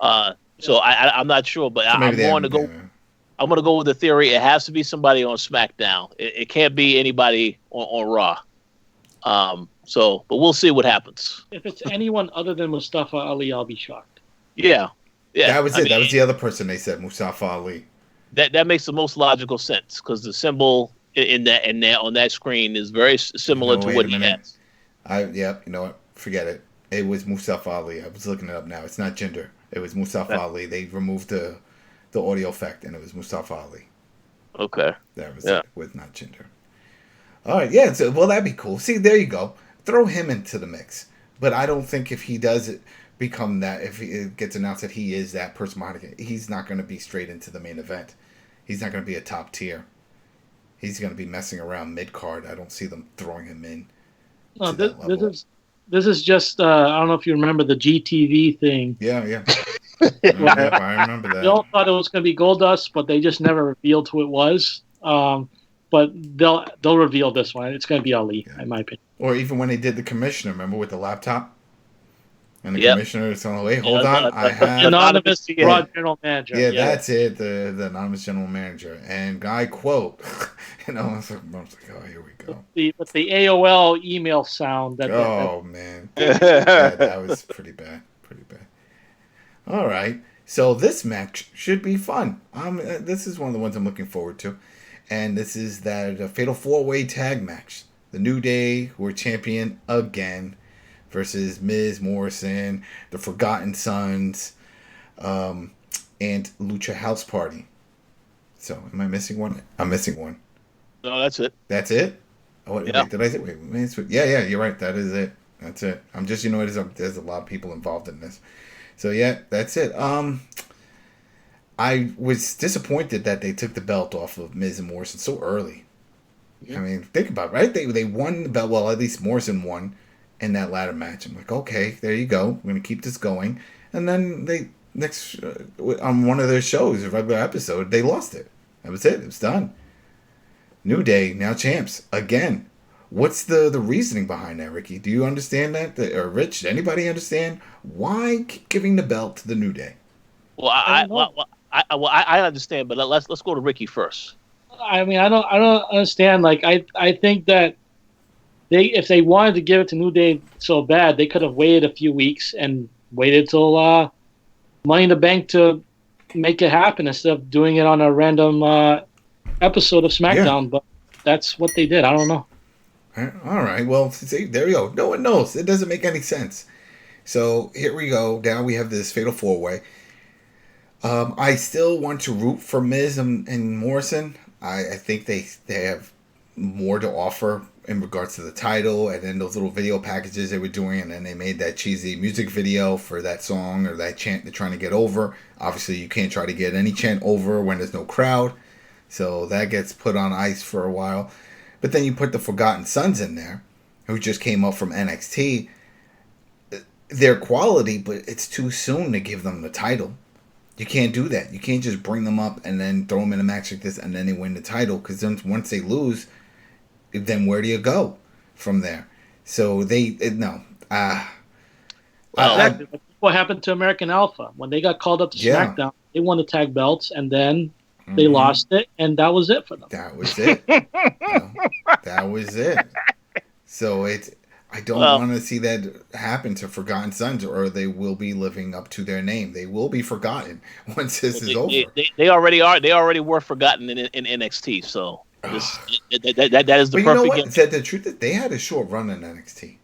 So I'm not sure, but I'm going to go. I'm going to go with the theory. It has to be somebody on SmackDown. It can't be anybody on Raw. But we'll see what happens. If it's anyone other than Mustafa Ali, I'll be shocked. Yeah. That was it. That was the other person they said, Mustafa Ali. That makes the most logical sense because the symbol in that on that screen is very similar to what he has. You know what? Forget it. It was Mustafa Ali. I was looking it up now. It's not Jinder. It was Mustafa Ali. They removed the audio effect, and it was Mustafa Ali. Okay. That was it, with not Jinder. All right, yeah. So, well, that'd be cool. See, there you go. Throw him into the mix. But I don't think if he does become that, if it gets announced that he is that person behind it, he's not going to be straight into the main event. He's not going to be a top tier. He's going to be messing around mid card. I don't see them throwing him in. No, this is just I don't know if you remember the GTV thing. Yeah. I remember that. They all thought it was going to be Goldust, but they just never revealed who it was. But they'll reveal this one. It's going to be Ali, in my opinion. Or even when they did the commissioner, remember with the laptop? And the commissioner is saying, wait, hold on. I have... Anonymous broad general manager. Yeah, that's it. The anonymous general manager. And I quote, I was like, oh, here we go. With the AOL email sound. Man. That was pretty bad. All right. So this match should be fun. This is one of the ones I'm looking forward to. And this is that Fatal 4-Way Tag match. The New Day, who are champion again, versus Miz, Morrison, the Forgotten Sons, and Lucha House Party. So, am I missing one? I'm missing one. No, that's it. That's it? Oh, wait, did I say? Wait, yeah, you're right. That is it. That's it. I'm just, there's a lot of people involved in this. So, yeah, that's it. I was disappointed that they took the belt off of Miz and Morrison so early. I mean, think about it, right? They won the belt. Well, at least Morrison won in that ladder match. I'm like, okay, there you go. We're going to keep this going. And then on one of their shows, a regular episode, they lost it. That was it. It was done. New Day, now champs. Again. What's the reasoning behind that, Ricky? Do you understand that? Or Rich, anybody understand? Why keep giving the belt to the New Day? Well, I understand, but let's go to Ricky first. I mean, I don't understand. Like, I think that if they wanted to give it to New Day so bad, they could have waited a few weeks and waited till Money in the Bank to make it happen instead of doing it on a random episode of SmackDown. Yeah. But that's what they did. I don't know. All right. Well, see, there you go. No one knows. It doesn't make any sense. So here we go. Now we have this Fatal 4-Way. I still want to root for Miz and Morrison. I think they have more to offer in regards to the title, and then those little video packages they were doing, and then they made that cheesy music video for that song or that chant they're trying to get over. Obviously, you can't try to get any chant over when there's no crowd, so that gets put on ice for a while. But then you put the Forgotten Sons in there, who just came up from NXT. They're quality, but it's too soon to give them the title. You can't do that. You can't just bring them up and then throw them in a match like this and then they win the title. Because then once they lose, then where do you go from there? So what happened to American Alpha? When they got called up to SmackDown, they won the tag belts and then they lost it, and that was it for them. That was it. That was it. So I don't want to see that happen to Forgotten Sons, or they will be living up to their name. They will be forgotten once this is over. They already are. They already were forgotten in NXT. So that is the perfect. You know what? The truth is, they had a short run in NXT.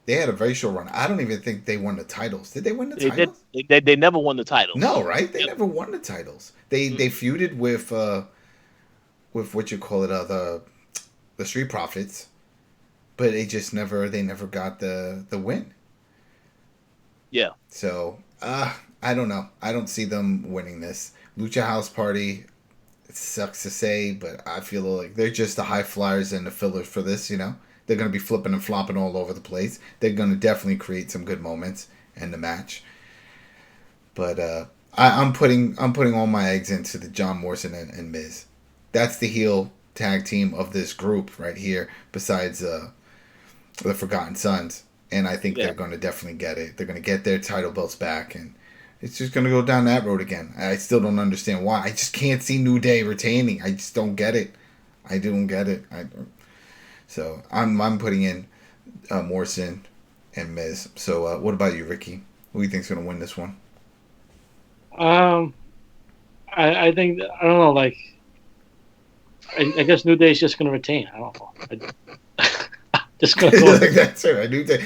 They had a very short run. I don't even think they won the titles. Did they win the titles? They never won the titles. No, right? They never won the titles. They feuded with what you call it, the Street Profits. But they never got the win. Yeah. So, I don't know. I don't see them winning this. Lucha House Party, it sucks to say, but I feel like they're just the high flyers and the fillers for this, They're going to be flipping and flopping all over the place. They're going to definitely create some good moments in the match. But I'm putting all my eggs into the John Morrison and Miz. That's the heel tag team of this group right here, besides the Forgotten Sons, and I think they're going to definitely get it. They're going to get their title belts back, and it's just going to go down that road again. I still don't understand why. I just can't see New Day retaining. I just don't get it. I don't get it. So I'm putting in Morrison and Miz. So what about you, Ricky? Who do you think's going to win this one? I think, I don't know, like, I guess New Day's just going to retain. I don't know. Just gonna go. That's it. A New Day.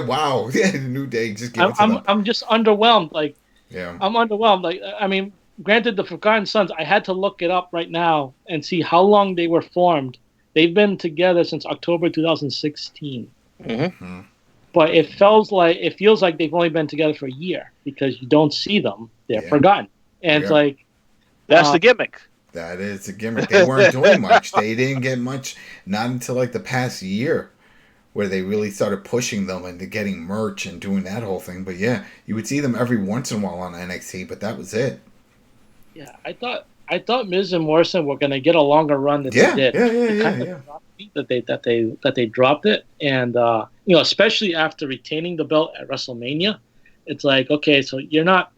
Wow. Yeah, New Day. Just give it to them. I'm just underwhelmed. Like, Yeah. I'm underwhelmed. Like, I mean, granted, the Forgotten Sons, I had to look it up right now and see how long they were formed. They've been together since October 2016. Mm-hmm. But it feels like they've only been together for a year because you don't see them. They're forgotten. And it's like that's the gimmick. That is a gimmick. They weren't doing much. They didn't get much, not until like the past year, where they really started pushing them into getting merch and doing that whole thing. But yeah, you would see them every once in a while on NXT, but that was it. Yeah, I thought Miz and Morrison were gonna get a longer run than they did. Yeah. That they dropped it, and especially after retaining the belt at WrestleMania, it's like, okay, so you're not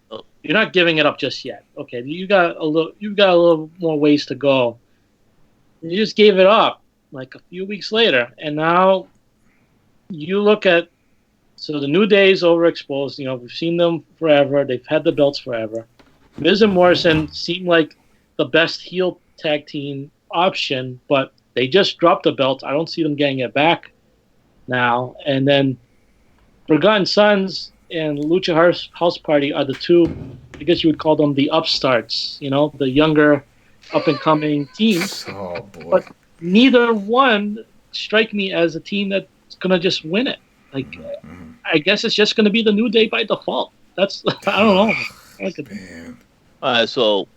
giving it up just yet. Okay, you got a little more ways to go. You just gave it up like a few weeks later, and now you look at, so the New Day is overexposed. We've seen them forever. They've had the belts forever. Miz and Morrison seem like the best heel tag team option, but they just dropped the belt. I don't see them getting it back now. And then Forgotten Sons and Lucha House Party are the two, I guess you would call them the upstarts, the younger up-and-coming teams. Oh, boy. But neither one strike me as a team that's going to just win it. Like, I guess it's just going to be the New Day by default. That's, I don't know. Man. All right, so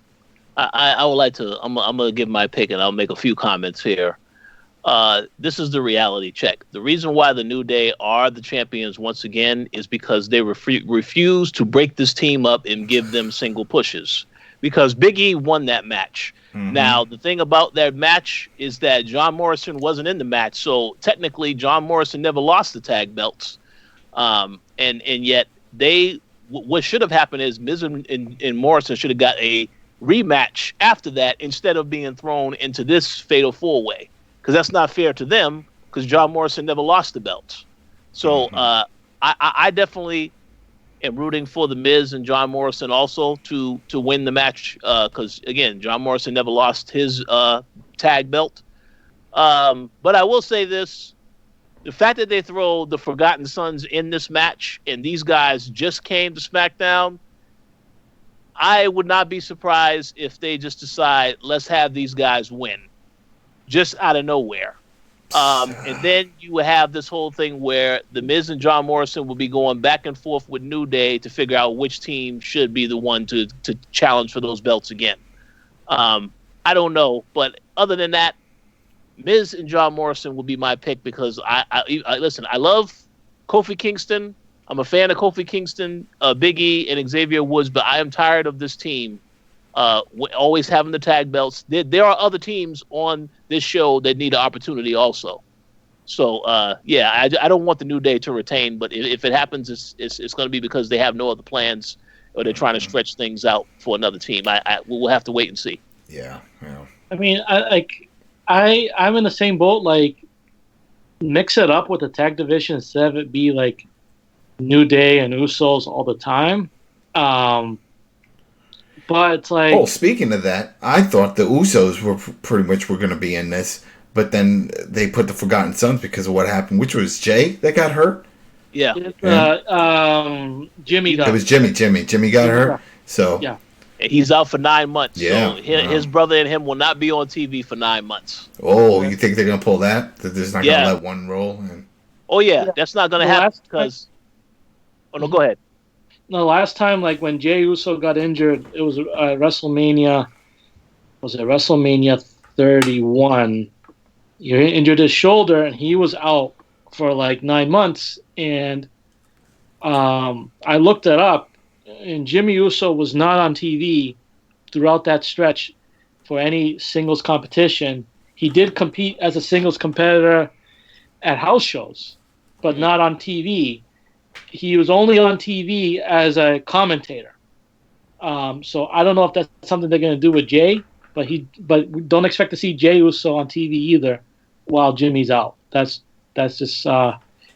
I would like to. I'm gonna give my pick, and I'll make a few comments here. This is the reality check. The reason why the New Day are the champions once again is because they refuse to break this team up and give them single pushes. Because Big E won that match. Mm-hmm. Now the thing about that match is that John Morrison wasn't in the match, so technically John Morrison never lost the tag belts, and yet they. What should have happened is Miz and Morrison should have got a rematch after that instead of being thrown into this fatal four-way, because that's not fair to them, because John Morrison never lost the belts. So I definitely am rooting for the Miz and John Morrison also to win the match, because again, John Morrison never lost his tag belt. But I will say this. The fact that they throw the Forgotten Sons in this match and these guys just came to SmackDown, I would not be surprised if they just decide, let's have these guys win, just out of nowhere. And then you have this whole thing where the Miz and John Morrison will be going back and forth with New Day to figure out which team should be the one to challenge for those belts again. I don't know, but other than that, Miz and John Morrison will be my pick because I listen. I love Kofi Kingston. I'm a fan of Kofi Kingston, Big E, and Xavier Woods, but I am tired of this team always having the tag belts. There are other teams on this show that need an opportunity also. So I don't want the New Day to retain, but if it happens, it's going to be because they have no other plans or they're trying to stretch things out for another team. We'll have to wait and see. Yeah. I mean, I'm in the same boat. Like, mix it up with the tag division instead of it be like New Day and Usos all the time. But it's like, oh, speaking of that, I thought the Usos were pretty much going to be in this, but then they put the Forgotten Sons because of what happened, which was Jay that got hurt. Yeah. Jimmy got. It was Jimmy. Jimmy got hurt. So yeah. He's out for 9 months. Yeah. So his brother and him will not be on TV for 9 months. Oh, you think they're going to pull that? That they're just not going to let one roll? Oh, yeah. That's not going to happen because... Oh, no, go ahead. No, last time, like, when Jey Uso got injured, it was WrestleMania... Was it WrestleMania 31? He injured his shoulder, and he was out for, like, 9 months. And I looked it up. And Jimmy Uso was not on TV throughout that stretch for any singles competition. He did compete as a singles competitor at house shows, but not on TV. He was only on TV as a commentator. So I don't know if that's something they're going to do with Jay, but don't expect to see Jey Uso on TV either while Jimmy's out. That's just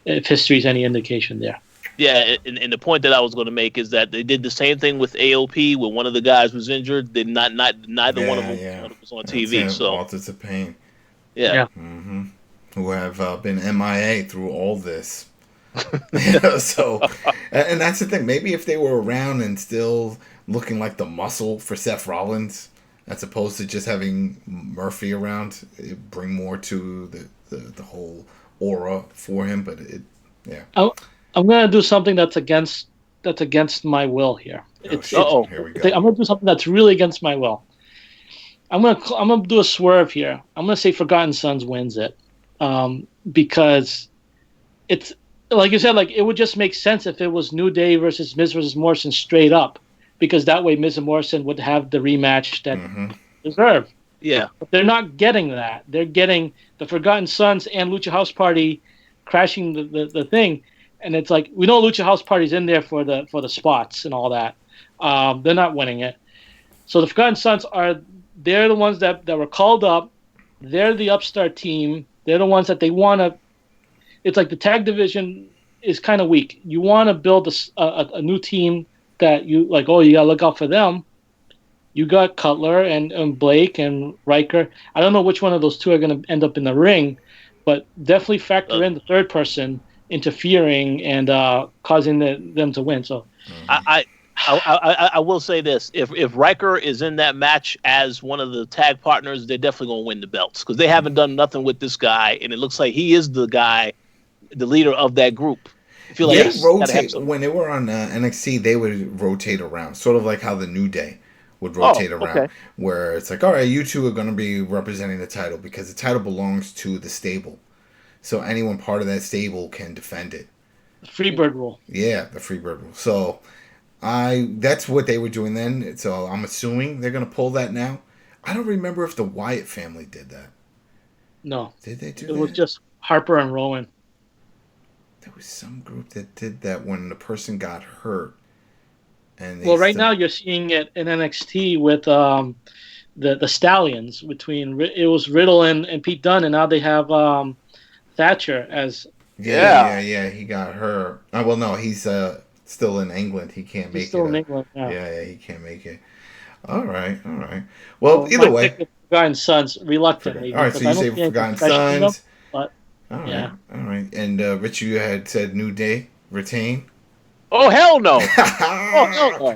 if history's any indication there. Yeah, and the point that I was going to make is that they did the same thing with AOP when one of the guys was injured. They neither one of them was on TV. So Authors of Pain. Yeah. Mm-hmm. Who have been MIA through all this. So, and that's the thing. Maybe if they were around and still looking like the muscle for Seth Rollins, as opposed to just having Murphy around, it bring more to the whole aura for him. But yeah. I'm gonna do something that's against my will here. Here we go. I'm gonna do something that's really against my will. I'm gonna do a swerve here. I'm gonna say Forgotten Sons wins it, because it's like you said, like it would just make sense if it was New Day versus Miz versus Morrison straight up, because that way Miz and Morrison would have the rematch that they deserve. Yeah, but they're not getting that. They're getting the Forgotten Sons and Lucha House Party crashing the thing, and it's like we know Lucha House Party's in there for the spots and all that. They're not winning it, so the Forgotten Sons they're the ones that were called up. They're the upstart team. They're the ones that they want to. It's like the tag division is kind of weak. You want to build a new team that you like. Oh, you got to look out for them. You got Cutler and Blake and Riker. I don't know which one of those two are going to end up in the ring, but definitely factor in the third person interfering and causing them to win. So, I will say this: if Riker is in that match as one of the tag partners, they're definitely going to win the belts because they haven't done nothing with this guy, and it looks like he is the guy, the leader of that group. I feel like they rotate when they were on NXT. They would rotate around, sort of like how the New Day would rotate around, where it's like, all right, you two are going to be representing the title because the title belongs to the stable, so anyone part of that stable can defend it. The Freebird rule. Yeah, the Freebird rule. So. That's what they were doing then, so I'm assuming they're going to pull that now. I don't remember if the Wyatt family did that. No. Did they do that? It was just Harper and Rowan. There was some group that did that when the person got hurt. And right now you're seeing it in NXT with the Stallions. It was Riddle and Pete Dunne, and now they have Thatcher as... Yeah, he got hurt. Oh, well, no, he's... still in England. He can't make it. Still in England, yeah, he can't make it. All right. Well, either way. Forgotten Sons, reluctantly. All right, so you say Forgotten Sons. But, all right. And Rich, you had said New Day retain. Oh, hell no.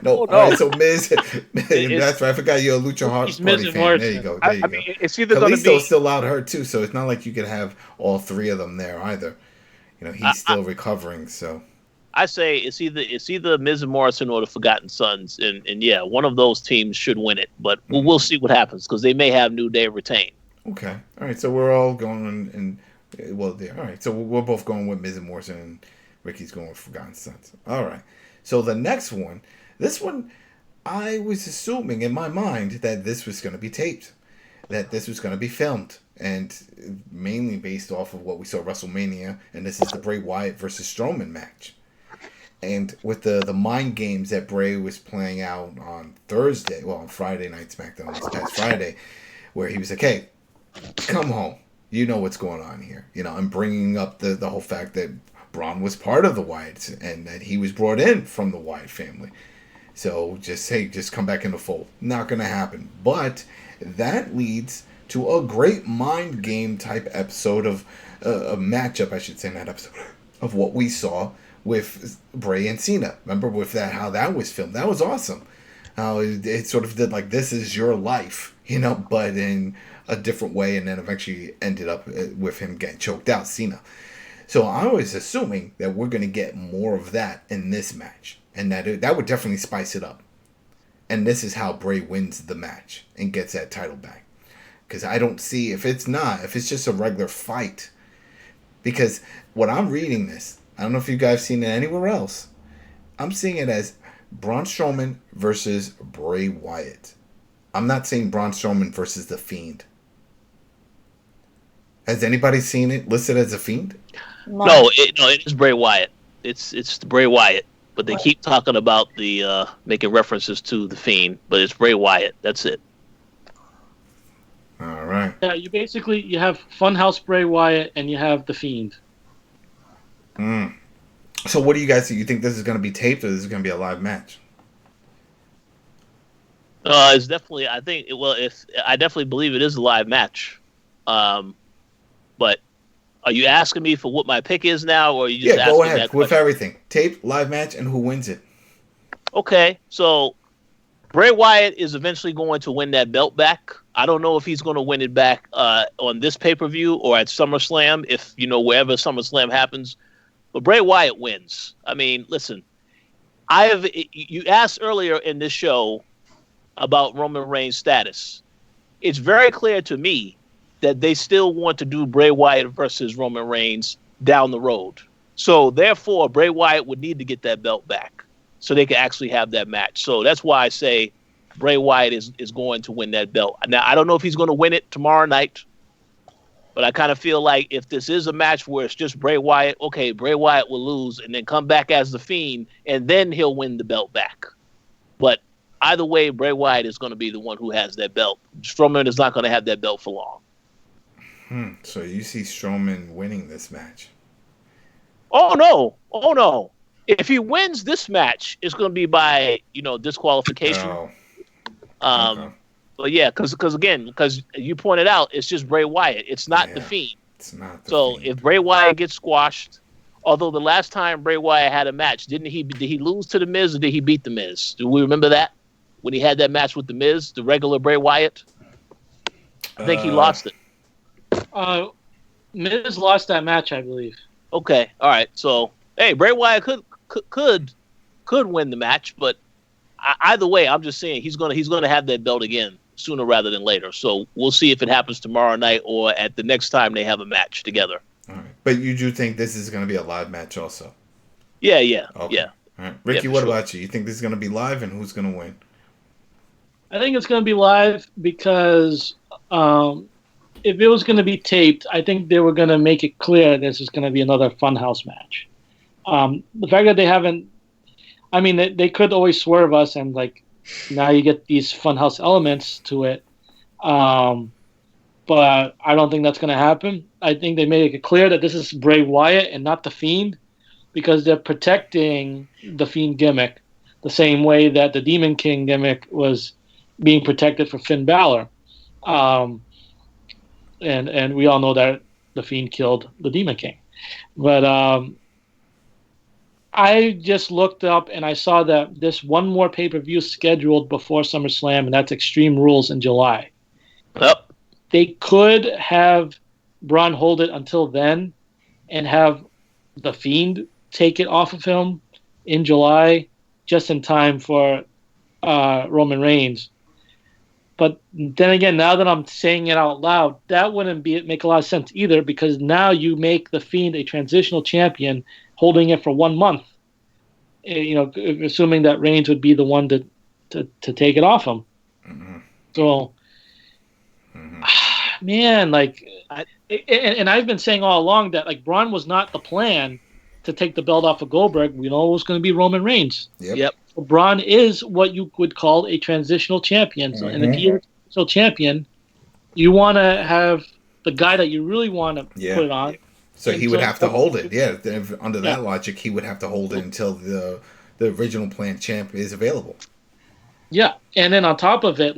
No. All right, so Miz, that's right. I forgot you're a Lucha House Party fan. There you go. I mean, it's either going to be... Kalisto's still out hurt, too, so it's not like you could have all three of them there either. He's still recovering, so... I say it's either Miz and Morrison or the Forgotten Sons, and yeah, one of those teams should win it. But we'll see what happens because they may have New Day retain. Okay, all right. So we're all going all right. So we're both going with Miz and Morrison, and Ricky's going with Forgotten Sons. All right. So the next one, this one, I was assuming in my mind that this was going to be taped, that this was going to be filmed, and mainly based off of what we saw at WrestleMania, and this is the Bray Wyatt versus Strowman match. And with the mind games that Bray was playing out on on Friday Night SmackDown this past Friday, where he was like, hey, come home. You know what's going on here. I'm bringing up the whole fact that Braun was part of the Wyatts and that he was brought in from the Wyatt family. So just come back in the fold. Not going to happen. But that leads to a great mind game type episode of a matchup, I should say, not episode, of what we saw with Bray and Cena. Remember with that, how that was filmed? That was awesome. How it sort of did like, this is your life, but in a different way, and then eventually ended up with him getting choked out, Cena. So I was assuming that we're going to get more of that in this match, and that would definitely spice it up. And this is how Bray wins the match and gets that title back. Because I don't see, if it's just a regular fight, because when I'm reading this, I don't know if you guys have seen it anywhere else. I'm seeing it as Braun Strowman versus Bray Wyatt. I'm not saying Braun Strowman versus The Fiend. Has anybody seen it listed as a Fiend? No, it is Bray Wyatt. It's Bray Wyatt, but they keep talking about the making references to The Fiend, but it's Bray Wyatt. That's it. All right. Yeah, you have Funhouse Bray Wyatt and you have The Fiend. So what do you guys think? You think this is going to be taped or this is going to be a live match? It's definitely. I definitely believe it is a live match. But Are you asking me for what my pick is now, or are you just Yeah, asking go ahead that with question? everything. Tape, live match, and who wins it. Okay, so Bray Wyatt is eventually going to win that belt back. I don't know if he's going to win it back on this pay-per-view or at SummerSlam, if, wherever SummerSlam happens. But Bray Wyatt wins. I mean, listen, you asked earlier in this show about Roman Reigns' status. It's very clear to me that they still want to do Bray Wyatt versus Roman Reigns down the road. So therefore, Bray Wyatt would need to get that belt back so they can actually have that match. So that's why I say Bray Wyatt is going to win that belt. Now, I don't know if he's going to win it tomorrow night, but I kind of feel like if this is a match where it's just Bray Wyatt, okay, Bray Wyatt will lose and then come back as the Fiend, and then he'll win the belt back. But either way, Bray Wyatt is going to be the one who has that belt. Strowman is not going to have that belt for long. So you see Strowman winning this match? Oh no! If he wins this match, it's going to be by disqualification. Oh. Okay. But yeah, because you pointed out, it's just Bray Wyatt. It's not the Fiend. It's not the So Fiend. if Bray Wyatt gets squashed, although the last time Bray Wyatt had a match, did he lose to the Miz or did he beat the Miz? Do we remember that when he had that match with the Miz, the regular Bray Wyatt? I think he lost it. Miz lost that match, I believe. Okay, all right. So hey, Bray Wyatt could win the match, but either way, I'm just saying he's gonna have that belt again sooner rather than later. So we'll see if it happens tomorrow night or at the next time they have a match together. All right. But you do think this is going to be a live match also? Yeah, Okay. yeah. All right. Ricky, Yeah, what sure. about you? You think this is going to be live, and who's going to win? I think it's going to be live because if it was going to be taped, I think they were going to make it clear this is going to be another Funhouse match. The fact that they haven't, I mean, they could always swerve us and now you get these Funhouse elements to it. But I don't think that's going to happen. I think they made it clear that this is Bray Wyatt and not the Fiend because they're protecting the Fiend gimmick the same way that the Demon King gimmick was being protected for Finn Balor. And we all know that the Fiend killed the Demon King. But I just looked up and I saw that there's one more pay-per-view scheduled before SummerSlam, and that's Extreme Rules in July. Yep. They could have Braun hold it until then and have the Fiend take it off of him in July just in time for Roman Reigns. But then again, now that I'm saying it out loud, that wouldn't make a lot of sense either because now you make the Fiend a transitional champion holding it for 1 month. Assuming that Reigns would be the one to take it off him. Mm-hmm. So, man, and I've been saying all along that Braun was not the plan to take the belt off of Goldberg. We know it was going to be Roman Reigns. Yep. So Braun is what you would call a transitional champion. So, and if you're a transitional champion, you want to have the guy that you really want to put it on. So he would have to hold it. Yeah, under that logic, he would have to hold it until the original planned champ is available. Yeah, and then on top of it,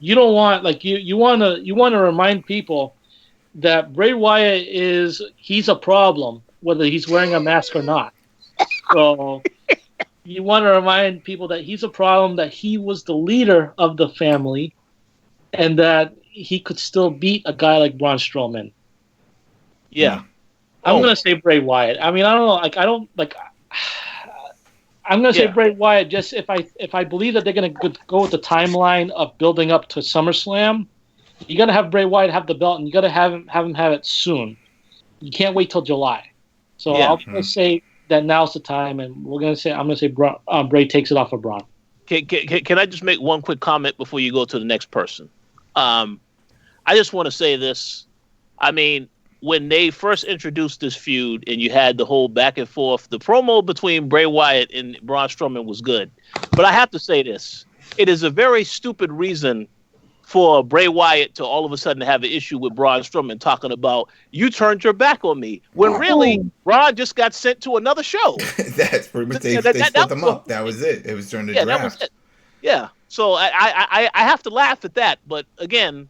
you don't want you want to remind people that Bray Wyatt he's a problem whether he's wearing a mask or not. So you want to remind people that he's a problem, that he was the leader of the family, and that he could still beat a guy like Braun Strowman. Yeah. I'm gonna say Bray Wyatt. I mean, I don't know. I'm gonna say Bray Wyatt. Just if I believe that they're gonna go with the timeline of building up to SummerSlam, you gotta have Bray Wyatt have the belt, and you gotta have him have it soon. You can't wait till July. So I'm gonna say that now's the time, and I'm gonna say Bray takes it off of Braun. Can I just make one quick comment before you go to the next person? I just want to say this. I mean, when they first introduced this feud and you had the whole back and forth, the promo between Bray Wyatt and Braun Strowman was good. But I have to say this. It is a very stupid reason for Bray Wyatt to all of a sudden have an issue with Braun Strowman talking about, you turned your back on me. When really, Braun just got sent to another show. That's pretty much, they split them up. That was it. It was during the draft. That was it. Yeah. So I have to laugh at that. But again,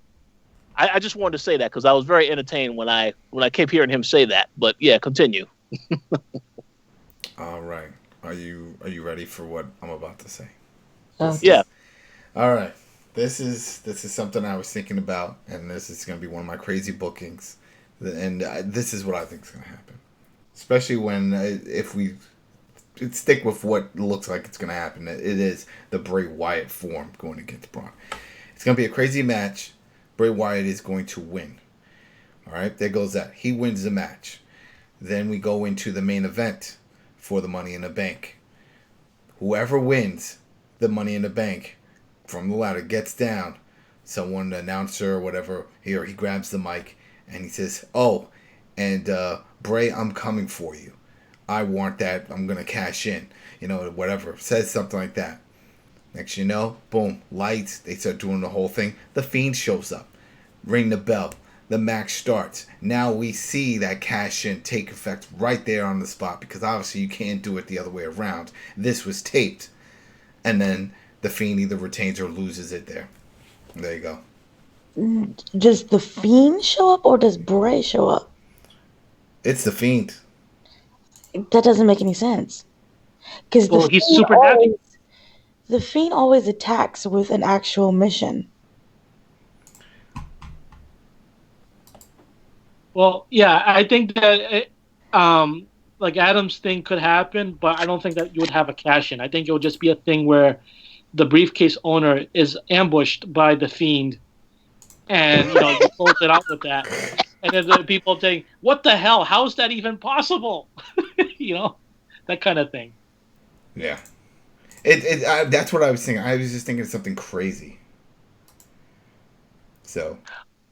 I just wanted to say that because I was very entertained when I kept hearing him say that. But yeah, continue. All right. Are you ready for what I'm about to say? Yeah. All right. This is something I was thinking about, and this is going to be one of my crazy bookings, and this is what I think is going to happen. Especially when if we stick with what looks like it's going to happen, it is the Bray Wyatt form going against Braun. It's going to be a crazy match. Bray Wyatt is going to win. All right, there goes that. He wins the match. Then we go into the main event for the Money in the Bank. Whoever wins the Money in the Bank from the ladder gets down. Someone, the announcer or whatever, he grabs the mic and he says, "Oh, and Bray, I'm coming for you. I want that. I'm going to cash in." Whatever. Says something like that. Next you know, boom, lights. They start doing the whole thing. The Fiend shows up. Ring the bell. The match starts. Now we see that cash in take effect right there on the spot because obviously you can't do it the other way around. This was taped. And then the Fiend either retains or loses it there. There you go. Does the Fiend show up or does Bray show up? It's the Fiend. That doesn't make any sense. Because he's super heavy. The Fiend always attacks with an actual mission. Well, yeah, I think that like Adam's thing could happen, but I don't think that you would have a cash in. I think it would just be a thing where the briefcase owner is ambushed by the Fiend, and you close it out with that, and then the people think, "What the hell? How is that even possible?" That kind of thing. Yeah. That's what I was thinking. I was just thinking of something crazy. So.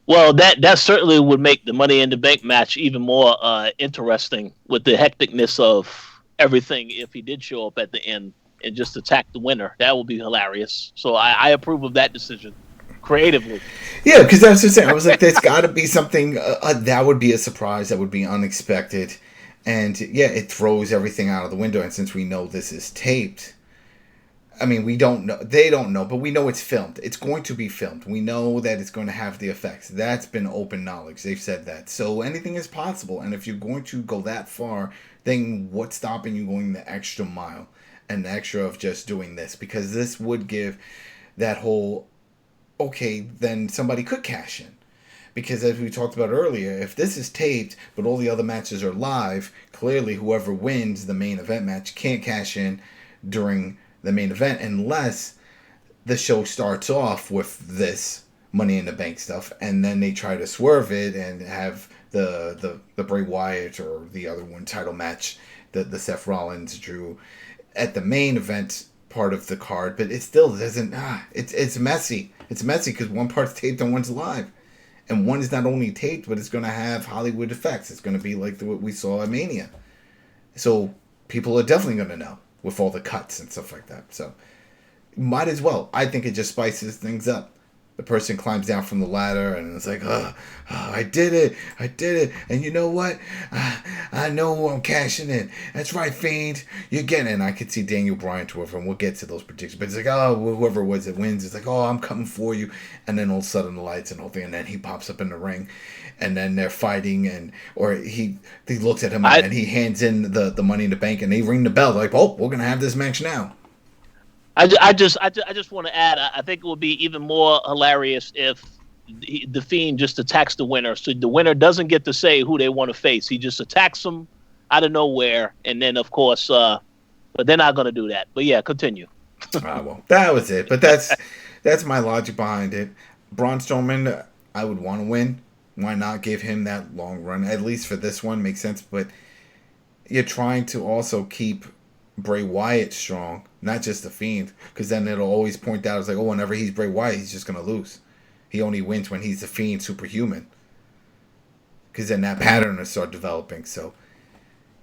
Well, that certainly would make the Money in the Bank match even more interesting with the hecticness of everything. If he did show up at the end and just attack the winner, that would be hilarious. So I approve of that decision creatively. Yeah, because that's just saying. I was like, there's got to be something that would be a surprise. That would be unexpected. And yeah, it throws everything out of the window. And since we know this is taped, I mean, we don't know. They don't know, but we know it's filmed. It's going to be filmed. We know that it's going to have the effects. That's been open knowledge. They've said that. So anything is possible. And if you're going to go that far, then what's stopping you going the extra mile and the extra of just doing this? Because this would give that whole, okay, then somebody could cash in. Because as we talked about earlier, if this is taped, but all the other matches are live, clearly whoever wins the main event match can't cash in during the main event unless the show starts off with this Money in the Bank stuff, and then they try to swerve it and have the Bray Wyatt or the other one title match, the Seth Rollins Drew at the main event part of the card, but it still doesn't. It's messy. It's messy because one part's taped and one's live. And one is not only taped, but it's going to have Hollywood effects. It's going to be like what we saw at Mania. So people are definitely going to know with all the cuts and stuff like that. So might as well. I think it just spices things up. The person climbs down from the ladder and it's like, oh, I did it. And you know what? I know who I'm cashing in. That's right, Fiend. You're getting it. And I could see Daniel Bryan to whoever, and we'll get to those predictions. But it's like, oh, whoever it was that wins, it's like, oh, I'm coming for you. And then all of a sudden the lights and the whole thing, and then he pops up in the ring. And then they're fighting, or he looks at him and he hands in the Money in the Bank, and they ring the bell. They're like, oh, we're going to have this match now. I just want to add, I think it would be even more hilarious if the Fiend just attacks the winner. So the winner doesn't get to say who they want to face. He just attacks them out of nowhere. And then, of course, but they're not going to do that. But yeah, continue. Well, that was it. But that's my logic behind it. Braun Strowman, I would want to win. Why not give him that long run? At least for this one, makes sense. But you're trying to also keep Bray Wyatt strong, not just the Fiend, because then it'll always point out, it's like, oh, whenever he's Bray Wyatt, he's just going to lose. He only wins when he's the Fiend superhuman. Because then that pattern will start developing. So,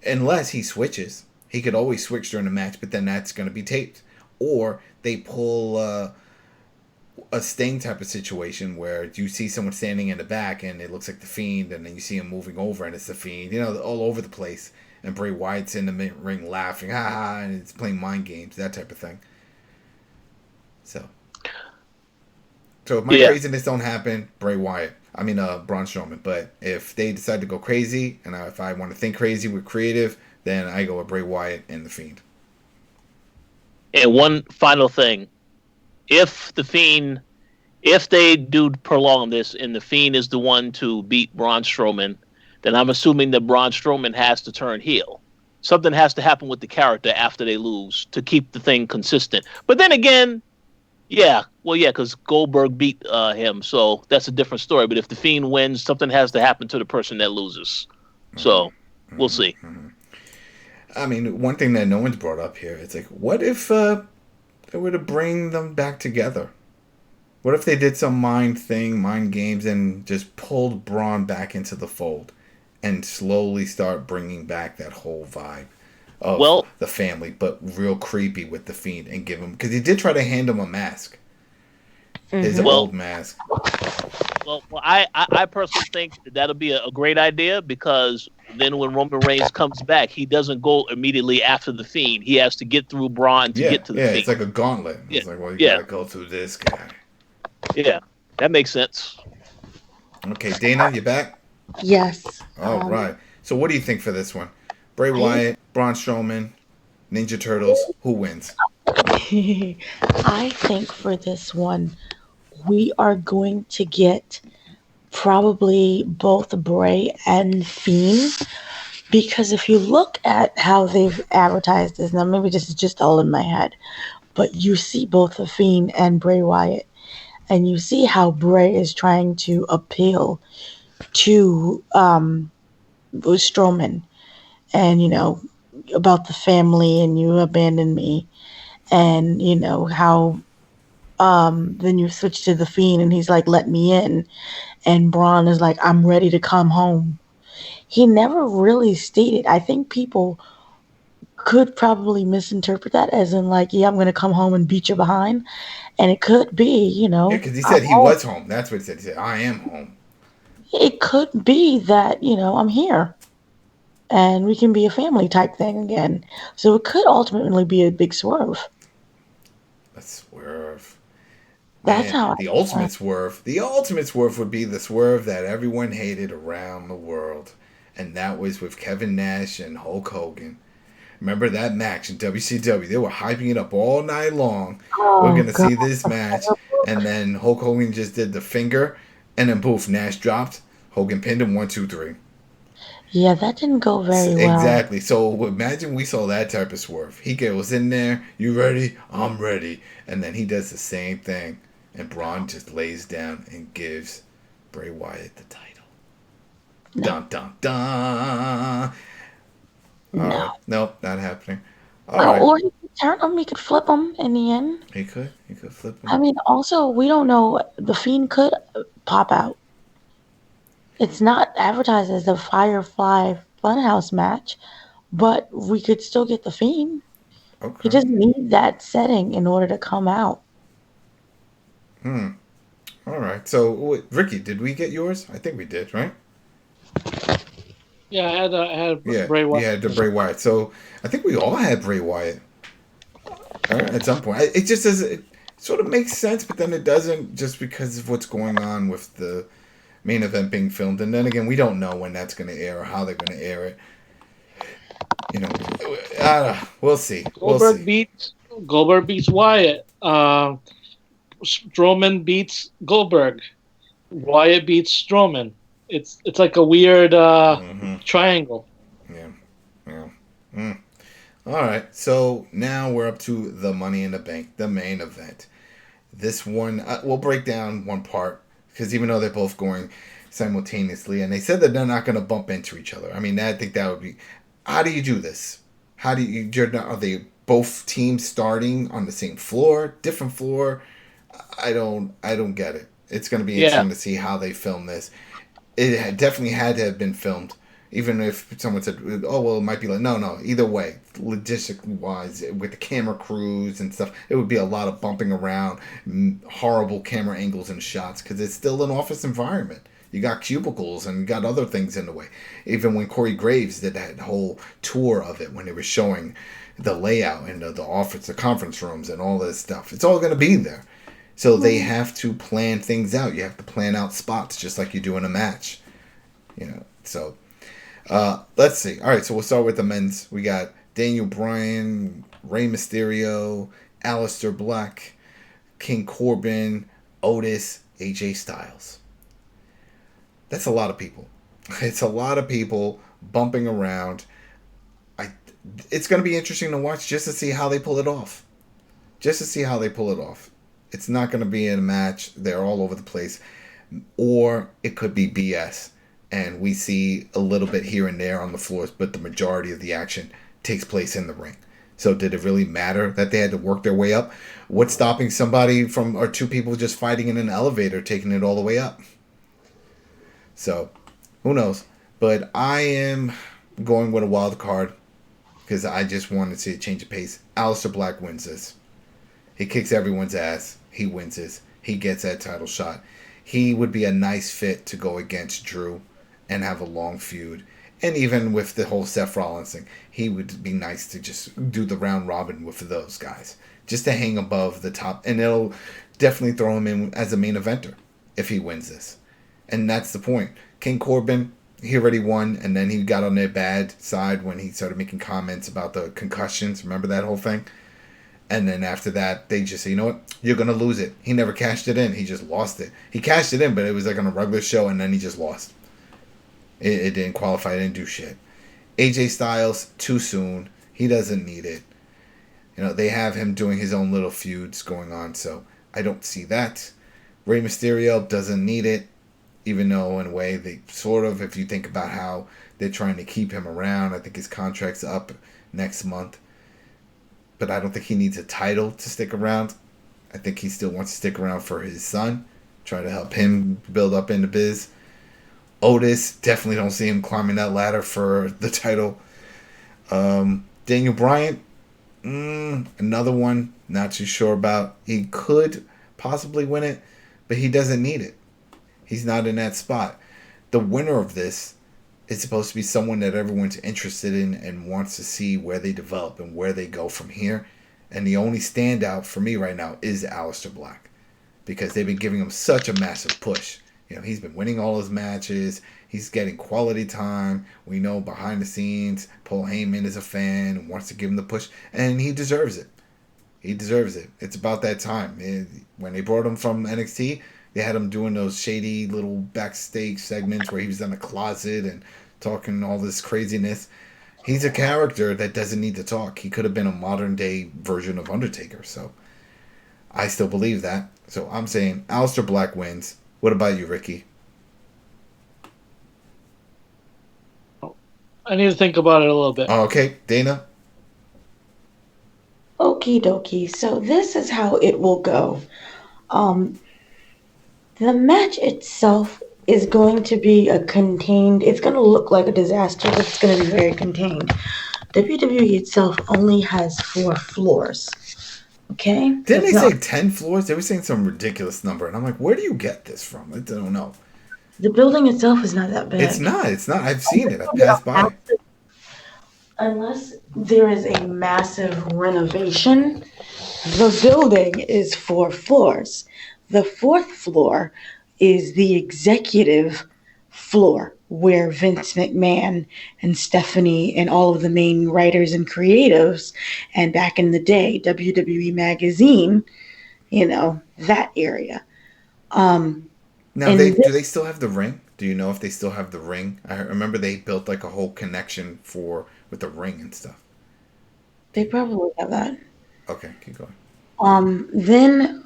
unless he switches, he could always switch during the match, but then that's going to be taped. Or they pull a Sting type of situation where you see someone standing in the back and it looks like the Fiend, and then you see him moving over and it's the Fiend, all over the place. And Bray Wyatt's in the ring laughing, and it's playing mind games, that type of thing. So, So if my craziness don't happen, Bray Wyatt. I mean, Braun Strowman. But if they decide to go crazy, and if I want to think crazy with creative, then I go with Bray Wyatt and The Fiend. And one final thing. If they do prolong this and The Fiend is the one to beat Braun Strowman, then I'm assuming that Braun Strowman has to turn heel. Something has to happen with the character after they lose to keep the thing consistent. But then again, because Goldberg beat him, so that's a different story. But if The Fiend wins, something has to happen to the person that loses. So we'll see. I mean, one thing that no one's brought up here, it's like, what if they were to bring them back together? What if they did some mind games, and just pulled Braun back into the fold and slowly start bringing back that whole vibe of the family, but real creepy with The Fiend, and give him, because he did try to hand him a mask, his old mask. Well, I personally think that'll be a great idea, because then when Roman Reigns comes back, he doesn't go immediately after The Fiend. He has to get through Braun to get to the Fiend. It's like a gauntlet. It's like, well, you gotta go through this guy. Yeah, that makes sense. Okay, Dana, you back? Yes. All right. So what do you think for this one? Bray Wyatt, Braun Strowman, Ninja Turtles, who wins? I think for this one, we are going to get probably both Bray and Fiend, because if you look at how they've advertised this, now maybe this is just all in my head, but you see both the Fiend and Bray Wyatt, and you see how Bray is trying to appeal to Strowman, and about the family, and you abandoned me, and how then you switch to the Fiend, and he's like, let me in, and Braun is like, I'm ready to come home. He never really stated. I think people could probably misinterpret that as in like, yeah, I'm going to come home and beat you behind, and it could be, Yeah, because he said he was home. That's what he said. He said, I am home. It could be that, I'm here, and we can be a family type thing again. So it could ultimately be a big swerve. A swerve. That's how the ultimate swerve. The ultimate swerve would be the swerve that everyone hated around the world, and that was with Kevin Nash and Hulk Hogan. Remember that match in WCW? They were hyping it up all night long. We're gonna see this match, and then Hulk Hogan just did the finger, and then poof, Nash dropped. Hogan pinned him 1, 2, 3. Yeah, that didn't go very well. Exactly. So imagine we saw that type of swerve. He goes in there, you ready? I'm ready. And then he does the same thing. And Braun just lays down and gives Bray Wyatt the title. No. Dun, dun, dun. No. Nope, not happening. All right. Or he could turn him. He could flip him in the end. He could flip him. I mean, also, we don't know. The Fiend could pop out. It's not advertised as a Firefly Funhouse match, but we could still get the Fiend. Okay. He doesn't need that setting in order to come out. All right. So, Ricky, did we get yours? I think we did, right? Yeah, I had Bray Wyatt. Yeah, the Bray Wyatt. So, I think we all had Bray Wyatt. All right, at some point. It just doesn't. It sort of makes sense, but then it doesn't, just because of what's going on with the main event being filmed. And then again, we don't know when that's going to air or how they're going to air it. We'll see. Goldberg beats Wyatt. Strowman beats Goldberg. Wyatt beats Strowman. It's like a weird triangle. Yeah. All right. So now we're up to the Money in the Bank, the main event. This one, we'll break down one part, because even though they're both going simultaneously, and they said that they're not going to bump into each other. I mean, I think that would be. How do you do this? Are they both teams starting on the same floor, different floor? I don't get it. It's going to be interesting to see how they film this. It definitely had to have been filmed, even if someone said, "Oh, well, it might be like." No. Either way, logistically wise, with the camera crews and stuff, it would be a lot of bumping around, horrible camera angles and shots, because it's still an office environment. You got cubicles and you got other things in the way. Even when Corey Graves did that whole tour of it, when they were showing the layout and the office, the conference rooms, and all this stuff, it's all going to be there. So they have to plan things out. You have to plan out spots just like you do in a match. So let's see. All right, so we'll start with the men's. We got Daniel Bryan, Rey Mysterio, Aleister Black, King Corbin, Otis, AJ Styles. That's a lot of people. It's a lot of people bumping around. It's going to be interesting to watch just to see how they pull it off. It's not going to be in a match. They're all over the place. Or it could be BS. And we see a little bit here and there on the floors, but the majority of the action takes place in the ring. So did it really matter that they had to work their way up? What's stopping somebody from, or two people just fighting in an elevator, taking it all the way up? So, who knows? But I am going with a wild card because I just want to see a change of pace. Aleister Black wins this. He kicks everyone's ass. He wins this. He gets that title shot. He would be a nice fit to go against Drew and have a long feud. And even with the whole Seth Rollins thing, he would be nice to just do the round robin with those guys. Just to hang above the top. And it'll definitely throw him in as a main eventer if he wins this. And that's the point. King Corbin, he already won. And then he got on their bad side when he started making comments about the concussions. Remember that whole thing? And then after that, they just say, you know what? You're going to lose it. He never cashed it in. He just lost it. He cashed it in, but it was like on a regular show, and then he just lost. It didn't qualify. It didn't do shit. AJ Styles, too soon. He doesn't need it. They have him doing his own little feuds going on, so I don't see that. Rey Mysterio doesn't need it, even though in a way they sort of, if you think about how they're trying to keep him around. I think his contract's up next month. But I don't think he needs a title to stick around. I think he still wants to stick around for his son. Try to help him build up in the biz. Otis, definitely don't see him climbing that ladder for the title. Daniel Bryan, another one, not too sure about. He could possibly win it, but he doesn't need it. He's not in that spot. The winner of this is supposed to be someone that everyone's interested in and wants to see where they develop and where they go from here. And the only standout for me right now is Aleister Black, because they've been giving him such a massive push. He's been winning all his matches. He's getting quality time. We know behind the scenes, Paul Heyman is a fan and wants to give him the push, and he deserves it. It's about that time. When they brought him from NXT, they had him doing those shady little backstage segments where he was in a closet and talking all this craziness. He's a character that doesn't need to talk. He could have been a modern day version of Undertaker. So I still believe that. So I'm saying Aleister Black wins. What about you, Ricky? I need to think about it a little bit. Okay, Dana? Okie dokie. So this is how it will go. The match itself is going to be it's going to look like a disaster, but it's going to be very contained. WWE itself only has 4 floors. Okay? Didn't they say 10 floors? They were saying some ridiculous number. And I'm like, where do you get this from? I don't know. The building itself is not that big. It's not. I've seen it. I've passed by. Unless there is a massive renovation, the building is 4 floors. The 4th floor is the executive floor, where Vince McMahon and Stephanie and all of the main writers and creatives, and back in the day, WWE Magazine, that area. Now, do they still have the ring? Do you know if they still have the ring? I remember they built like a whole connection with the ring and stuff. They probably have that. Okay, keep going. Then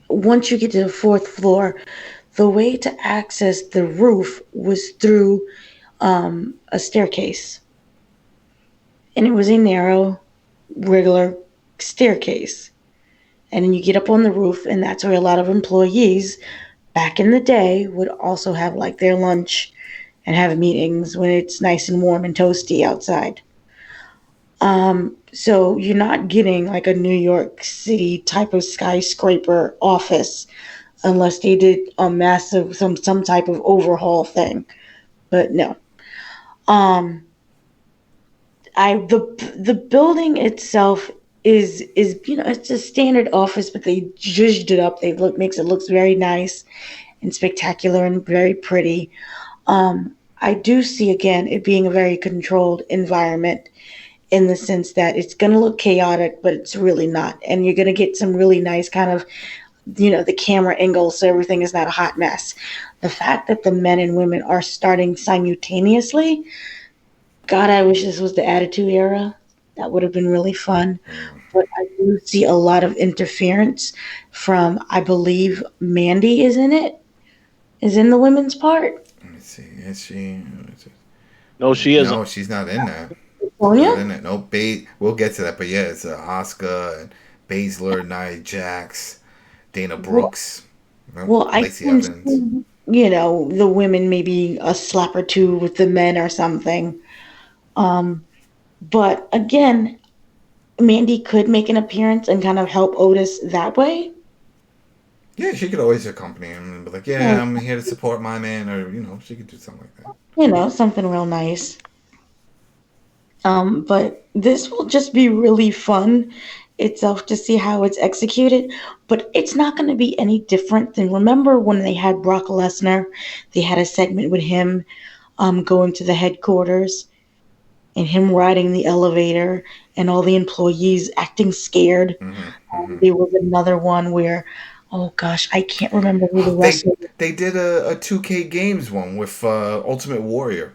once you get to the 4th floor, the way to access the roof was through a staircase. And it was a narrow, regular staircase. And then you get up on the roof, and that's where a lot of employees back in the day would also have like their lunch and have meetings when it's nice and warm and toasty outside. So you're not getting like a New York City type of skyscraper office unless they did a massive some type of overhaul thing. But no. The building itself is it's a standard office, but they zhuzhed it up. They makes it looks very nice and spectacular and very pretty. I do see again it being a very controlled environment in the sense that it's going to look chaotic, but it's really not. And you're going to get some really nice kind of, the camera angles so everything is not a hot mess. The fact that the men and women are starting simultaneously, God, I wish this was the Attitude Era. That would have been really fun. But I do see a lot of interference from, I believe, Mandy is in it, is in the women's part. Let me see. Is she? No, she isn't. No, she's not in that. Sonya? Not in it. No, we'll get to that. But yeah, it's Asuka and Baszler, Nia Jax, Dana Brooks. Well, I Lacey can Evans. see, the women maybe a slap or two with the men or something. But again, Mandy could make an appearance and kind of help Otis that way. Yeah, she could always accompany him and be like, yeah, I'm here to support my man, or, she could do something like that. Something real nice. But this will just be really fun itself to see how it's executed. But it's not going to be any different than, remember when they had Brock Lesnar, they had a segment with him going to the headquarters and him riding the elevator and all the employees acting scared. There was another one where, oh gosh, I can't remember who the wrestler. They did a 2K Games one with Ultimate Warrior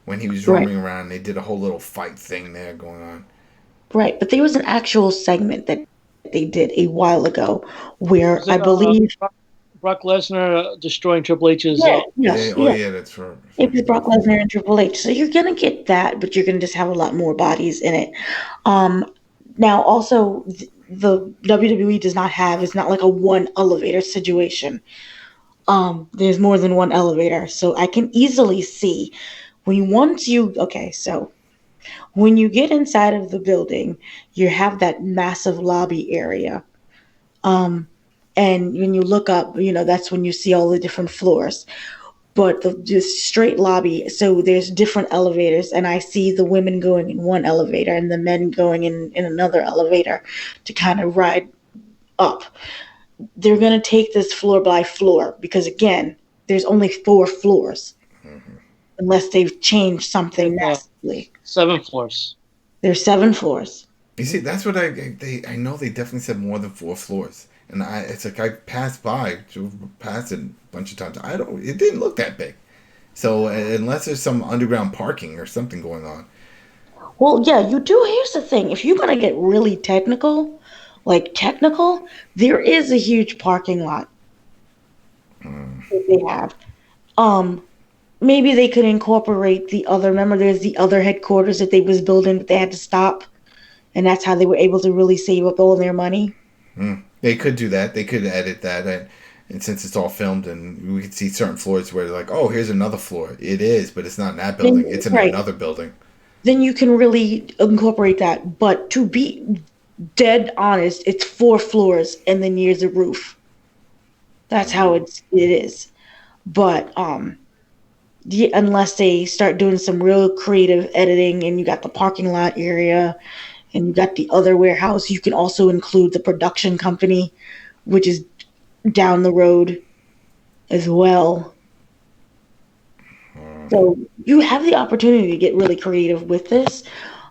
when he was roaming around. They did a whole little fight thing there going on. Right, but there was an actual segment that they did a while ago where I believe Brock Lesnar destroying Triple H's. Yeah, that's for it was Brock Lesnar and Triple H. So you're gonna get that, but you're gonna just have a lot more bodies in it. Now also the WWE does not have, it's not like a one elevator situation. There's more than one elevator, so I can easily see when you get inside of the building, you have that massive lobby area. And when you look up, that's when you see all the different floors. But the straight lobby, so there's different elevators, and I see the women going in one elevator and the men going in another elevator to kind of ride up. They're going to take this floor by floor because, again, there's only 4 floors. Unless they've changed something massively. 7 floors. There's 7 floors. You see, that's what I know. They definitely said more than 4 floors, and it's like I passed it a bunch of times. It didn't look that big. So unless there's some underground parking or something going on. Well, yeah, you do. Here's the thing: if you're gonna get really technical, there is a huge parking lot that they have. Maybe they could incorporate the other. Remember, there's the other headquarters that they was building, but they had to stop, and that's how they were able to really save up all their money. They could do that. They could edit that, and since it's all filmed, and we could see certain floors where they're like, "Oh, here's another floor." It is, but it's not in that building. It's in another building. Then you can really incorporate that. But to be dead honest, it's 4 floors, and then there's a roof. That's how it is. But unless they start doing some real creative editing, and you got the parking lot area and you got the other warehouse, you can also include the production company, which is down the road as well. So you have the opportunity to get really creative with this.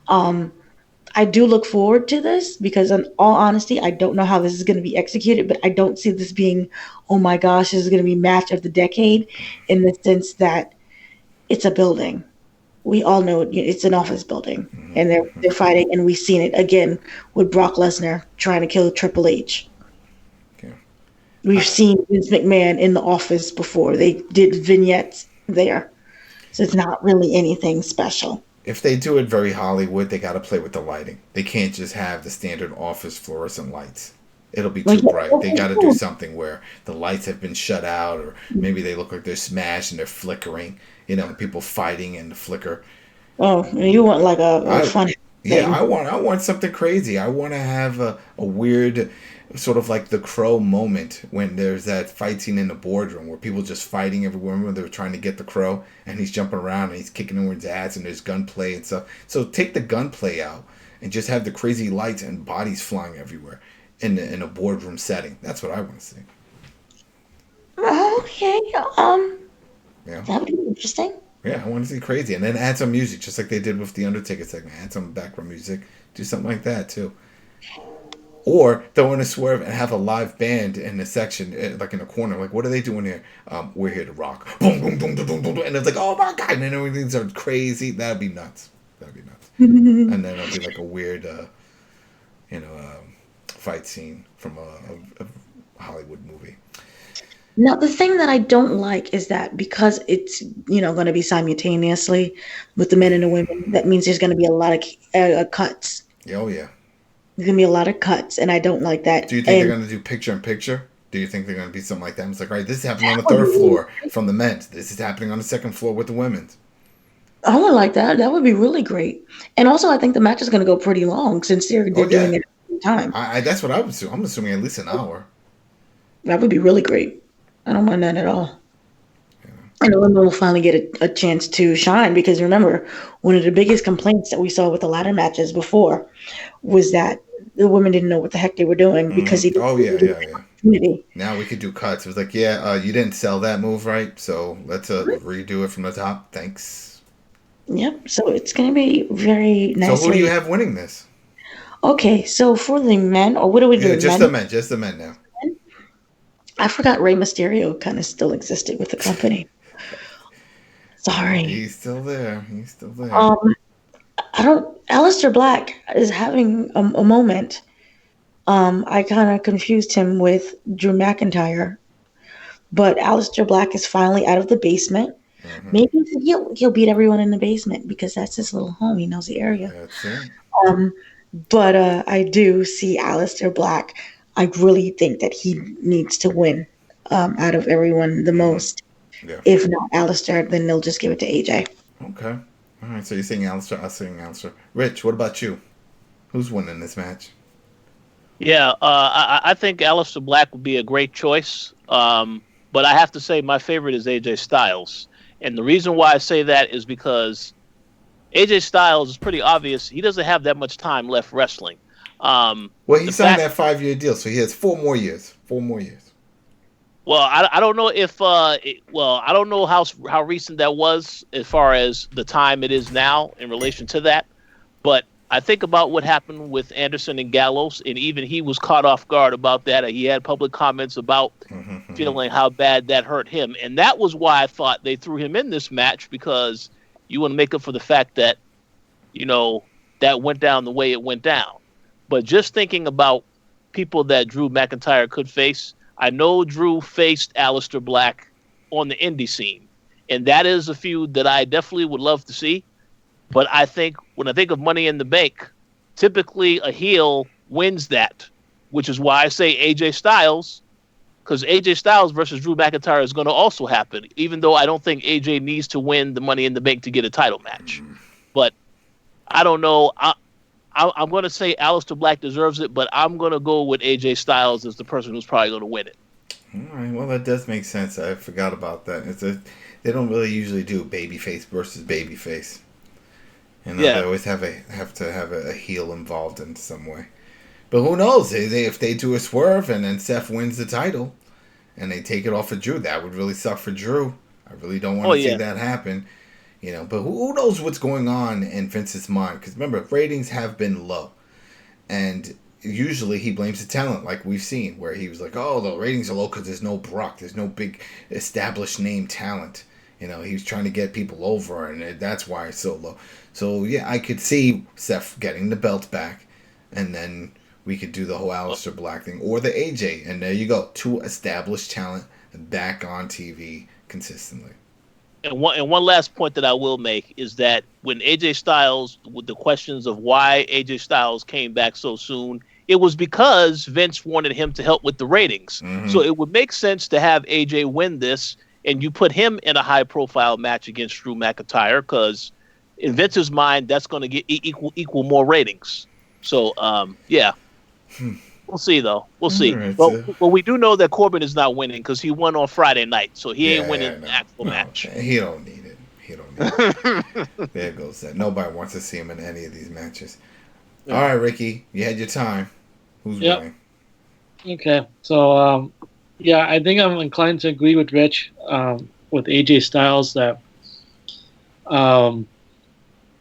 I do look forward to this because, in all honesty, I don't know how this is going to be executed, but I don't see this being, oh my gosh, this is going to be match of the decade, in the sense that it's a building. We all know it's an office building, and they're fighting, and we've seen it again with Brock Lesnar trying to kill Triple H. Okay. We've seen Vince McMahon in the office before. They did vignettes there, so it's not really anything special. If they do it very Hollywood, they got to play with the lighting. They can't just have the standard office fluorescent lights. It'll be too bright. They got to do something where the lights have been shut out, or maybe they look like they're smashed and they're flickering. People fighting in the flicker. Oh, you want like a fun thing. Yeah, I want something crazy. I want to have a weird, sort of like the Crow moment when there's that fight scene in the boardroom where people just fighting everywhere when they're trying to get the Crow, and he's jumping around and he's kicking everyone's ass, and there's gunplay and stuff. So take the gunplay out and just have the crazy lights and bodies flying everywhere in a boardroom setting. That's what I want to see. Okay. Yeah. That would be interesting. Yeah, I want to see crazy, and then add some music, just like they did with the Undertaker segment. Add some background music, do something like that too. Or throw in a swerve and have a live band in a section, like in a corner. Like, what are they doing here? We're here to rock. Boom, boom, boom, boom, boom, boom. And it's like, oh my God. And then everything's crazy. That'd be nuts. And then it'll be like a weird, fight scene from a Hollywood movie. Now, the thing that I don't like is that because it's, going to be simultaneously with the men and the women, that means there's going to be a lot of cuts. Oh, yeah. There's going to be a lot of cuts, and I don't like that. Do you think they're going to do picture-in-picture? Do you think they're going to be something like that? It's like, all right, this is happening on the third floor from the men's. This is happening on the second floor with the women's. I would like that. That would be really great. And also, I think the match is going to go pretty long since they're doing it at the same time. That's what I would assume. I'm assuming at least an hour. That would be really great. I don't mind that at all. And the women will finally get a chance to shine because remember, one of the biggest complaints that we saw with the ladder matches before was that the women didn't know what the heck they were doing because he didn't opportunity. Now we could do cuts. It was like, you didn't sell that move right, so let's redo it from the top. Thanks. Yep. So it's going to be very nice. So who do you have winning this? Okay, so for the men, or what do we do? Just the men now. I forgot Rey Mysterio kind of still existed with the company. Sorry. He's still there. Aleister Black is having a moment. I kind of confused him with Drew McIntyre, but Aleister Black is finally out of the basement. Mm-hmm. Maybe he'll beat everyone in the basement because that's his little home. He knows the area. That's it. But I do see Aleister Black. I really think that he needs to win out of everyone the most. Yeah. If not Aleister, then they'll just give it to AJ. Okay. All right. So you're saying Aleister, I'm saying Aleister. Rich, what about you? Who's winning this match? Yeah, I think Aleister Black would be a great choice. But I have to say my favorite is AJ Styles. And the reason why I say that is because AJ Styles is pretty obvious. He doesn't have that much time left wrestling. Well, he signed that 5-year deal, so he has 4 more years. 4 more years. Well, I don't know if I don't know how recent that was as far as the time it is now in relation to that. But I think about what happened with Anderson and Gallows, and even he was caught off guard about that. He had public comments about feeling how bad that hurt him, and that was why I thought they threw him in this match because you want to make up for the fact that that went down the way it went down. But just thinking about people that Drew McIntyre could face, I know Drew faced Aleister Black on the indie scene, and that is a feud that I definitely would love to see. But I think when I think of Money in the Bank, typically a heel wins that, which is why I say AJ Styles, because AJ Styles versus Drew McIntyre is going to also happen, even though I don't think AJ needs to win the Money in the Bank to get a title match. But I don't know. I'm going to say Aleister Black deserves it, but I'm going to go with AJ Styles as the person who's probably going to win it. All right, well, that does make sense. I forgot about that. They don't really usually do babyface versus babyface. They always have to have a heel involved in some way. But who knows? If they do a swerve and then Seth wins the title and they take it off of Drew, that would really suck for Drew. I really don't want to see that happen. But who knows what's going on in Vince's mind? Because remember, ratings have been low. And usually he blames the talent, like we've seen, where he was like, oh, the ratings are low because there's no Brock. There's no big established name talent. He was trying to get people over, and that's why it's so low. So, yeah, I could see Seth getting the belt back, and then we could do the whole Aleister Black thing, or the AJ, and there you go. 2 established talent back on TV consistently. And one last point that I will make is that when AJ Styles, with the questions of why AJ Styles came back so soon, it was because Vince wanted him to help with the ratings. Mm-hmm. So it would make sense to have AJ win this, and you put him in a high-profile match against Drew McIntyre, because in Vince's mind, that's going to get equal more ratings. So, we'll see, though. We'll see. Right, but we do know that Corbin is not winning because he won on Friday night, so he ain't winning the actual match. He don't need it. There goes that. Nobody wants to see him in any of these matches. All right, Ricky, you had your time. Who's winning? Okay, so yeah, I think I'm inclined to agree with Rich with AJ Styles that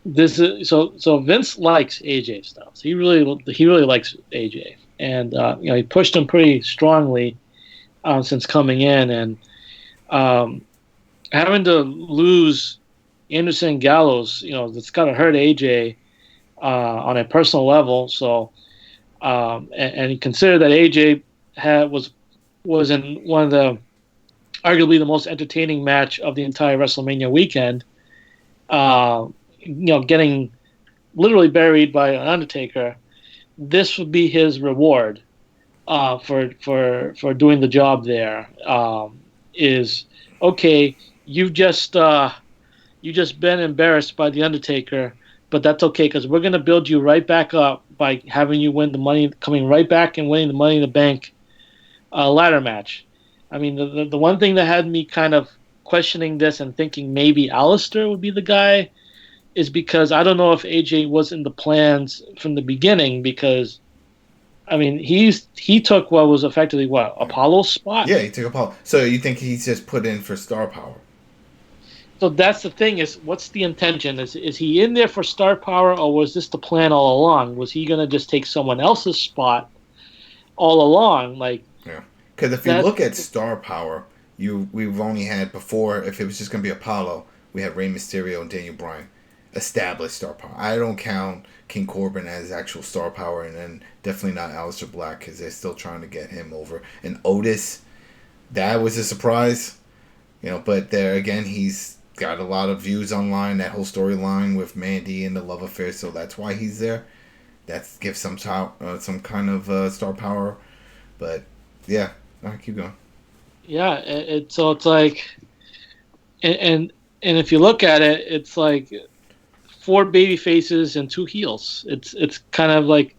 this is so Vince likes AJ Styles. He really likes AJ, and he pushed him pretty strongly since coming in, and having to lose Anderson Gallows, that's got to hurt AJ on a personal level. So, and consider that AJ was in one of the arguably the most entertaining match of the entire WrestleMania weekend. Getting literally buried by an Undertaker. This would be his reward for doing the job there. Is okay. You've just been embarrassed by the Undertaker, but that's okay because we're gonna build you right back up by having you win the money, coming right back and winning the Money in the Bank ladder match. I mean, the one thing that had me kind of questioning this and thinking maybe Aleister would be the guy is because I don't know if AJ was in the plans from the beginning because, I mean, he took what was effectively Apollo's spot? Yeah, he took Apollo. So you think he's just put in for star power? So that's the thing is, what's the intention? Is he in there for star power or was this the plan all along? Was he going to just take someone else's spot all along? Yeah. Because if you look at star power, we've only had before, if it was just going to be Apollo, we had Rey Mysterio and Daniel Bryan. Established star power. I don't count King Corbin as actual star power, and then definitely not Aleister Black because they're still trying to get him over. And Otis, that was a surprise, But there again, he's got a lot of views online. That whole storyline with Mandy and the love affair, so that's why he's there. That gives some kind of star power. But yeah, all right, keep going. Yeah, it's like, and if you look at it, it's like 4 baby faces and 2 heels. It's kind of like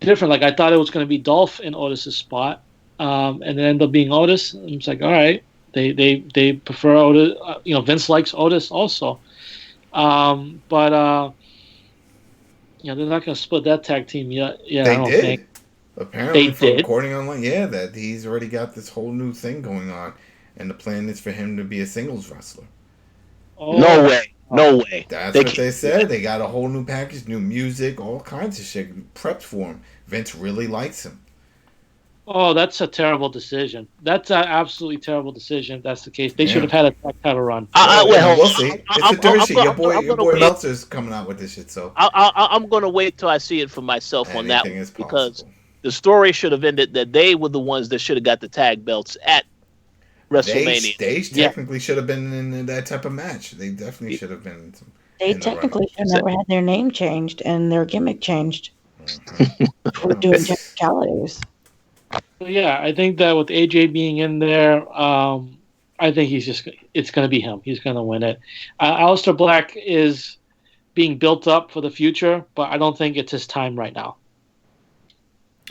different. Like I thought it was going to be Dolph in Otis's spot, and it ended up being Otis. And it's like, all right, they prefer Otis. Vince likes Otis also, but they're not going to split that tag team yet. Yeah, they I don't did. think. Apparently, from recording online, that he's already got this whole new thing going on, and the plan is for him to be a singles wrestler. Oh. No way. No way. That's what they said. They got a whole new package, new music, all kinds of shit prepped for him. Vince really likes him. Oh, that's a terrible decision. That's an absolutely terrible decition if that's the case. They should have had a tag title run. We'll see. It's a dirt sheet. Your boy Meltzer's coming out with this shit, so. I'm going to wait till I see it for myself on that one because the story should have ended that they were the ones that should have got the tag belts at WrestleMania. They technically should have been in that type of match. They definitely should have been. They technically should have never had their name changed and their gimmick changed. We're doing technicalities. Yeah, I think that with AJ being in there, I think it's going to be him. He's going to win it. Aleister Black is being built up for the future, but I don't think it's his time right now.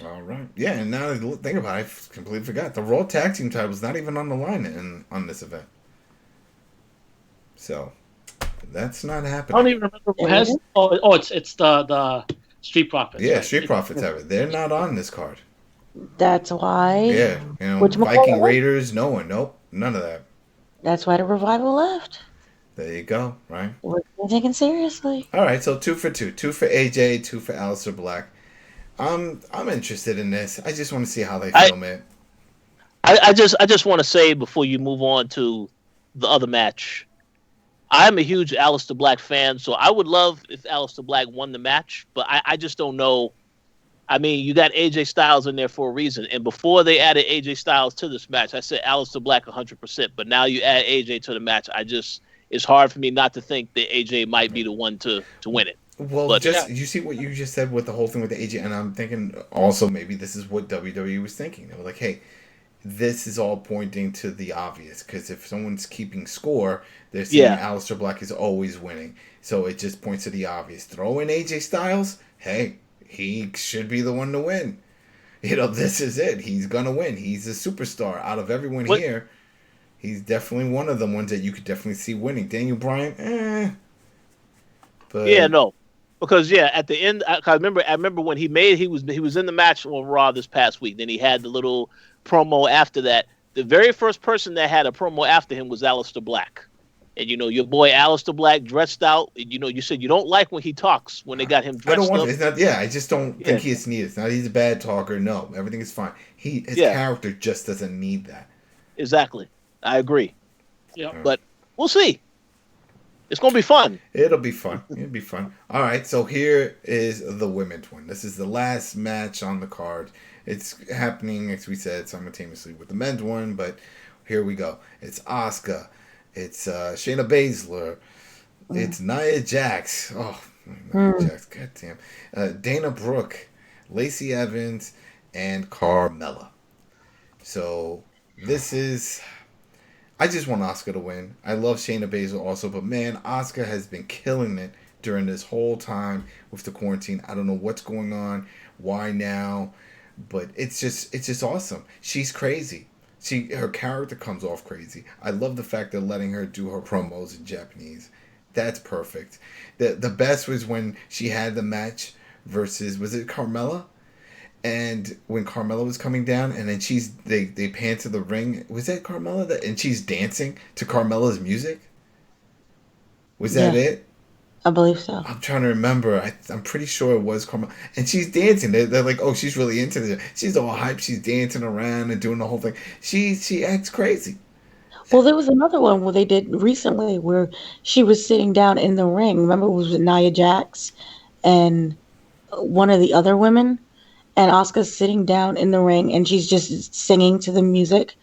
All right. Yeah, and now that I think about it, I completely forgot. The Raw Tag Team title was not even on the line on this event. So, that's not happening. I don't even remember who has it. Oh, it's the Street Profits. Yeah, right? Street Profits have it. They're not on this card. That's why. Yeah. Viking Raiders, no one. Nope. None of that. That's why the Revival left. There you go, right? We're taken seriously. All right, so 2 for 2. 2 for AJ, 2 for Aleister Black. I'm interested in this. I just want to see how they film it. I just want to say before you move on to the other match, I'm a huge Aleister Black fan, so I would love if Aleister Black won the match, but I just don't know. I mean, you got AJ Styles in there for a reason, and before they added AJ Styles to this match, I said Aleister Black 100%, but now you add AJ to the match, it's hard for me not to think that AJ might be the one to win it. Well, you see what you just said with the whole thing with the AJ, and I'm thinking also maybe this is what WWE was thinking. They were like, hey, this is all pointing to the obvious, because if someone's keeping score, they're seeing Aleister Black is always winning. So it just points to the obvious. Throw in AJ Styles, hey, he should be the one to win. This is it. He's going to win. He's a superstar. Out of everyone here, he's definitely one of the ones that you could definitely see winning. Daniel Bryan, But yeah, no. Because at the end, I remember when he was in the match on Raw this past week. Then he had the little promo after that. The very first person that had a promo after him was Aleister Black. And your boy Aleister Black dressed out. You said you don't like when he talks when they got him dressed I don't want up. it's not. Yeah, I just don't think he's needed. It's not he's a bad talker. No, everything is fine. His character just doesn't need that. Exactly, I agree. Yeah, but we'll see. It's gonna be fun. It'll be fun. All right, so here is the women's one. This is the last match on the card. It's happening, as we said, simultaneously with the men's one, but here we go. It's Asuka. It's Shayna Baszler. It's Nia Jax. Oh, Nia Jax, goddamn. Dana Brooke, Lacey Evans, and Carmella. So this is... I just want Asuka to win. I love Shayna Baszler also, but man, Asuka has been killing it during this whole time with the quarantine. I don't know what's going on, why now, but it's just awesome. She's crazy. Her character comes off crazy. I love the fact they're letting her do her promos in Japanese. That's perfect. The best was when she had the match versus, was it Carmella? And when Carmella was coming down, and then they pan to the ring. Was that Carmella? And she's dancing to Carmella's music? Was that it? I believe so. I'm trying to remember. I'm pretty sure it was Carmella. And she's dancing. They're like, oh, she's really into this. She's all hyped. She's dancing around and doing the whole thing. She acts crazy. Well, there was another one where they did recently where she was sitting down in the ring. Remember, it was with Nia Jax and one of the other women. And Asuka's sitting down in the ring, and she's just singing to the music,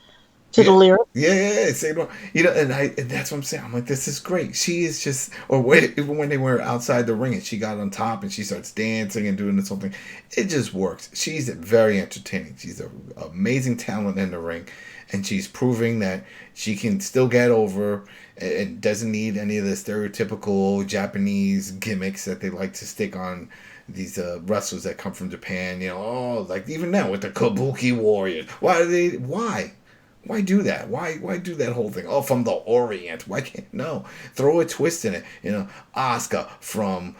to the lyrics. Yeah. And that's what I'm saying. I'm like, this is great. She is just, even when they were outside the ring, and she got on top, and she starts dancing and doing this whole thing, it just works. She's very entertaining. She's an amazing talent in the ring, and she's proving that she can still get over and doesn't need any of the stereotypical Japanese gimmicks that they like to stick on these wrestlers that come from Japan, like even now with the Kabuki Warriors. Why do that? Why do that whole thing? Oh, from the Orient. Why can't throw a twist in it? Asuka from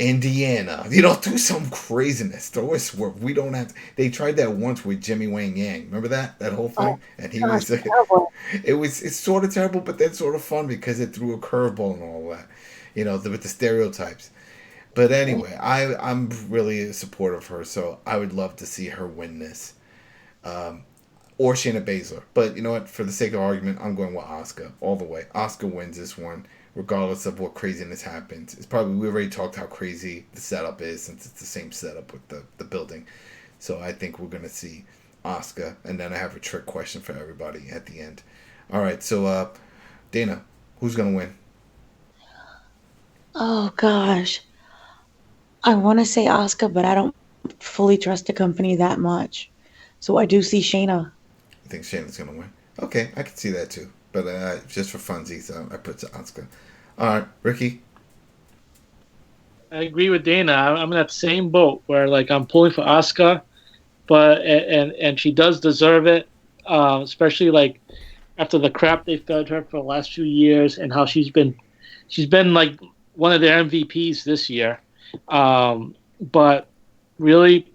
Indiana. Do some craziness. Throw a swerve. We don't have to. They tried that once with Jimmy Wang Yang. Remember that whole thing? And he was it's sort of terrible, but then sort of fun because it threw a curveball and all that. With the stereotypes. But anyway, I'm really supportive of her, so I would love to see her win this. Or Shayna Baszler. But you know what? For the sake of argument, I'm going with Asuka all the way. Asuka wins this one, regardless of what craziness happens. We already talked how crazy the setup is, since it's the same setup with the building. So I think we're going to see Asuka. And then I have a trick question for everybody at the end. All right, so Dana, who's going to win? Oh, gosh. I want to say Asuka, but I don't fully trust the company that much. So I do see Shayna. I think Shayna's going to win. Okay, I can see that too. But just for funsies, I put Asuka. All right, Ricky? I agree with Dana. I'm in that same boat where I'm pulling for Asuka, but and she does deserve it, especially after the crap they fed her for the last few years and how she's been one of their MVPs this year. But really,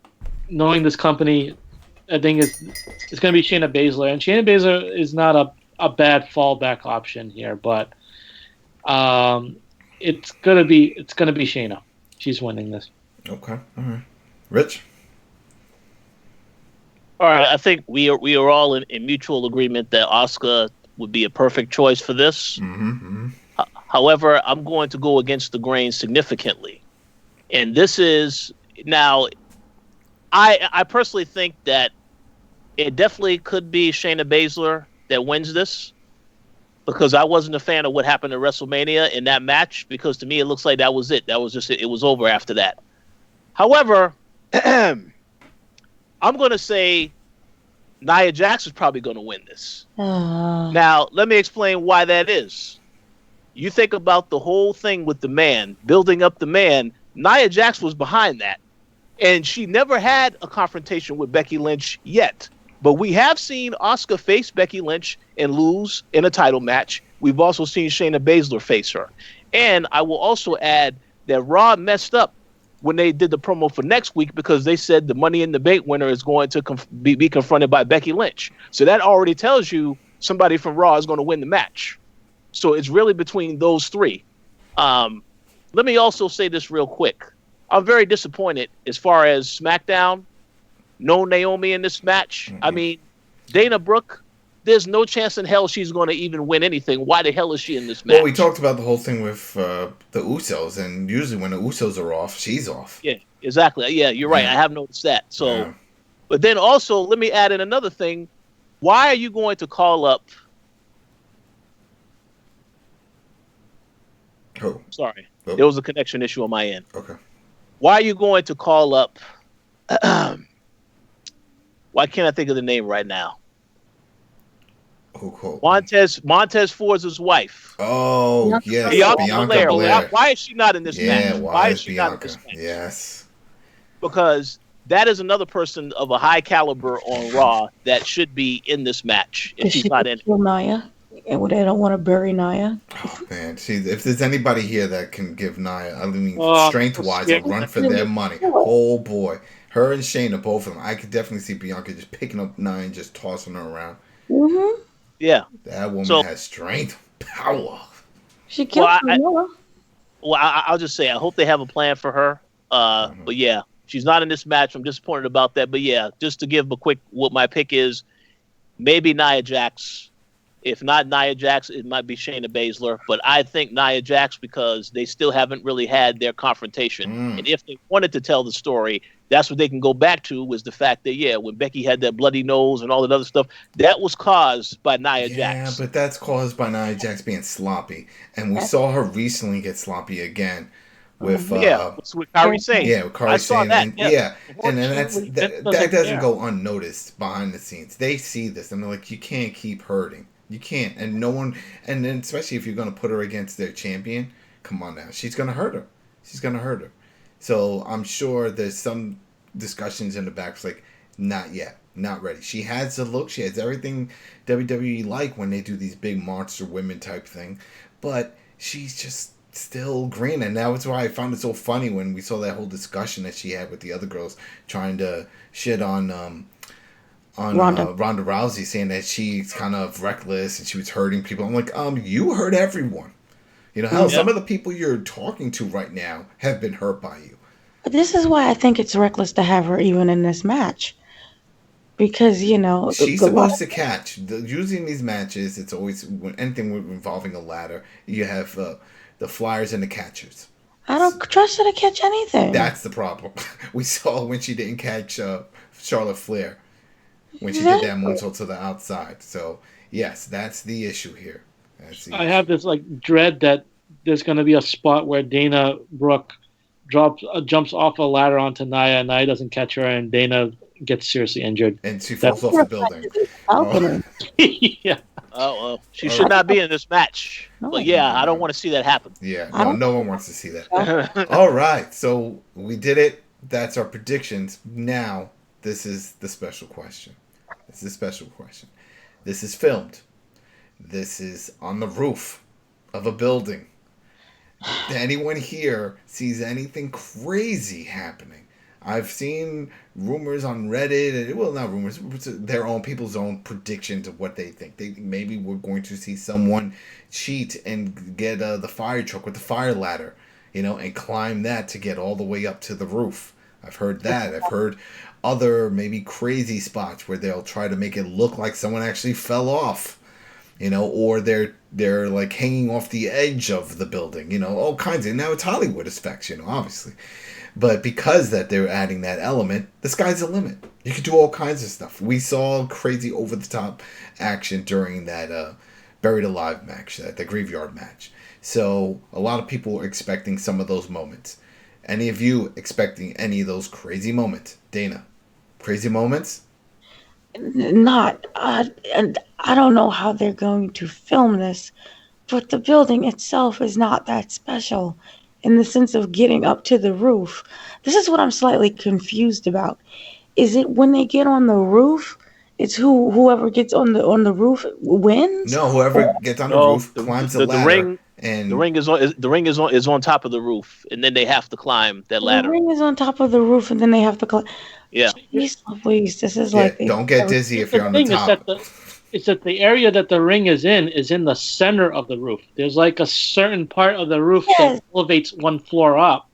knowing this company, I think it's going to be Shayna Baszler, and Shayna Baszler is not a bad fallback option here, but it's gonna be Shayna. She's winning this. Okay, all right, Rich. All right, I think we are all in mutual agreement that Asuka would be a perfect choice for this. Mm-hmm. However, I'm going to go against the grain significantly. And this is now, I personally think that it definitely could be Shayna Baszler that wins this, because I wasn't a fan of what happened at WrestleMania in that match, because to me it looks like that was it. That was just it. It was over after that. However, I'm going to say Nia Jax is probably going to win this. Now, let me explain why that is. You think about the whole thing with the man, building up the man. Nia Jax was behind that. And she never had a confrontation with Becky Lynch yet. But we have seen Asuka face Becky Lynch and lose in a title match. We've also seen Shayna Baszler face her. And I will also add that Raw messed up when they did the promo for next week because they said the Money in the Bank winner is going to be confronted by Becky Lynch. So that already tells you somebody from Raw is going to win the match. So it's really between those three. Let me also say this real quick. I'm very disappointed as far as SmackDown. No Naomi in this match. I mean, Dana Brooke, there's no chance in hell she's going to even win anything. Why the hell is she in this match? Well, we talked about the whole thing with the Usos, and usually when the Usos are off, she's off. Yeah, exactly. Yeah, you're right. I have noticed that. So, but then also, let me add in another thing. Why are you going to call up... Who? Sorry. Oh. There was a connection issue on my end. Okay. Why are you going to call up... Why can't I think of the name right now? Who called? Montez Ford's wife. Oh, yes. Bianca Belair. Why is she not in this match? Why is she not in this match? Yes. Because that is another person of a high caliber on Raw that should be in this match. If she's not in it. Nia, and they don't want to bury Nia. Oh, man. If there's anybody here that can give Nia, I mean, strength-wise, a run for their money. Oh, boy. Her and Shayna, both of them. I could definitely see Bianca just picking up Nia and just tossing her around. Mm-hmm. Yeah. That woman has strength, power. She killed Well, I'll just say, I hope they have a plan for her. But yeah, she's not in this match. I'm disappointed about that. But yeah, just to give a quick, what my pick is, maybe Nia Jax. If not Nia Jax, it might be Shayna Baszler. But I think Nia Jax because they still haven't really had their confrontation. And if they wanted to tell the story, that's what they can go back to was the fact that, when Becky had that bloody nose and all that other stuff, that was caused by Nia Jax. Yeah, but that's caused by Nia Jax being sloppy. And we saw her recently get sloppy again with... with Kairi Sane. Yeah, with Kairi Sane. And that doesn't go unnoticed behind the scenes. They see this and they're like, you can't keep hurting. You can't. And no one... And then especially if you're going to put her against their champion, come on now. She's going to hurt her. So I'm sure there's some discussions in the back. It's like, not yet, not ready. She has the look. She has everything WWE like when they do these big monster women type thing. But she's just still green. And that's why I found it so funny when we saw that whole discussion that she had with the other girls trying to shit on Ronda Rousey, saying that she's kind of reckless and she was hurting people. I'm like, you hurt everyone. You know, hell, some of the people you're talking to right now have been hurt by you. This is why I think it's reckless to have her even in this match. Because, she's supposed to catch. Usually in these matches, it's always anything involving a ladder. You have the flyers and the catchers. I don't trust her to catch anything. That's the problem. We saw when she didn't catch Charlotte Flair. When she did that moonsault to the outside. So, yes, that's the issue here. I have this dread that there's going to be a spot where Dana Brooke jumps off a ladder onto Nia, and Nia doesn't catch her, and Dana gets seriously injured. And she falls off the building. Yeah. Oh, she should not be in this match. But I don't want to see that happen. Yeah, no one wants to see that. All right, so we did it. That's our predictions. Now, this is the special question. This is filmed. This is on the roof of a building. Anyone here sees anything crazy happening? I've seen rumors on Reddit, not rumors, their own people's own predictions of what they think. Maybe we're going to see someone cheat and get the fire truck with the fire ladder, and climb that to get all the way up to the roof. I've heard that. I've heard other maybe crazy spots where they'll try to make it look like someone actually fell off. Or they're like hanging off the edge of the building, all kinds of. Now it's Hollywood effects, obviously, but because that they're adding that element, the sky's the limit. You could do all kinds of stuff. We saw crazy over the top action during that Buried Alive match, the graveyard match. So a lot of people are expecting some of those moments. Any of you expecting any of those crazy moments, Dana? Crazy moments? Not, and I don't know how they're going to film this, but the building itself is not that special in the sense of getting up to the roof. This is what I'm slightly confused about. Is it when they get on the roof, it's whoever gets on the roof wins? No, whoever gets on the roof climbs the ladder And The ring is on top of the roof, and then they have to climb that ladder. The ring is on top of the roof, and then they have to climb. Yeah. Jeez Louise, this is yeah, like don't get dizzy if The you're on the thing is top. that the area that the ring is in the center of the roof. There's like a certain part of the roof that elevates one floor up.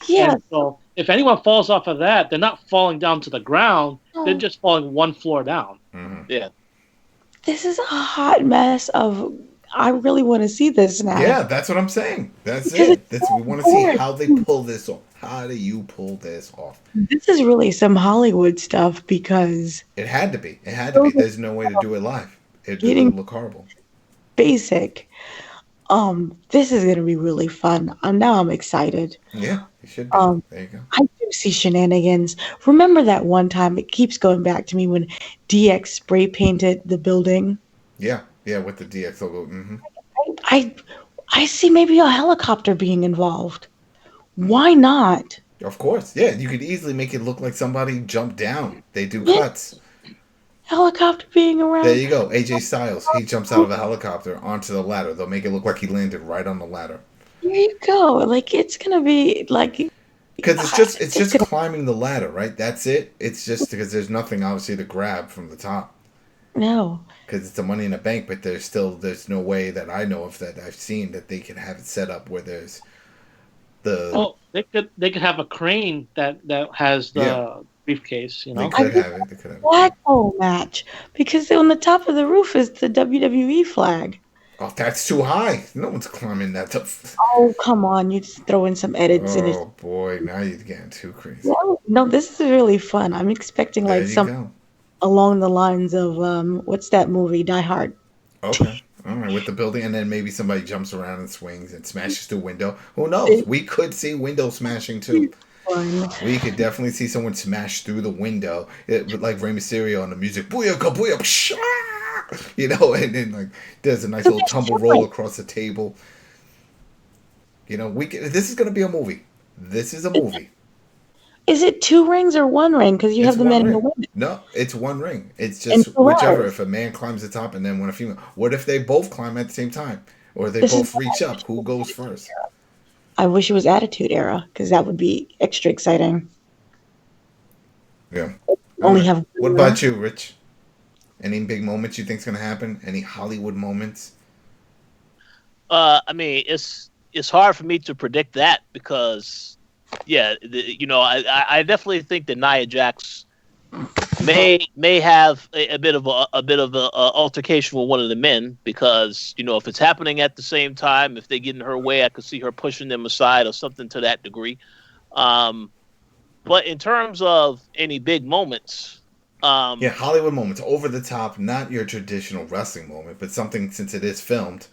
Yes. And so if anyone falls off of that, they're not falling down to the ground. They're just falling one floor down. Mhm. Yeah. This is a hot mess of. I really want to see this now. Yeah, that's what I'm saying. That's Because it. it's We want to see how they pull this off. How do you pull this off? This is really some Hollywood stuff because It had to be. It had to be. There's no way to do it live. It would look horrible. basic. This is gonna be really fun. Now I'm excited. Yeah, it should be. There you go. I do see shenanigans. Remember that one time? It keeps going back to me when DX spray painted the building. Yeah, with the DX logo. Mm-hmm. I see maybe a helicopter being involved. Why not? Of course. Yeah, you could easily make it look like somebody jumped down. They do Yeah. cuts. Helicopter being around. There you go. AJ Styles. He jumps out of a helicopter onto the ladder. They'll make it look like he landed right on the ladder. There you go. Like it's gonna be like. Because it's just climbing the ladder, right? That's it. It's just because there's nothing obviously to grab from the top. No. Because it's a Money in the Bank, but there's no way that I know of that I've seen that they can have it set up where there's the. Oh, they could have a crane that has the briefcase. You know, They could have it. Flagpole match because on the top of the roof is the WWE flag. Oh, that's too high. No one's climbing that. Oh come on! You just throw in some edits in it. Oh boy, now you're getting too crazy. No, this is really fun. I'm expecting like some along the lines of what's that movie? Die Hard. Okay. All right, with the building, and then maybe somebody jumps around and swings and smashes through a window. Who knows? We could see window smashing too. Fun. We could definitely see someone smash through the window, like Rey Mysterio on the music. Booyaka, booyaka, pshaw! You know, and then like there's a nice little tumble roll across the table. You know, this is gonna be a movie. This is a movie. Is it 2 rings or 1 ring? Because you have the men and the women. No, it's 1 ring. It's just whichever. If a man climbs the top and then when a female. What if they both climb at the same time? Or they both reach up? Who goes first? I wish it was Attitude Era because that would be extra exciting. Yeah. Only have. What about you, Rich? Any big moments you think's gonna happen? Any Hollywood moments? I mean, it's hard for me to predict that because, yeah, I definitely think that Nia Jax may have a bit of a altercation with one of the men because if it's happening at the same time, if they get in her way, I could see her pushing them aside or something to that degree. But in terms of any big moments. Hollywood moments, over the top, not your traditional wrestling moment, but something since it is filmed,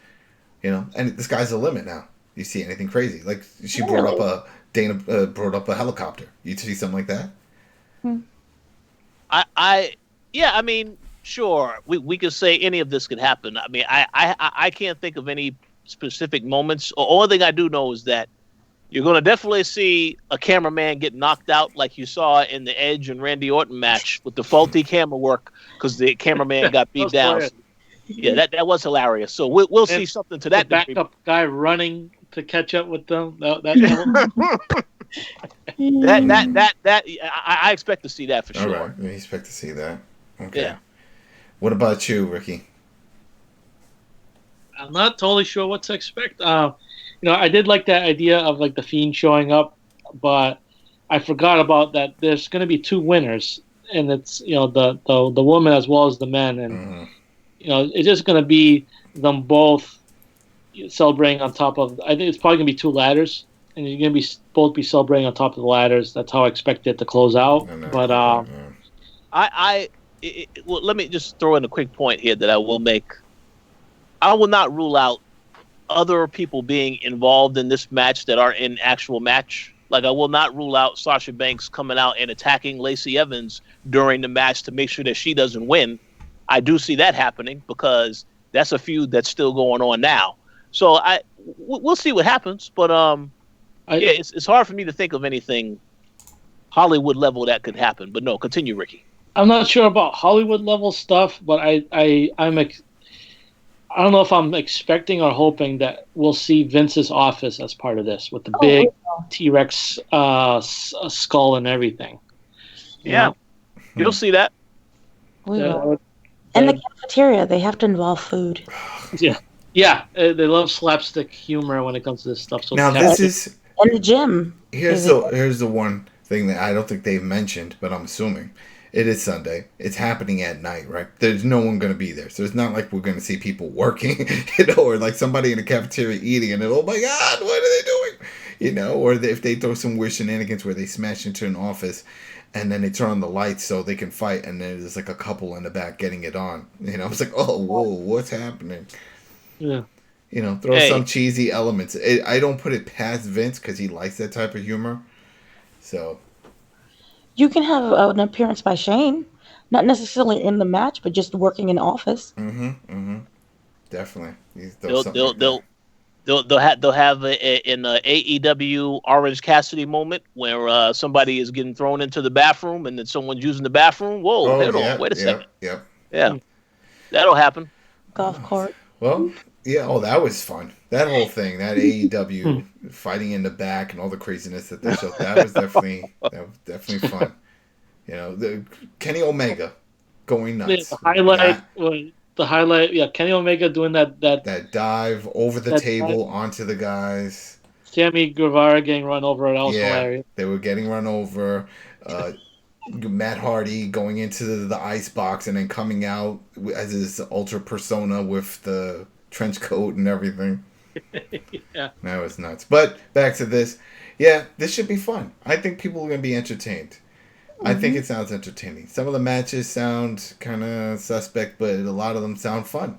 and the sky's the limit now. You see anything crazy? Like she brought up a helicopter. You see something like that? I mean, sure, we could say any of this could happen. I mean, I can't think of any specific moments. The only thing I do know is that you're going to definitely see a cameraman get knocked out like you saw in the Edge and Randy Orton match with the faulty camera work because the cameraman got beat down. Yeah, that was hilarious. So we'll see something to that. The backup guy running to catch up with them. I expect to see that for sure. All right, we expect to see that. Okay. Yeah. What about you, Ricky? I'm not totally sure what to expect. I did like that idea of like the Fiend showing up, but I forgot about that. There's going to be 2 winners, and it's the woman as well as the men, and it's just going to be them both celebrating on top of. I think it's probably going to be 2 ladders, and you're going to be both celebrating on top of the ladders. That's how I expect it to close out. But let me just throw in a quick point here that I will make. I will not rule out other people being involved in this match that are in actual match. Like, I will not rule out Sasha Banks coming out and attacking Lacey Evans during the match to make sure that she doesn't win. I do see that happening because that's a feud that's still going on now. So we'll see what happens. But it's hard for me to think of anything Hollywood level that could happen. But no, continue, Ricky. I'm not sure about Hollywood level stuff, but I don't know if I'm expecting or hoping that we'll see Vince's office as part of this with the big T-Rex skull and everything. Yeah, you'll see that. We will. And the cafeteria, they have to involve food. Yeah, they love slapstick humor when it comes to this stuff. So now this is in the gym. Here's the one thing that I don't think they've mentioned, but I'm assuming it is Sunday. It's happening at night, right? There's no one going to be there, so it's not like we're going to see people working, or like somebody in the cafeteria eating, and oh my God, what are they doing? Or if they throw some weird shenanigans where they smash into an office. And then they turn on the lights so they can fight, and then there's like a couple in the back getting it on. It's like, oh, whoa, what's happening? Yeah. Throw some cheesy elements. I don't put it past Vince because he likes that type of humor. So. You can have an appearance by Shane, not necessarily in the match, but just working in office. Definitely. They'll have an AEW Orange Cassidy moment where somebody is getting thrown into the bathroom and then someone's using the bathroom. Whoa, hold on, wait a second. Yeah, that'll happen. Golf cart. Well, yeah. Oh, that was fun. That whole thing, that AEW fighting in the back and all the craziness that they showed. That was definitely fun. The Kenny Omega going nuts. The highlight, Kenny Omega doing that dive over the table onto the guys. Sammy Guevara getting run over. That was hilarious. They were getting run over. Matt Hardy going into the ice box and then coming out as his ultra persona with the trench coat and everything. Yeah, that was nuts. But back to this. Yeah, this should be fun. I think people are going to be entertained. I think it sounds entertaining. Some of the matches sound kind of suspect, but a lot of them sound fun.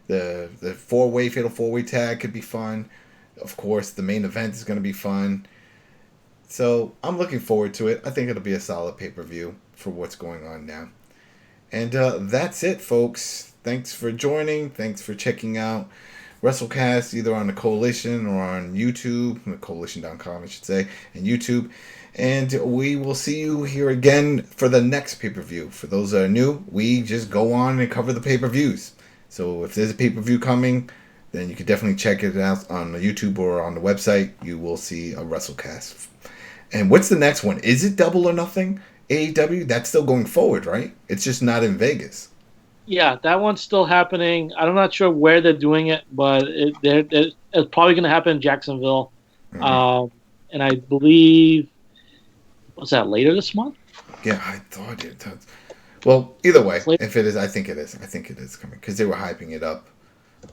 The fatal four-way tag could be fun. Of course, the main event is going to be fun. So I'm looking forward to it. I think it'll be a solid pay-per-view for what's going on now. And that's it, folks. Thanks for joining. Thanks for checking out WrestleCast, either on the Koalition or on YouTube, coalition.com, I should say, and YouTube. And we will see you here again for the next pay-per-view. For those that are new, we just go on and cover the pay-per-views. So if there's a pay-per-view coming, then you can definitely check it out on YouTube or on the website. You will see a WrestleCast. And what's the next one? Is it Double or Nothing? AEW? That's still going forward, right? It's just not in Vegas. Yeah, that one's still happening. I'm not sure where they're doing it, but it's probably going to happen in Jacksonville. And I believe... Was that later this month? Yeah, I thought it does. Well, either way, if it is, I think it is. I think it is coming because they were hyping it up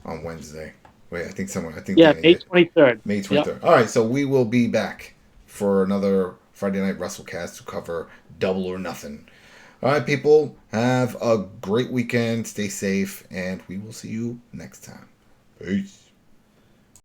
on Wednesday. Wait, May 23rd. May 23rd. Yep. All right, so we will be back for another Friday Night WrestleCast to cover Double or Nothing. All right, people, have a great weekend. Stay safe, and we will see you next time. Peace.